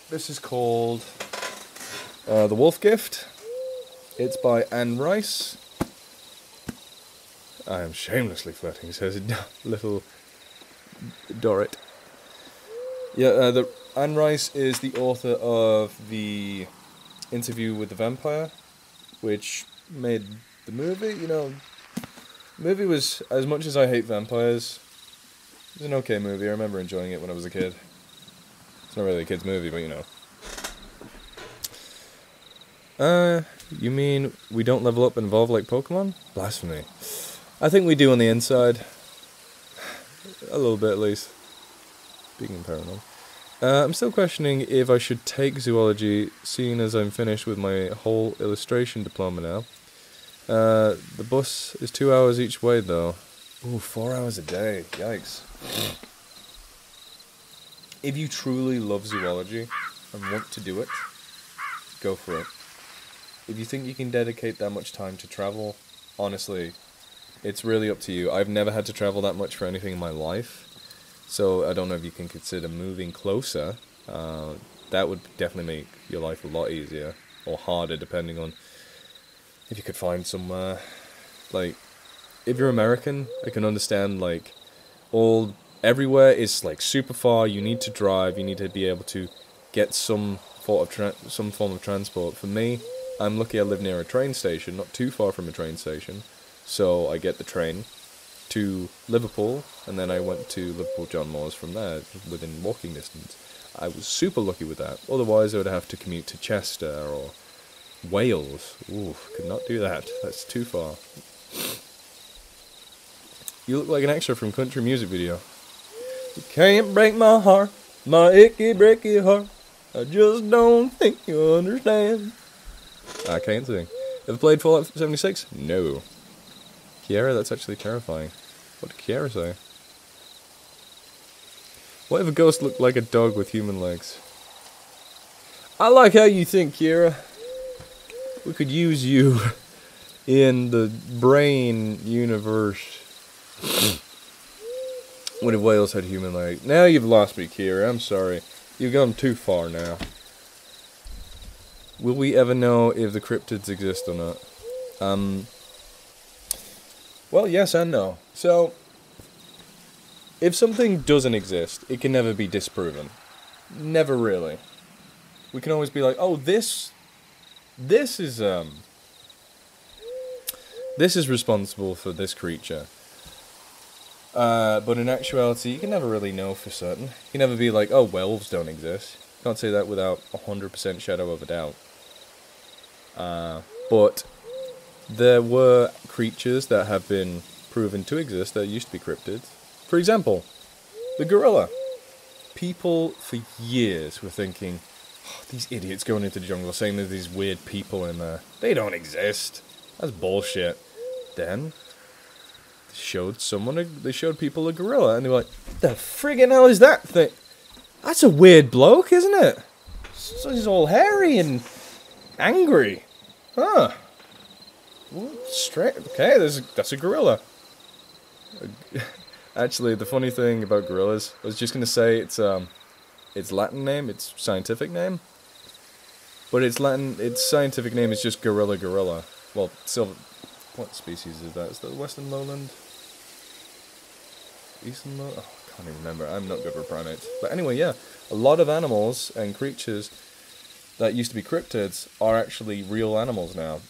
This is called The Wolf Gift. It's by Anne Rice. I am shamelessly flirting, says little Dorrit. Yeah, Anne Rice is the author of The Interview with the Vampire, which made the movie. You know, the movie was, as much as I hate vampires, it was an okay movie. I remember enjoying it when I was a kid. It's not really a kid's movie, but you know. You mean we don't level up and evolve like Pokemon? Blasphemy. I think we do on the inside. A little bit, at least. Speaking paranormal. I'm still questioning if I should take zoology, seeing as I'm finished with my whole illustration diploma now. The bus is 2 hours each way, though. Ooh, 4 hours a day. Yikes. If you truly love zoology and want to do it, go for it. If you think you can dedicate that much time to travel, honestly, it's really up to you. I've never had to travel that much for anything in my life, so I don't know if you can consider moving closer. That would definitely make your life a lot easier, or harder, depending on if you could find somewhere. Like, if you're American, I can understand, like, everywhere is, like, super far, you need to drive, you need to be able to get some form of transport. For me, I'm lucky I live near a train station, not too far from a train station, so I get the train. to Liverpool, and then I went to Liverpool John Moores from there, within walking distance. I was super lucky with that. Otherwise, I would have to commute to Chester or Wales. Ooh, could not do that. That's too far. You look like an extra from country music video. You can't break my heart, my icky breaky heart. I just don't think you understand. I can't sing. Ever played Fallout 76? No. Kiera, that's actually terrifying. What did Kiera say? What if a ghost looked like a dog with human legs? I like how you think, Kiera. We could use you in the brain universe. What if whales had human legs? Now you've lost me, Kiera. I'm sorry. You've gone too far now. Will we ever know if the cryptids exist or not? Well, yes and no. So, if something doesn't exist, it can never be disproven. Never really. We can always be like, oh, this is responsible for this creature. But in actuality, you can never really know for certain. You can never be like, oh, werewolves don't exist. You can't say that without 100% shadow of a doubt. But there were creatures that have been proven to exist that used to be cryptids. For example, the gorilla. People for years were thinking, oh, these idiots going into the jungle saying there's these weird people in there. They don't exist. That's bullshit. Then they showed people a gorilla, and they were like, the friggin' hell is that thing? That's a weird bloke, isn't it? So he's all hairy and angry. Huh. Well, straight. Okay, that's a gorilla. Actually, the funny thing about gorillas, I was just gonna say its Latin name, its scientific name, but its scientific name is just gorilla. Well, what species is that? Is that the Western Lowland? Eastern Lowland? Oh, I can't even remember. I'm not good with primates. But anyway, yeah, a lot of animals and creatures that used to be cryptids are actually real animals now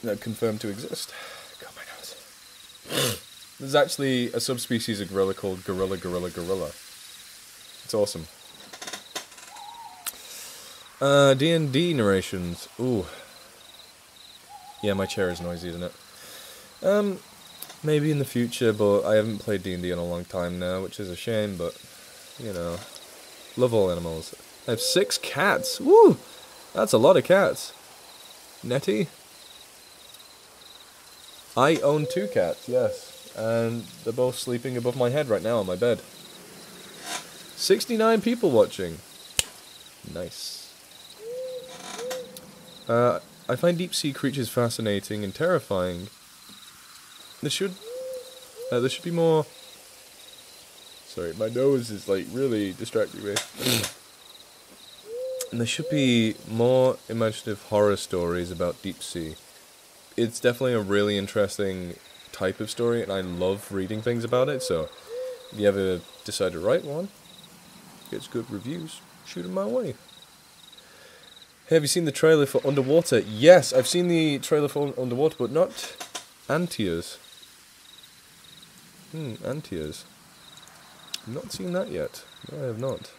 that are confirmed to exist. God, my nose. There's actually a subspecies of gorilla called gorilla. It's awesome. D&D narrations. Ooh. Yeah, my chair is noisy, isn't it? Maybe in the future, but I haven't played D&D in a long time now, which is a shame, but, you know, love all animals. I have 6 cats. Woo! That's a lot of cats. Nettie? I own 2 cats, yes. And they're both sleeping above my head right now on my bed. 69 people watching. Nice. I find deep-sea creatures fascinating and terrifying. There should be more... Sorry, my nose is, like, really distracting me. And there should be more imaginative horror stories about deep sea. It's definitely a really interesting type of story, and I love reading things about it, so if you ever decide to write one, gets good reviews, shoot them my way. Hey, have you seen the trailer for Underwater? Yes, I've seen the trailer for Underwater, but not Antea's. Antea's. I've not seen that yet. No, I have not.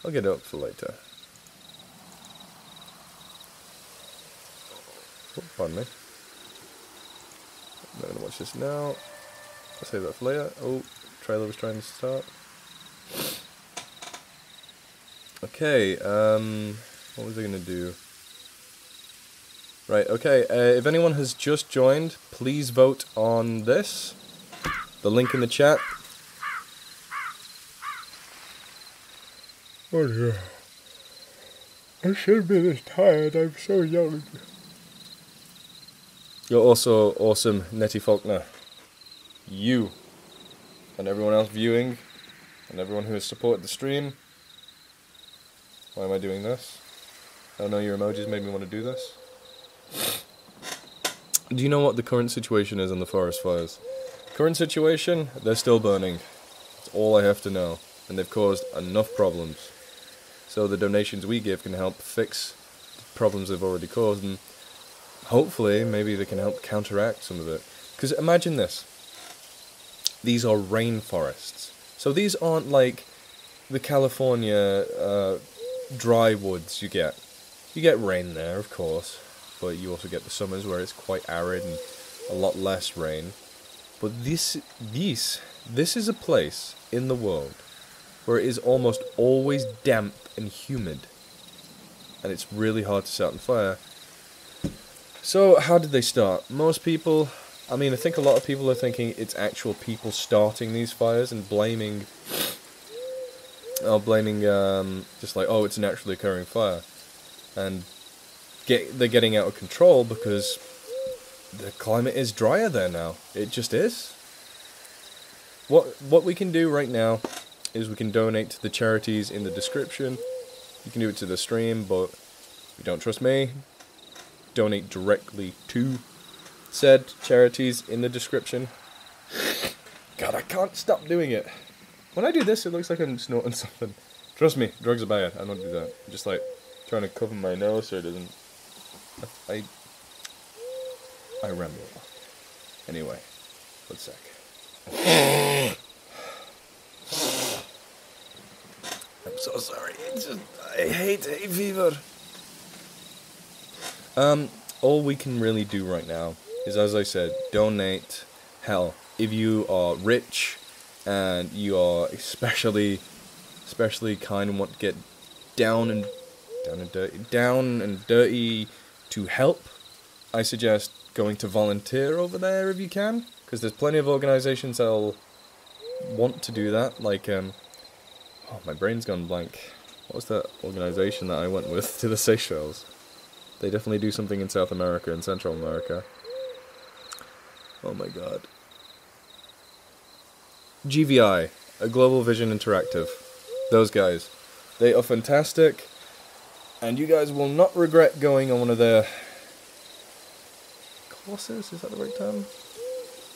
I'll get it up for later. Oh, pardon me. I'm not going to watch this now. I'll save that for later. Oh, trailer was trying to start. Okay, what was I going to do? Right, okay, if anyone has just joined, please vote on this. The link in the chat. Oh yeah. I shouldn't be this tired, I'm so young. You're also awesome, Nettie Faulkner. You, and everyone else viewing, and everyone who has supported the stream. Why am I doing this? Oh no, your emojis made me want to do this. Do you know what the current situation is on the forest fires? Current situation, they're still burning. That's all I have to know. And they've caused enough problems. So the donations we give can help fix the problems they've already caused. And hopefully, maybe they can help counteract some of it. Because imagine this. These are rainforests. So these aren't like the California dry woods you get. You get rain there, of course, but you also get the summers where it's quite arid and a lot less rain. But this is a place in the world where it is almost always damp and humid. And it's really hard to set on fire. So, how did they start? Most people, I think a lot of people are thinking it's actual people starting these fires and blaming, just like, oh, it's a naturally occurring fire. And they're getting out of control because the climate is drier there now. It just is. What we can do right now is we can donate to the charities in the description. You can do it to the stream, but if you don't trust me, donate directly to said charities in the description. God, I can't stop doing it. When I do this, it looks like I'm snorting something. Trust me, drugs are bad. I don't do that. I'm just like trying to cover my nose so it doesn't. I ramble. Anyway, one sec. I'm so sorry. I hate hay fever. All we can really do right now is, as I said, donate. Hell, if you are rich and you are especially kind and want to get down and dirty to help, I suggest going to volunteer over there if you can, because there's plenty of organizations that'll want to do that. Like, oh, my brain's gone blank. What was that organization that I went with to the Seychelles? They definitely do something in South America and Central America. Oh my god. GVI, a Global Vision Interactive. Those guys. They are fantastic, and you guys will not regret going on one of their courses, is that the right term?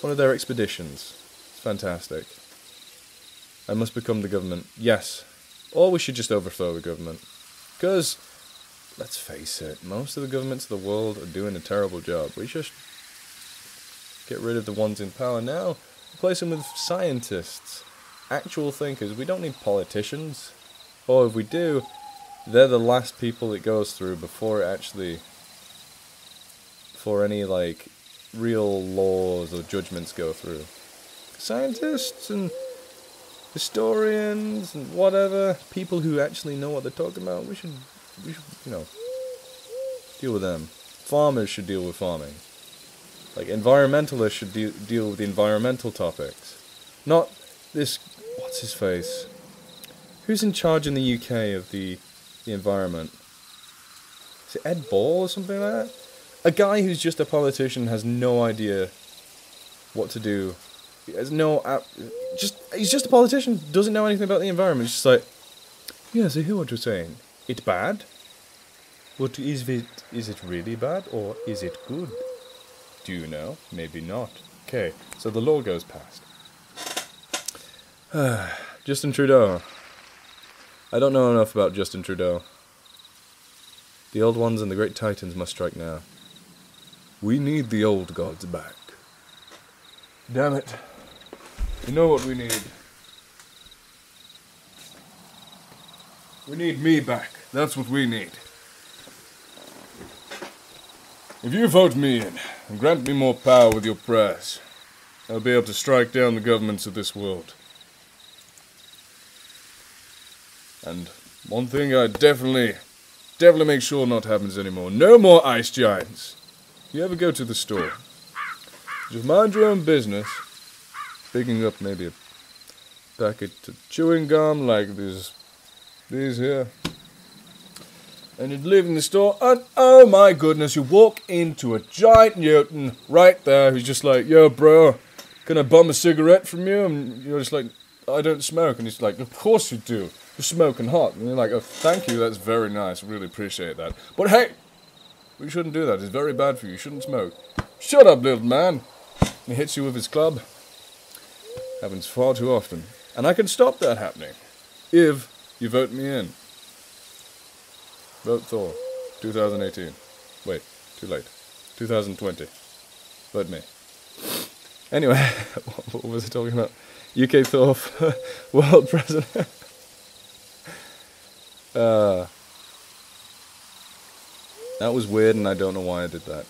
One of their expeditions. It's fantastic. I must become the government. Yes. Or we should just overthrow the government. Because, let's face it, most of the governments of the world are doing a terrible job. We should get rid of the ones in power now. Replace them with scientists. Actual thinkers. We don't need politicians. Or if we do, they're the last people it goes through before any, like, real laws or judgments go through. Scientists and historians and whatever, people who actually know what they're talking about, we should, deal with them. Farmers should deal with farming. Like, environmentalists should deal with the environmental topics. Not this, what's his face? Who's in charge in the UK of the environment? Is it Ed Ball or something like that? A guy who's just a politician, has no idea what to do. He has he's just a politician, doesn't know anything about the environment. He's just like, yes, I hear what you're saying. It's bad? What is it really bad, or is it good? Do you know? Maybe not. Okay, so the law goes past. Justin Trudeau. I don't know enough about Justin Trudeau. The old ones and the great titans must strike now. We need the old gods back. Damn it. You know what we need? We need me back. That's what we need. If you vote me in and grant me more power with your prayers, I'll be able to strike down the governments of this world. And one thing I definitely make sure not happens anymore. No more ice giants. You ever go to the store, just mind your own business, picking up maybe a packet of chewing gum like these here, and you'd leave in the store, and oh my goodness, you walk into a giant Newton right there who's just like, yo bro, can I bum a cigarette from you? And you're just like, I don't smoke. And he's like, of course you do, you're smoking hot. And you're like, oh thank you, that's very nice, really appreciate that. But hey, we shouldn't do that, it's very bad for you, you shouldn't smoke. Shut up, little man. And he hits you with his club. Happens far too often. And I can stop that happening if you vote me in. Vote Thor, 2018. Wait, too late. 2020. But me. Anyway, what was I talking about? UK Thorpe, world president. That was weird, and I don't know why I did that.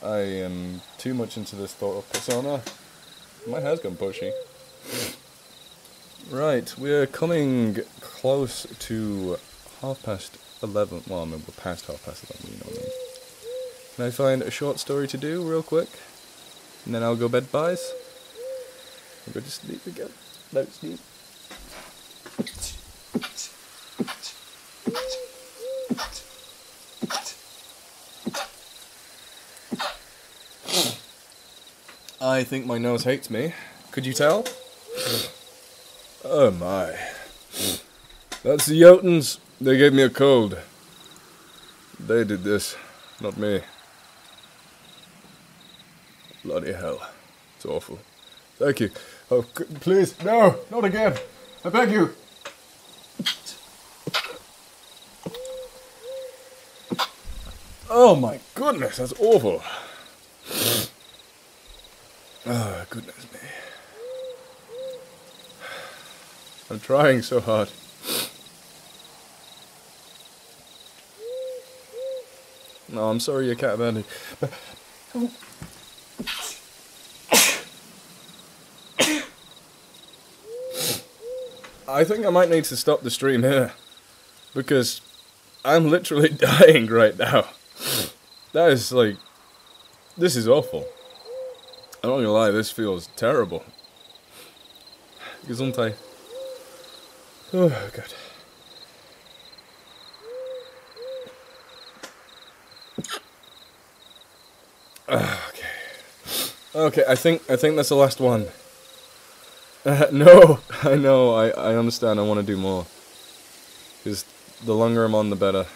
I am too much into this Thorpe persona. My hair's gone bushy. Right, we're coming close to 11:30. Well, I mean, we're past 11:30, you know what I mean. Can I find a short story to do real quick? And then I'll go bed pies. I'll go to sleep again. No sleep. I think my nose hates me. Could you tell? Oh my. That's the Jotuns. They gave me a cold. They did this, not me. Bloody hell. It's awful. Thank you. Oh, please, no, not again. I beg you. Oh my goodness, that's awful. Oh, goodness me. I'm trying so hard. No, I'm sorry your cat abandoned. I think I might need to stop the stream here, because I'm literally dying right now. That is like, this is awful. I'm not gonna lie, this feels terrible. Gesundheit. Oh, God. Okay. Okay, I think that's the last one. No, I know, I understand, I want to do more. Because the longer I'm on, the better.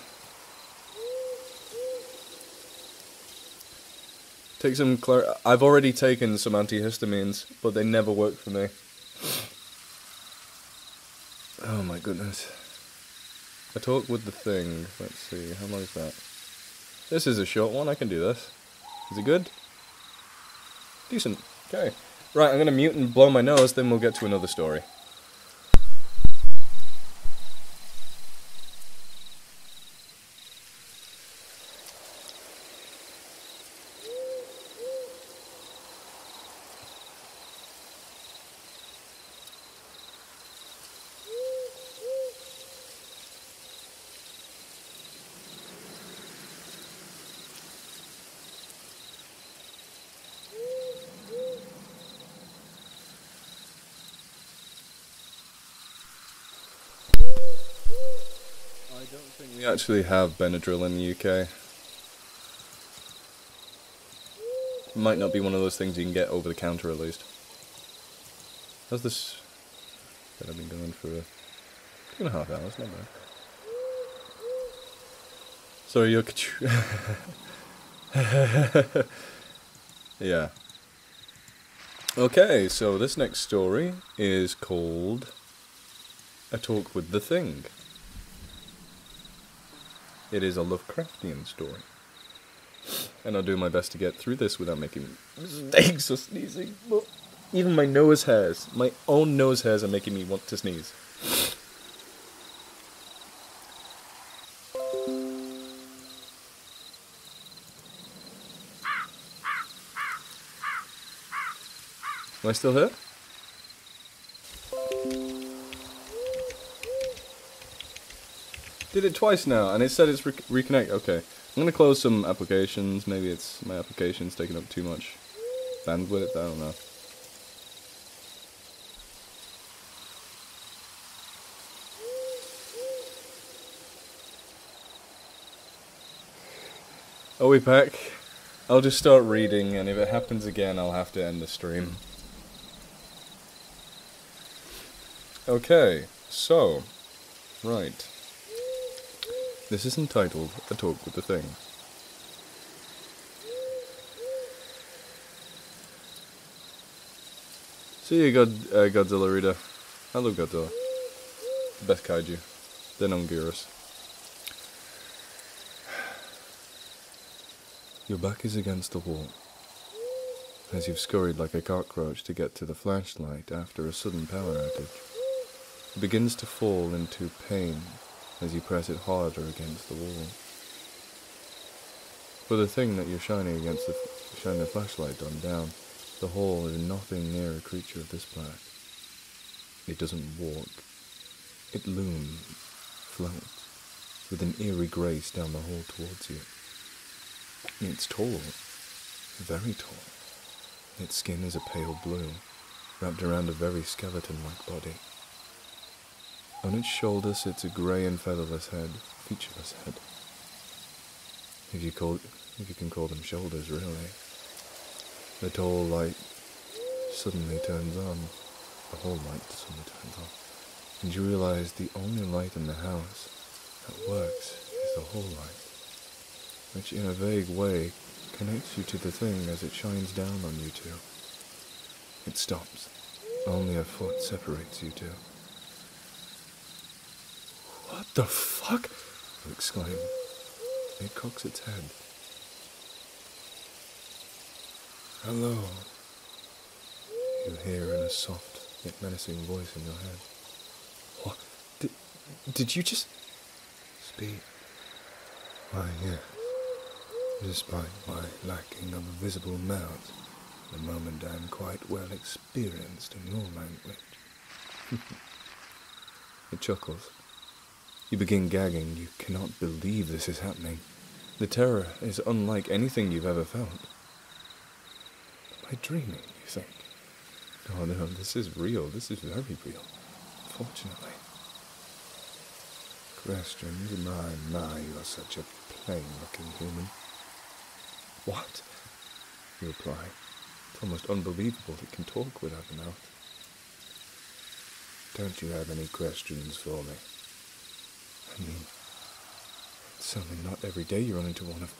Take some I've already taken some antihistamines, but they never work for me. Oh my goodness. I talk with the thing. Let's see, how long is that? This is a short one, I can do this. Is it good? Decent. Okay. Right, I'm gonna mute and blow my nose, then we'll get to another story. I don't think we actually have Benadryl in the UK. Might not be one of those things you can get over the counter at least. How's this? That I've been going for 2.5 hours, not bad. Sorry, you're... Yeah. Okay, so this next story is called A Talk with the Thing. It is a Lovecraftian story. And I'll do my best to get through this without making mistakes or sneezing. Well, even my nose hairs, my own nose hairs are making me want to sneeze. Am I still here? Did it twice now, and it said it's reconnect. Okay, I'm gonna close some applications. Maybe it's my application's taking up too much bandwidth. I don't know. Are we back? I'll just start reading, and if it happens again, I'll have to end the stream. Okay, so, right. This is entitled A Talk with the Thing. See you, Godzilla reader. I love Godzilla. The best kaiju. Then Ungerus. Your back is against the wall, as you've scurried like a cockroach to get to the flashlight after a sudden power outage. It begins to fall into pain as you press it harder against the wall. For the thing that you're shining the flashlight on down the hall is nothing near a creature of this black. It doesn't walk. It looms, floats, with an eerie grace down the hall towards you. It's tall, very tall. Its skin is a pale blue, wrapped around a very skeleton-like body. On its shoulder sits a grey and featherless head, featureless head. If you can call them shoulders, really. The tall light suddenly turns on. The whole light suddenly turns on. And you realize the only light in the house that works is the hall light, which in a vague way connects you to the thing as it shines down on you two. It stops. Only a foot separates you two. What the fuck? You exclaim. It cocks its head. Hello, you hear in a soft yet menacing voice in your head. What? Did you just speak? Why, yes. Despite my lacking of a visible mouth, at the moment I am quite well experienced in your language. It chuckles. You begin gagging. You cannot believe this is happening. The terror is unlike anything you've ever felt. Am I dreaming, you think? Oh no, this is real. This is very real. Fortunately. Questions? My, you're such a plain-looking human. What? You reply. It's almost unbelievable it can talk without a mouth. Don't you have any questions for me? I mean, it's certainly not every day you run into one of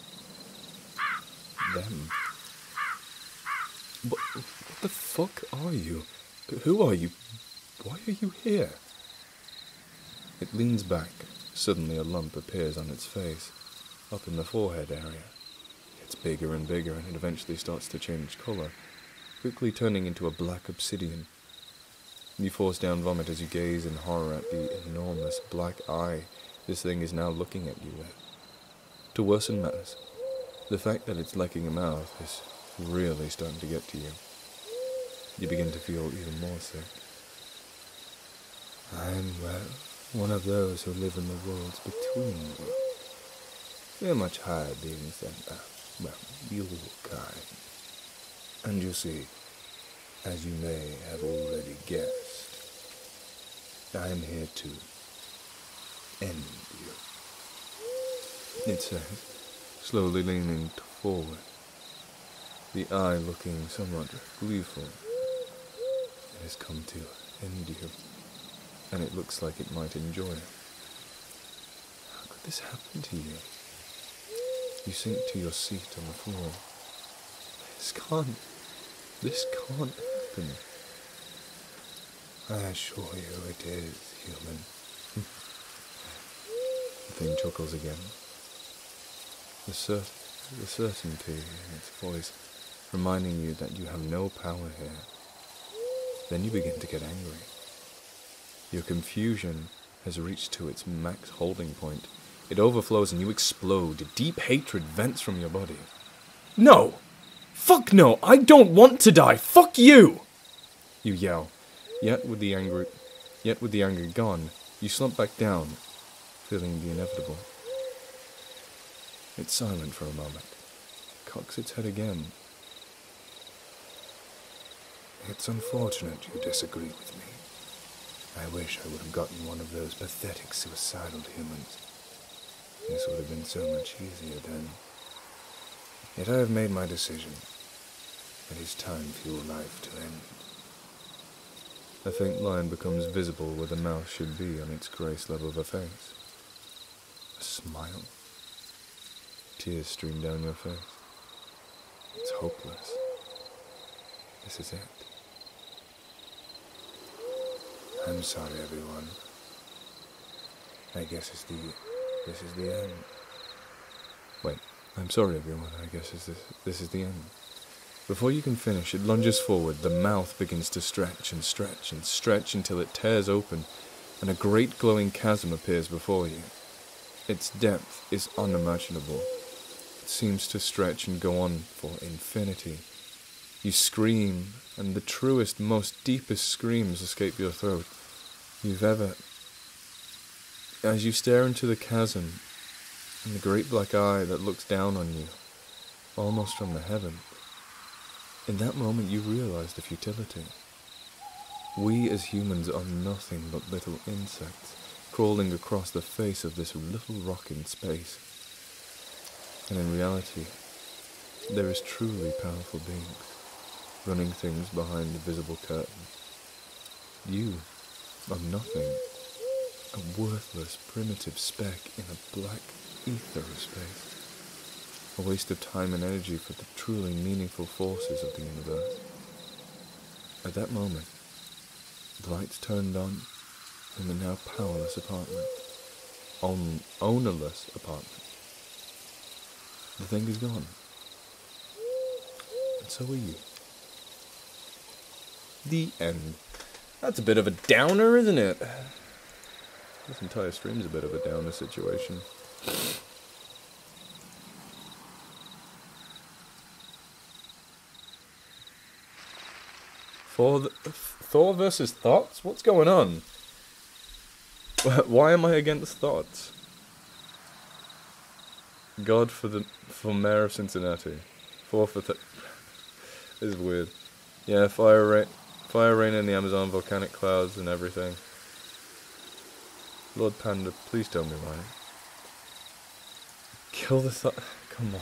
them. What the fuck are you? Who are you? Why are you here? It leans back. Suddenly a lump appears on its face, up in the forehead area. It's bigger and bigger, and it eventually starts to change colour, quickly turning into a black obsidian. You force down vomit as you gaze in horror at the enormous black eye this thing is now looking at you with. To worsen matters, the fact that it's licking a mouth is really starting to get to you. You begin to feel even more sick. I'm, one of those who live in the worlds between worlds. We're much higher beings than, your kind. And you see, as you may have already guessed, I am here to end you. It says, slowly leaning forward, the eye looking somewhat gleeful. It has come to end you, and it looks like it might enjoy it. How could this happen to you? You sink to your seat on the floor. This can't happen. I assure you it is, human. The thing chuckles again. The certainty in its voice, reminding you that you have no power here. Then you begin to get angry. Your confusion has reached to its max holding point. It overflows and you explode. Deep hatred vents from your body. No! Fuck no! I don't want to die! Fuck you! You yell. Yet with the anger gone, you slump back down, feeling the inevitable. It's silent for a moment. Cocks its head again. It's unfortunate you disagree with me. I wish I would have gotten one of those pathetic suicidal humans. This would have been so much easier then. Yet I have made my decision. It is time for your life to end. A faint line becomes visible where the mouth should be on its grey slab of a face. A smile. Tears stream down your face. It's hopeless. This is it. I'm sorry, everyone. I guess this is the end. Wait, I'm sorry, everyone. I guess this is the end. Before you can finish, it lunges forward. The mouth begins to stretch and stretch and stretch until it tears open, and a great glowing chasm appears before you. Its depth is unimaginable. It seems to stretch and go on for infinity. You scream, and the truest, most deepest screams escape your throat you've ever... As you stare into the chasm, and the great black eye that looks down on you, almost from the heaven, in that moment you realize the futility. We as humans are nothing but little insects, crawling across the face of this little rock in space. And in reality, there is truly powerful beings, running things behind the visible curtain. You are nothing, a worthless, primitive speck in a black ether of space. A waste of time and energy for the truly meaningful forces of the universe. At that moment, the lights turned on in the now powerless apartment. Ownerless apartment. The thing is gone. And so are you. The end. That's a bit of a downer, isn't it? This entire stream's a bit of a downer situation. Thor versus Thoughts? What's going on? Why am I against Thoughts? God for Mayor of Cincinnati. This is weird. Yeah, fire rain in the Amazon, volcanic clouds and everything. Lord Panda, please tell me why. Kill the Thought. Come on.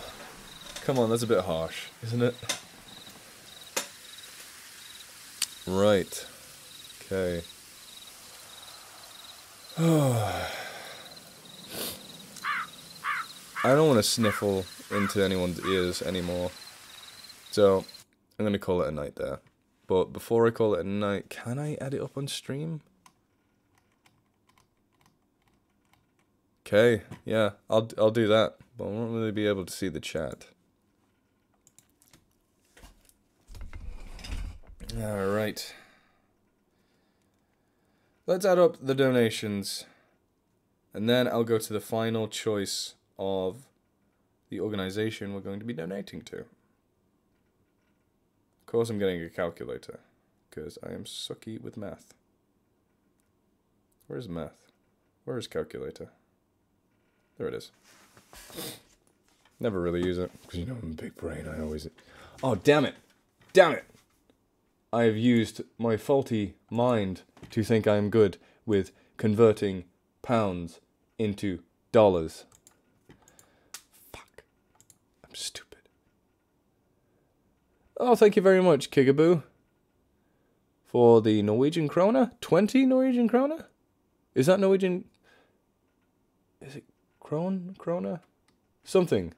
Come on, that's a bit harsh, isn't it? Right. Okay. I don't want to sniffle into anyone's ears anymore. So, I'm going to call it a night there. But before I call it a night, can I add it up on stream? Okay, yeah, I'll do that. But I won't really be able to see the chat. Alright. Let's add up the donations. And then I'll go to the final choice of the organization we're going to be donating to. Of course I'm getting a calculator, because I am sucky with math. Where's math? Where is calculator? There it is. Never really use it, because you know I'm a big brain, I always... Oh, damn it! Damn it! I have used my faulty mind to think I am good with converting pounds into dollars. Fuck. I'm stupid. Oh, thank you very much, Kigaboo. For the Norwegian krona? 20 Norwegian krona? Is that Norwegian... Is it krona? Something.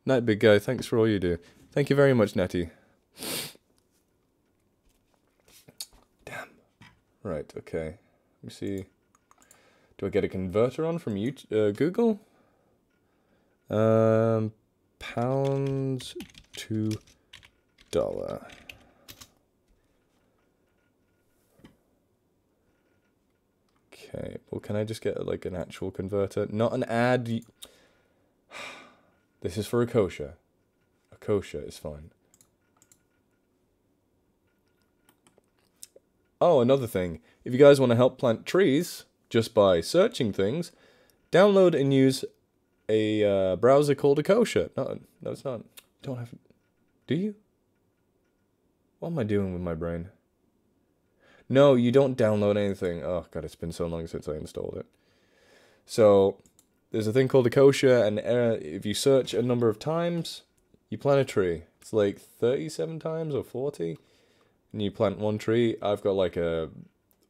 Night, big guy. Thanks for all you do. Thank you very much, Nettie. Damn. Right, okay. Let me see. Do I get a converter on from Google? Pounds to dollar. Okay, well, can I just get like an actual converter? Not an ad. This is for a kosher. A kosher is fine. Oh, another thing. If you guys want to help plant trees just by searching things, download and use a browser called Akosha. No, it's not. Don't have. Do you? What am I doing with my brain? No, you don't download anything. Oh god, it's been so long since I installed it. So there's a thing called Akosha, and if you search a number of times, you plant a tree. It's like 37 times or 40, and you plant one tree. I've got like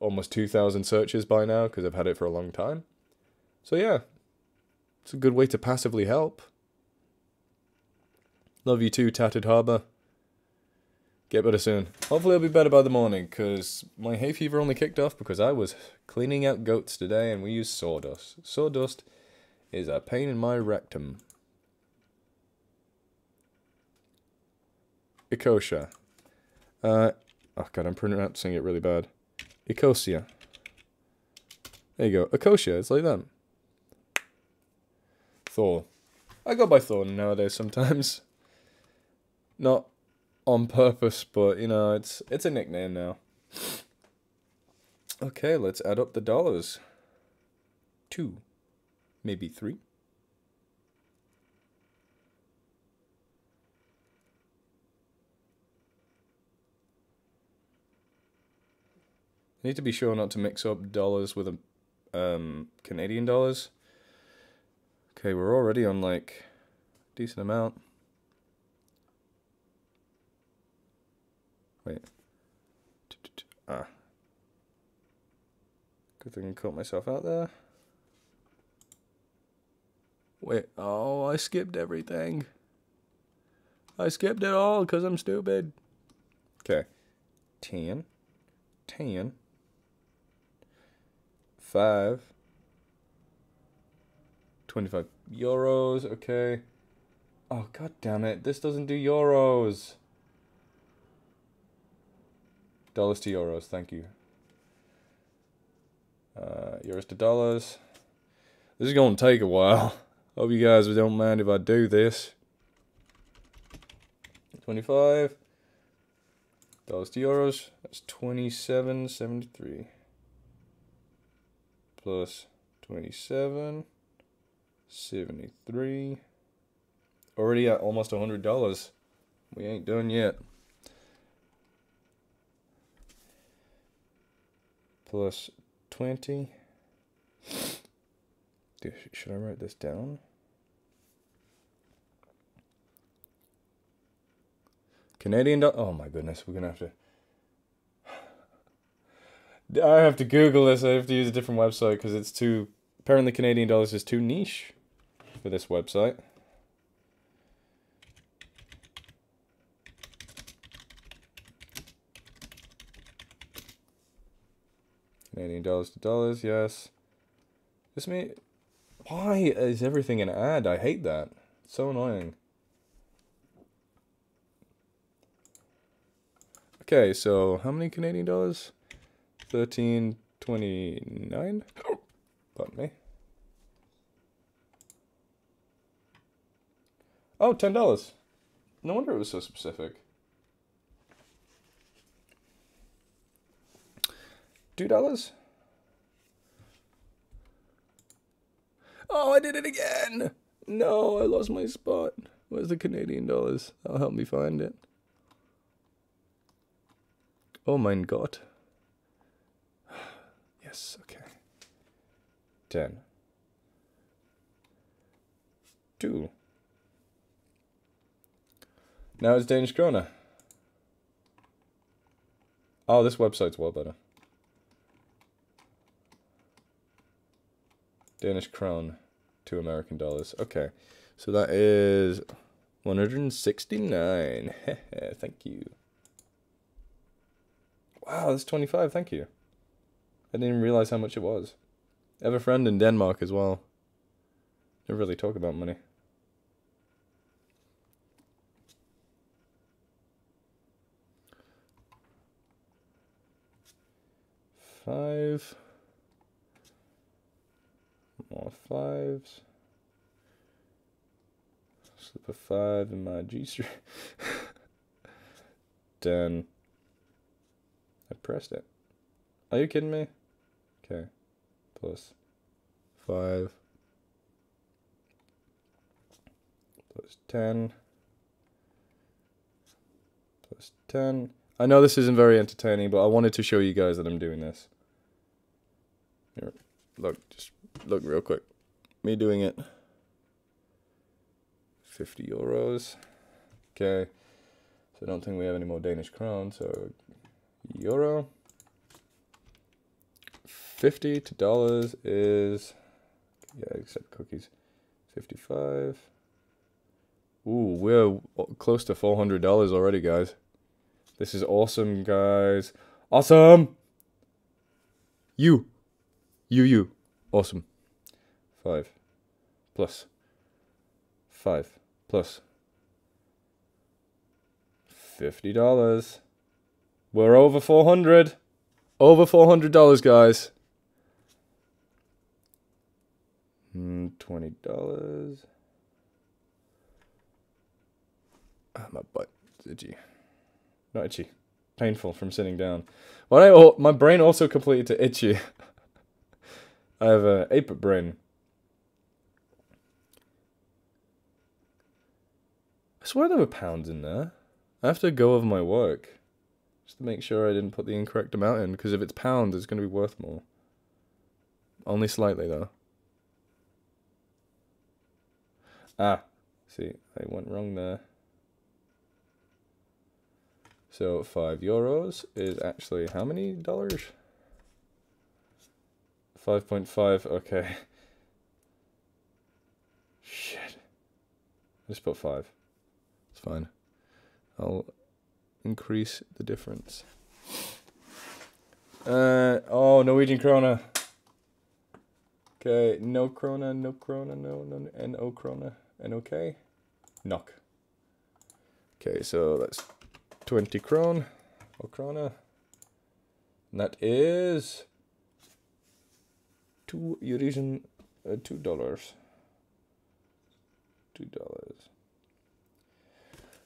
almost 2,000 searches by now because I've had it for a long time. So yeah, it's a good way to passively help. Love you too, Tattered Harbour. Get better soon. Hopefully I'll be better by the morning, because my hay fever only kicked off because I was cleaning out goats today and we used sawdust. Sawdust is a pain in my rectum. Ecosia. Oh god, I'm pronouncing it really bad. Ecosia. There you go. Ecosia, it's like that. Thor. I go by Thor nowadays sometimes. Not on purpose, but you know, it's a nickname now. Okay, let's add up the dollars. 2, maybe 3. I need to be sure not to mix up dollars with Canadian dollars. Okay, we're already on like a decent amount. Wait. Good thing I caught myself out there. Wait, oh, I skipped everything. I skipped it all because I'm stupid. Okay. 10. 5. 25 euros, okay. Oh, god damn it. This doesn't do euros. Dollars to euros, thank you. Euros to dollars. This is going to take a while. Hope you guys don't mind if I do this. 25 dollars to euros. That's 27.73 plus 27.73. Already at almost $100. We ain't done yet. Plus 20. Should I write this down? Canadian dollar. Oh my goodness, we're gonna have to. I have to Google this. I have to use a different website because it's too. Apparently, Canadian dollars is too niche for this website. Canadian dollars to dollars, yes. This me. Why is everything an ad? I hate that. It's so annoying. Okay, so how many Canadian dollars? 13.29. Pardon me. Oh, $10. No wonder it was so specific. $2? Oh, I did it again! No, I lost my spot. Where's the Canadian dollars? That'll help me find it. Oh mein Gott. Yes, okay. 10. 2. Now it's Danish krona. Oh, this website's well better. Danish krone to American dollars. Okay. So that is 169. Thank you. Wow, that's 25. Thank you. I didn't even realize how much it was. I have a friend in Denmark as well. Never really talk about money. Five. More 5s. Slip a 5 in my G-string. 10. I pressed it. Are you kidding me? Okay. Plus 5. Plus 10. Plus 10. I know this isn't very entertaining, but I wanted to show you guys that I'm doing this. Here, look, just look real quick. Me doing it. 50 euros. Okay. So I don't think we have any more Danish krone, so euro. 50 to dollars is, yeah, except cookies. 55. Ooh, we're close to $400 already, guys. This is awesome, guys. Awesome! You. Awesome. 5 plus 5 plus $50. We're over 400. Over $400, guys. $20. Ah, my butt is itchy. Not itchy. Painful from sitting down. My brain also completed to itchy. I have an 8-bit brain. I swear there were pounds in there. I have to go over my work. Just to make sure I didn't put the incorrect amount in. Because if it's pounds, it's going to be worth more. Only slightly, though. Ah. See, I went wrong there. So, €5 is actually how many dollars? 5.5, okay. Shit. I just put 5. It's fine. I'll increase the difference. Oh, Norwegian krona. Okay, no krona, no krona, no, no krona, NOK. NOK. Okay, so that's 20 kron, or krona. And that is $2. $2.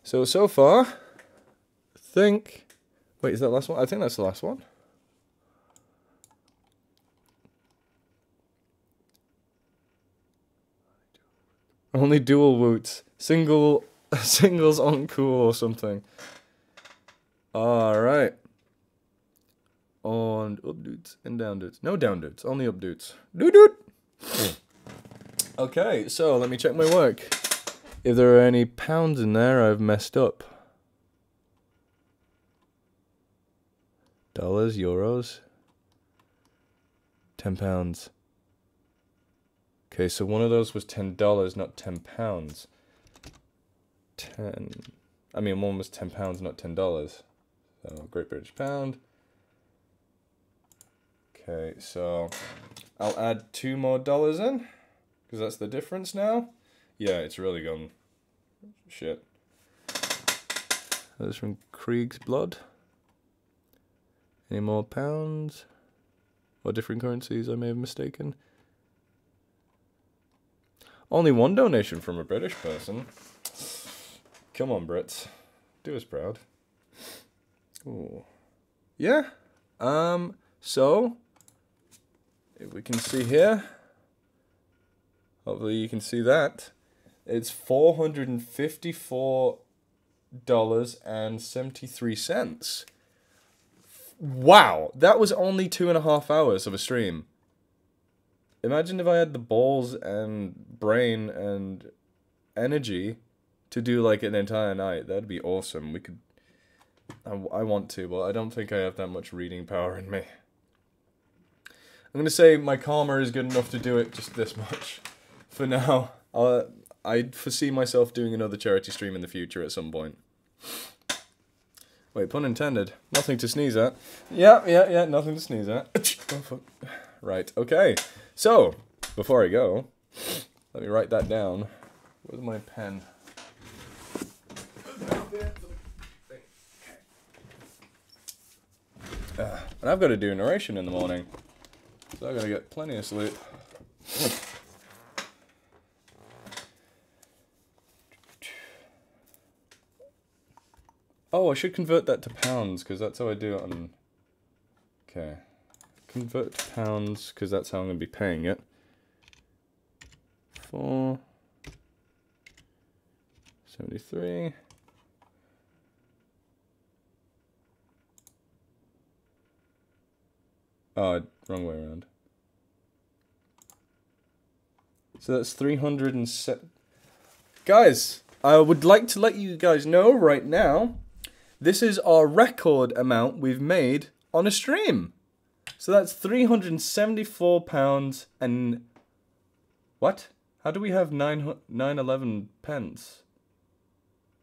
So far, I think... Wait, is that the last one? I think that's the last one. Only dual woots. Singles aren't cool or something. Alright. On up dudes and down dudes. No down dudes, only up dudes. Doot. Okay, so let me check my work. If there are any pounds in there, I've messed up. Dollars, euros. £10. Okay, so one of those was $10, not £10. One was £10, not $10. So, Great British Pound. Okay, so I'll add $2 more in, because that's the difference now. Yeah, it's really gone shit. That's from Krieg's Blood. Any more pounds? Or different currencies I may have mistaken. Only one donation from a British person. Come on, Brits. Do us proud. Ooh. Yeah. So, if we can see here, hopefully you can see that, it's $454.73. Wow, that was only 2.5 hours of a stream. Imagine if I had the balls and brain and energy to do like an entire night. That'd be awesome. We could... I want to, but I don't think I have that much reading power in me. I'm going to say my karma is good enough to do it just this much. For now, I foresee myself doing another charity stream in the future at some point. Wait, pun intended. Nothing to sneeze at. Yeah, nothing to sneeze at. Oh, fuck. Right, okay. So, before I go, let me write that down. Where's my pen? And I've got to do narration in the morning, so I've got to get plenty of sleep. Oh, I should convert that to pounds, because that's how I do it on... Okay. Convert to pounds, because that's how I'm going to be paying it. 4.73. Oh, wrong way around. So that's 307. Guys, I would like to let you guys know right now, this is our record amount we've made on a stream. So that's £374 and... What? How do we have 911 pence?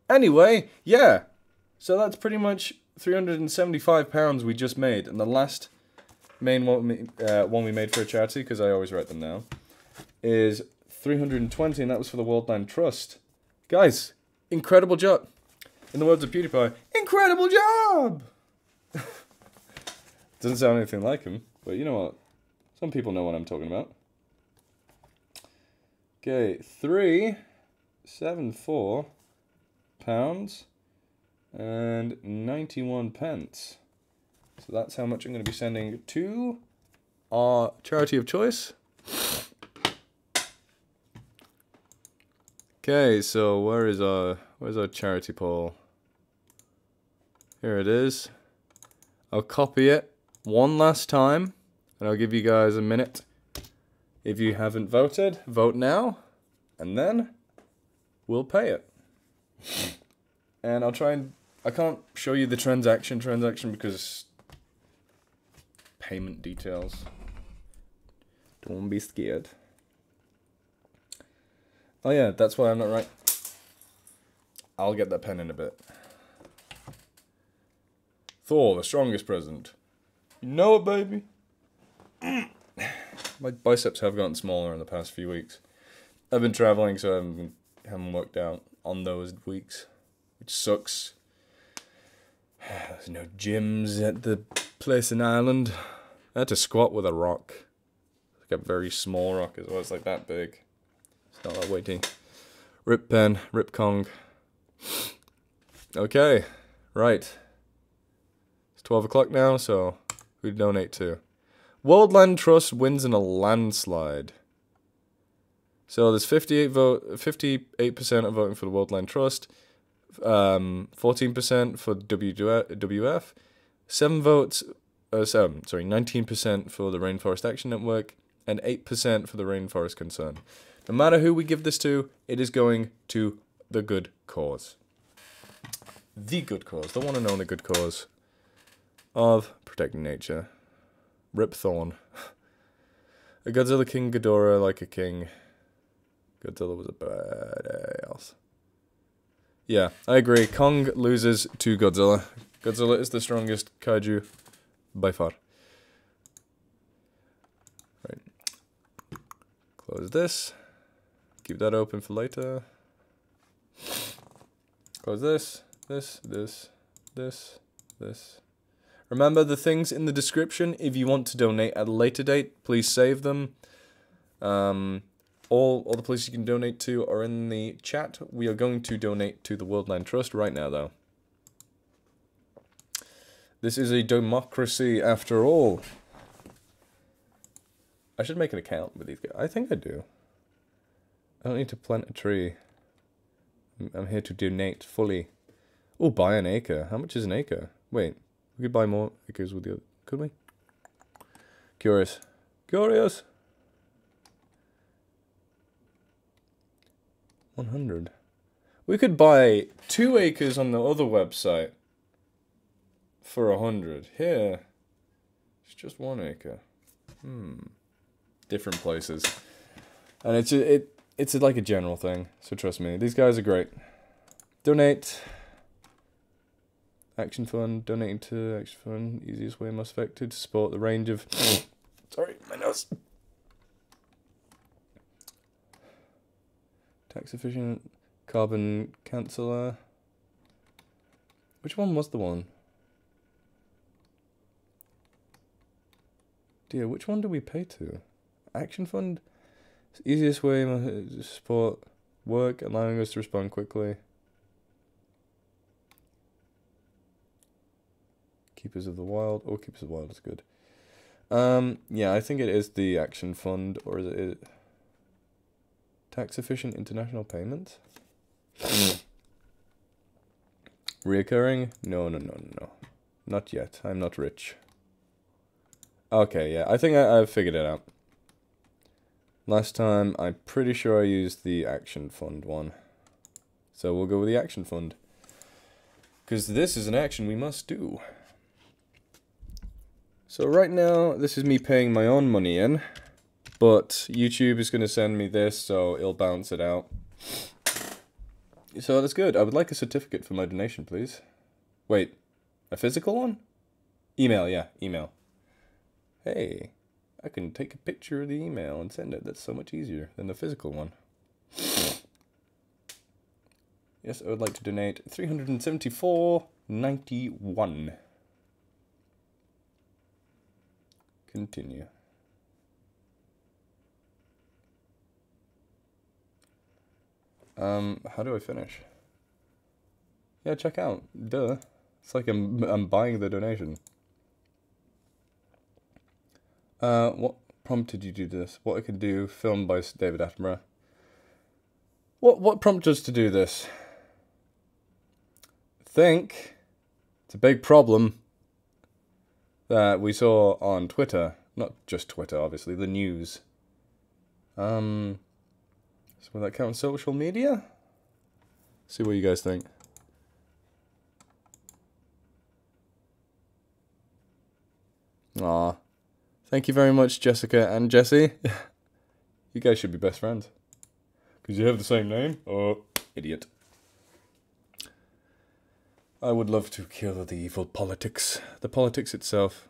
Anyway, yeah. So that's pretty much £375 we just made. And the last main one we made for a charity, because I always write them now, is 320, and that was for the Worldline Trust. Guys, incredible job. In the words of PewDiePie, incredible job! Doesn't sound anything like him, but you know what? Some people know what I'm talking about. Okay, 374 pounds and 91 pence. So that's how much I'm going to be sending to our charity of choice. Okay, so where's our charity poll? Here it is. I'll copy it one last time, and I'll give you guys a minute. If you haven't voted, vote now, and then we'll pay it. And I'll try and... I can't show you the transaction because... payment details. Don't be scared. Oh yeah, that's why I'm not right. I'll get that pen in a bit. Thor, the strongest president. You know it, baby. My biceps have gotten smaller in the past few weeks. I've been traveling, so I haven't worked out on those weeks, which sucks. There's no gyms at the place in Ireland. I had to squat with a rock. Like a very small rock as well. It's like that big. It's not that weighty. Rip pen, rip Kong. Okay, right. It's 12 o'clock now, so who to donate to? World Land Trust wins in a landslide. So there's 58% are voting for the World Land Trust, 14% for WWF, 19% for the Rainforest Action Network, and 8% for the Rainforest Concern. No matter who we give this to, it is going to the good cause. The good cause, the one and only good cause of protecting nature. Rip Thorn. A Godzilla King Ghidorah like a king. Godzilla was a badass. Yeah, I agree. Kong loses to Godzilla. Godzilla is the strongest kaiju by far. Right. Close this. Keep that open for later. Close this. This. Remember the things in the description. If you want to donate at a later date, please save them. All the places you can donate to are in the chat. We are going to donate to the World Land Trust right now, though. This is a democracy after all. I should make an account with these guys. I think I do. I don't need to plant a tree. I'm here to donate fully. Oh, buy an acre. How much is an acre? Wait, we could buy more acres with the other. Could we? Curious. 100. We could buy 2 acres on the other website for 100. Here, it's just 1 acre. Different places, and it's like a general thing. So trust me, these guys are great. Donate. Action Fund. Donating to Action Fund. Easiest way, most effective to support the range of. Sorry, my nose. Tax efficient carbon canceller. Which one was the one? Dear, which one do we pay to? Action Fund? It's the easiest way to support work, allowing us to respond quickly. Keepers of the Wild. Oh, Keepers of the Wild is good. Yeah, I think it is the Action Fund, or is it tax efficient international payments? Reoccurring? No. Not yet. I'm not rich. Okay, yeah, I think I've figured it out. Last time, I'm pretty sure I used the Action Fund one. So we'll go with the Action Fund. Because this is an action we must do. So right now, this is me paying my own money in. But YouTube is going to send me this, so it'll balance it out. So that's good. I would like a certificate for my donation, please. Wait, a physical one? Email, yeah, email. Hey, I can take a picture of the email and send it. That's so much easier than the physical one. Yes, I would like to donate 374.91. Continue. How do I finish? Yeah, check out. Duh. It's like I'm buying the donation. What prompted you to do this? What I can do, filmed by David Attenborough. What prompted us to do this? I think it's a big problem that we saw on Twitter. Not just Twitter, obviously, the news. So will that count social media? See what you guys think. Aw. Thank you very much, Jessica and Jesse. You guys should be best friends. Because you have the same name? Oh, idiot. I would love to kill the evil politics. The politics itself.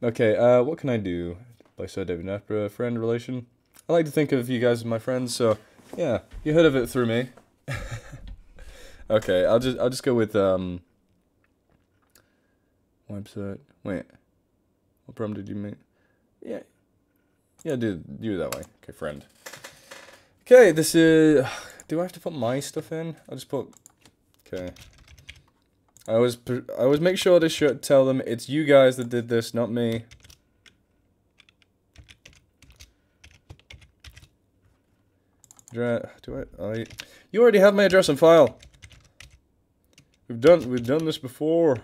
Okay, what can I do? By Sir David Attenborough, friend, relation? I like to think of you guys as my friends, so yeah, you heard of it through me. Okay, I'll just go with website. Wait, what problem did you make? Yeah, do it that way. Okay, friend. Okay, this is. Do I have to put my stuff in? I'll just put. Okay. I always make sure to tell them it's you guys that did this, not me. You already have my address on file. We've done this before.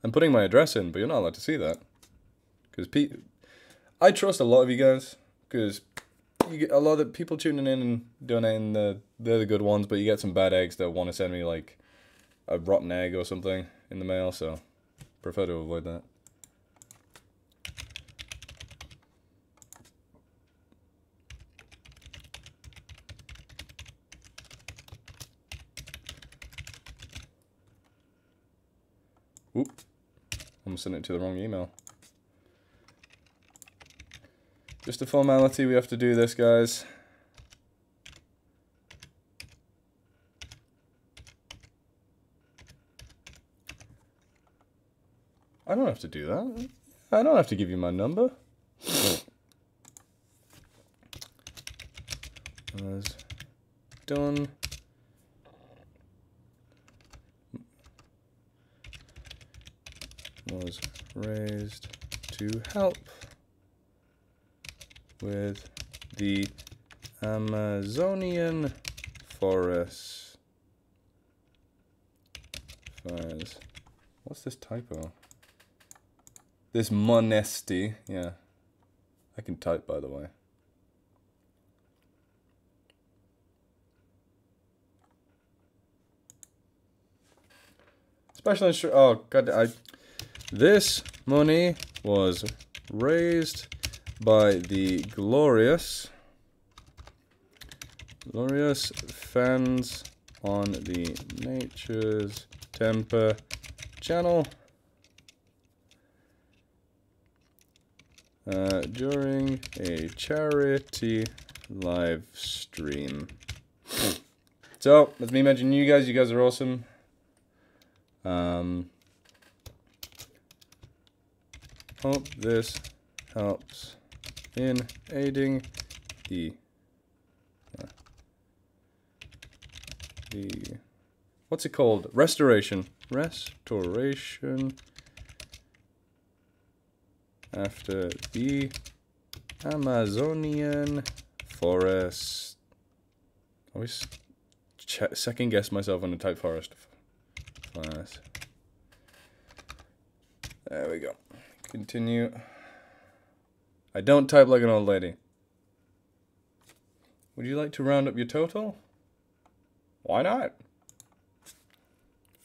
I'm putting my address in, but you're not allowed to see that. Because I trust a lot of you guys, because you get a lot of people tuning in and donating. They're the good ones, but you get some bad eggs that want to send me like a rotten egg or something in the mail, so prefer to avoid that. Oop. I'm sending it to the wrong email. Just a formality, we have to do this, guys. I don't have to do that. I don't have to give you my number. Was done. Was raised to help with the Amazonian forest fires. What's this typo? This monesty. Yeah. I can type, by the way. Special insurance. Oh, God. This money was raised by the glorious fans on the Nature's Temper channel during a charity live stream. So, let me mention you guys. You guys are awesome. Hope this helps in aiding the what's it called? Restoration after the Amazonian forest. I always second guess myself when I type forest. There we go. Continue. I don't type like an old lady. Would you like to round up your total? Why not?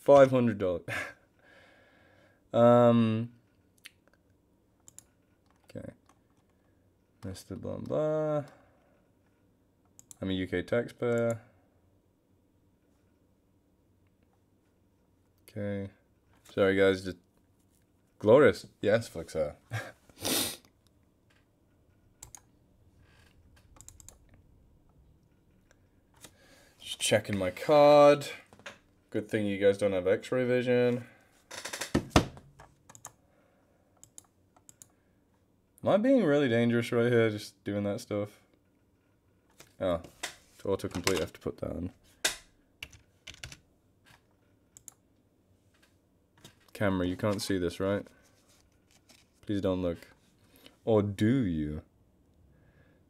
$500. Okay. Mr. Blah blah. I'm a UK taxpayer. Okay. Sorry guys, just glorious. Yes, Flexer. checking my card. Good thing you guys don't have X-ray vision. Am I being really dangerous right here, just doing that stuff? Oh, to autocomplete, I have to put that on. Camera, you can't see this, right? Please don't look. Or do you?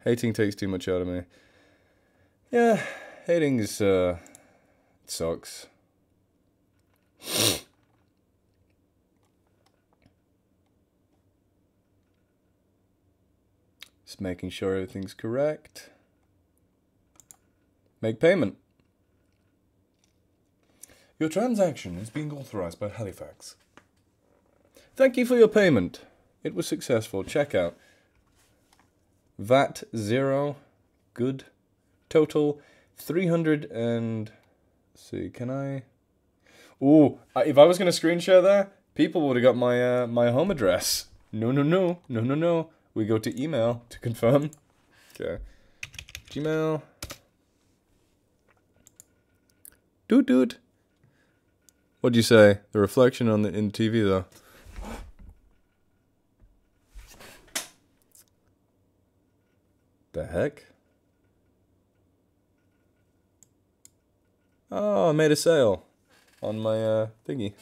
Hating takes too much out of me. Yeah, hating is, it sucks. Just making sure everything's correct. Make payment. Your transaction is being authorized by Halifax. Thank you for your payment. It was successful. Checkout. VAT 0. Good. Total 300 and... Let's see, can I... Ooh, if I was going to screen share there, people would have got my my home address. No. We go to email to confirm. Okay. Gmail. Dude. What'd you say? The reflection on the in TV though. The heck? Oh, I made a sale on my thingy.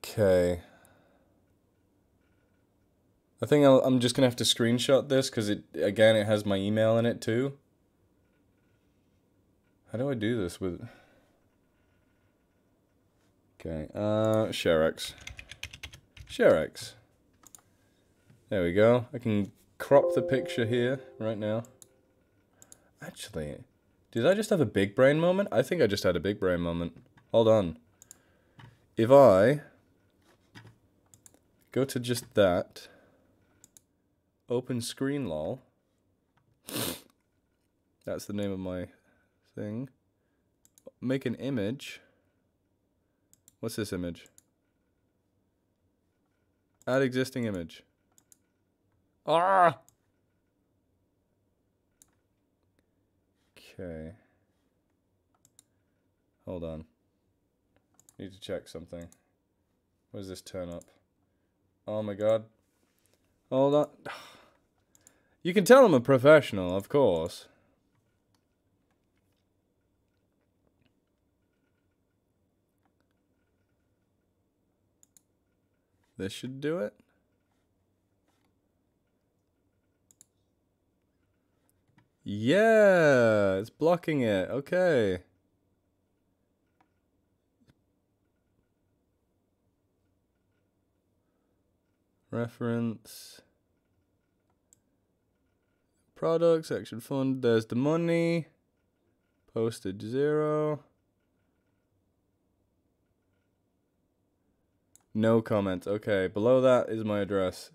Okay. I think I'm just gonna have to screenshot this because it has my email in it too. How do I do this with? Okay. ShareX. There we go. I can crop the picture here right now. Actually, did I just have a big brain moment? I think I just had a big brain moment. Hold on. If I go to just that, open screen lol. That's the name of my thing. Make an image. What's this image? Add existing image. Ah! Okay. Hold on. Need to check something. What does this turn up? Oh my god. Hold on. You can tell I'm a professional, of course. This should do it. Yeah, it's blocking it. Okay. Reference. Products, action fund. There's the money. Postage 0. No comments. Okay, below that is my address.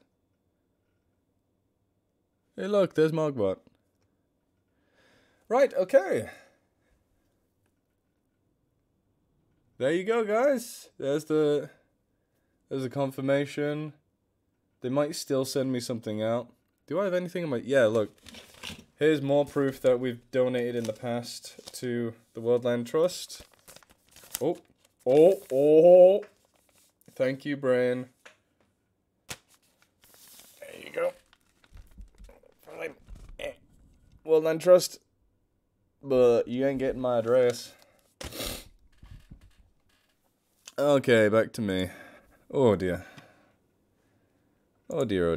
Hey, look, there's Mogbot. Right, okay. There you go, guys. There's the confirmation. They might still send me something out. Do I have anything in my... Yeah, look. Here's more proof that we've donated in the past to the Worldland Trust. Oh. Thank you, Brain. There you go. Fine. Worldland Trust. But you ain't getting my address. Okay, back to me. Oh dear. Oh dear.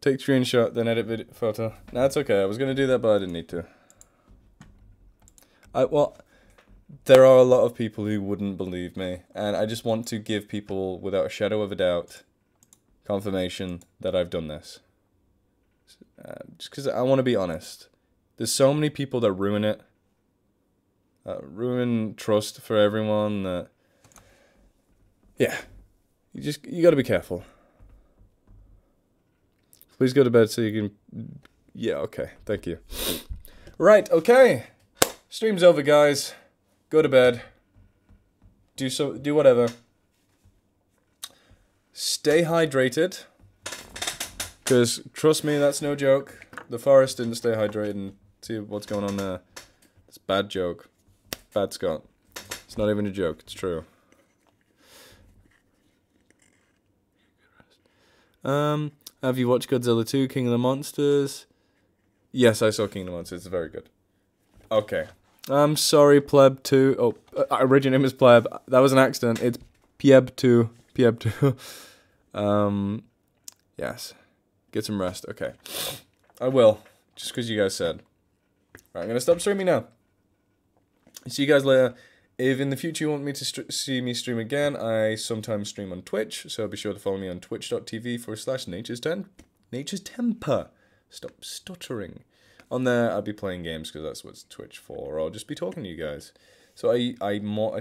Take screenshot, then edit video photo. Nah, it's okay. I was gonna do that, but I didn't need to. Well, there are a lot of people who wouldn't believe me, and I just want to give people, without a shadow of a doubt, confirmation that I've done this. Just because I want to be honest. There's so many people that ruin it. Ruin trust for everyone. Yeah. You gotta be careful. Please go to bed so you can... Yeah, okay. Thank you. Right, okay. Stream's over, guys. Go to bed. do whatever. Stay hydrated. Because, trust me, that's no joke. The forest didn't stay hydrated, and see what's going on there. It's a bad joke. Bad Scott. It's not even a joke, it's true. Have you watched Godzilla 2, King of the Monsters? Yes, I saw King of the Monsters, it's very good. Okay. I'm sorry, Pleb 2. Oh, original name is Pleb. That was an accident. It's Pieb 2. Pieb 2. Yes. Get some rest. Okay. I will. Just because you guys said. Right, I'm going to stop streaming now. See you guys later. If in the future you want me to see me stream again, I sometimes stream on Twitch. So be sure to follow me on twitch.tv/Nature's Temper. Stop stuttering. On there, I'll be playing games because that's what's Twitch for. Or I'll just be talking to you guys. So I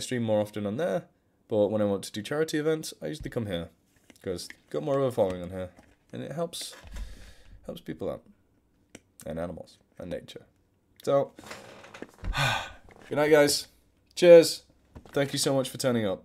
stream more often on there. But when I want to do charity events, I usually come here. Because I've got more of a following on here. And it helps people out. And animals. And nature. So, good night, guys. Cheers. Thank you so much for turning up.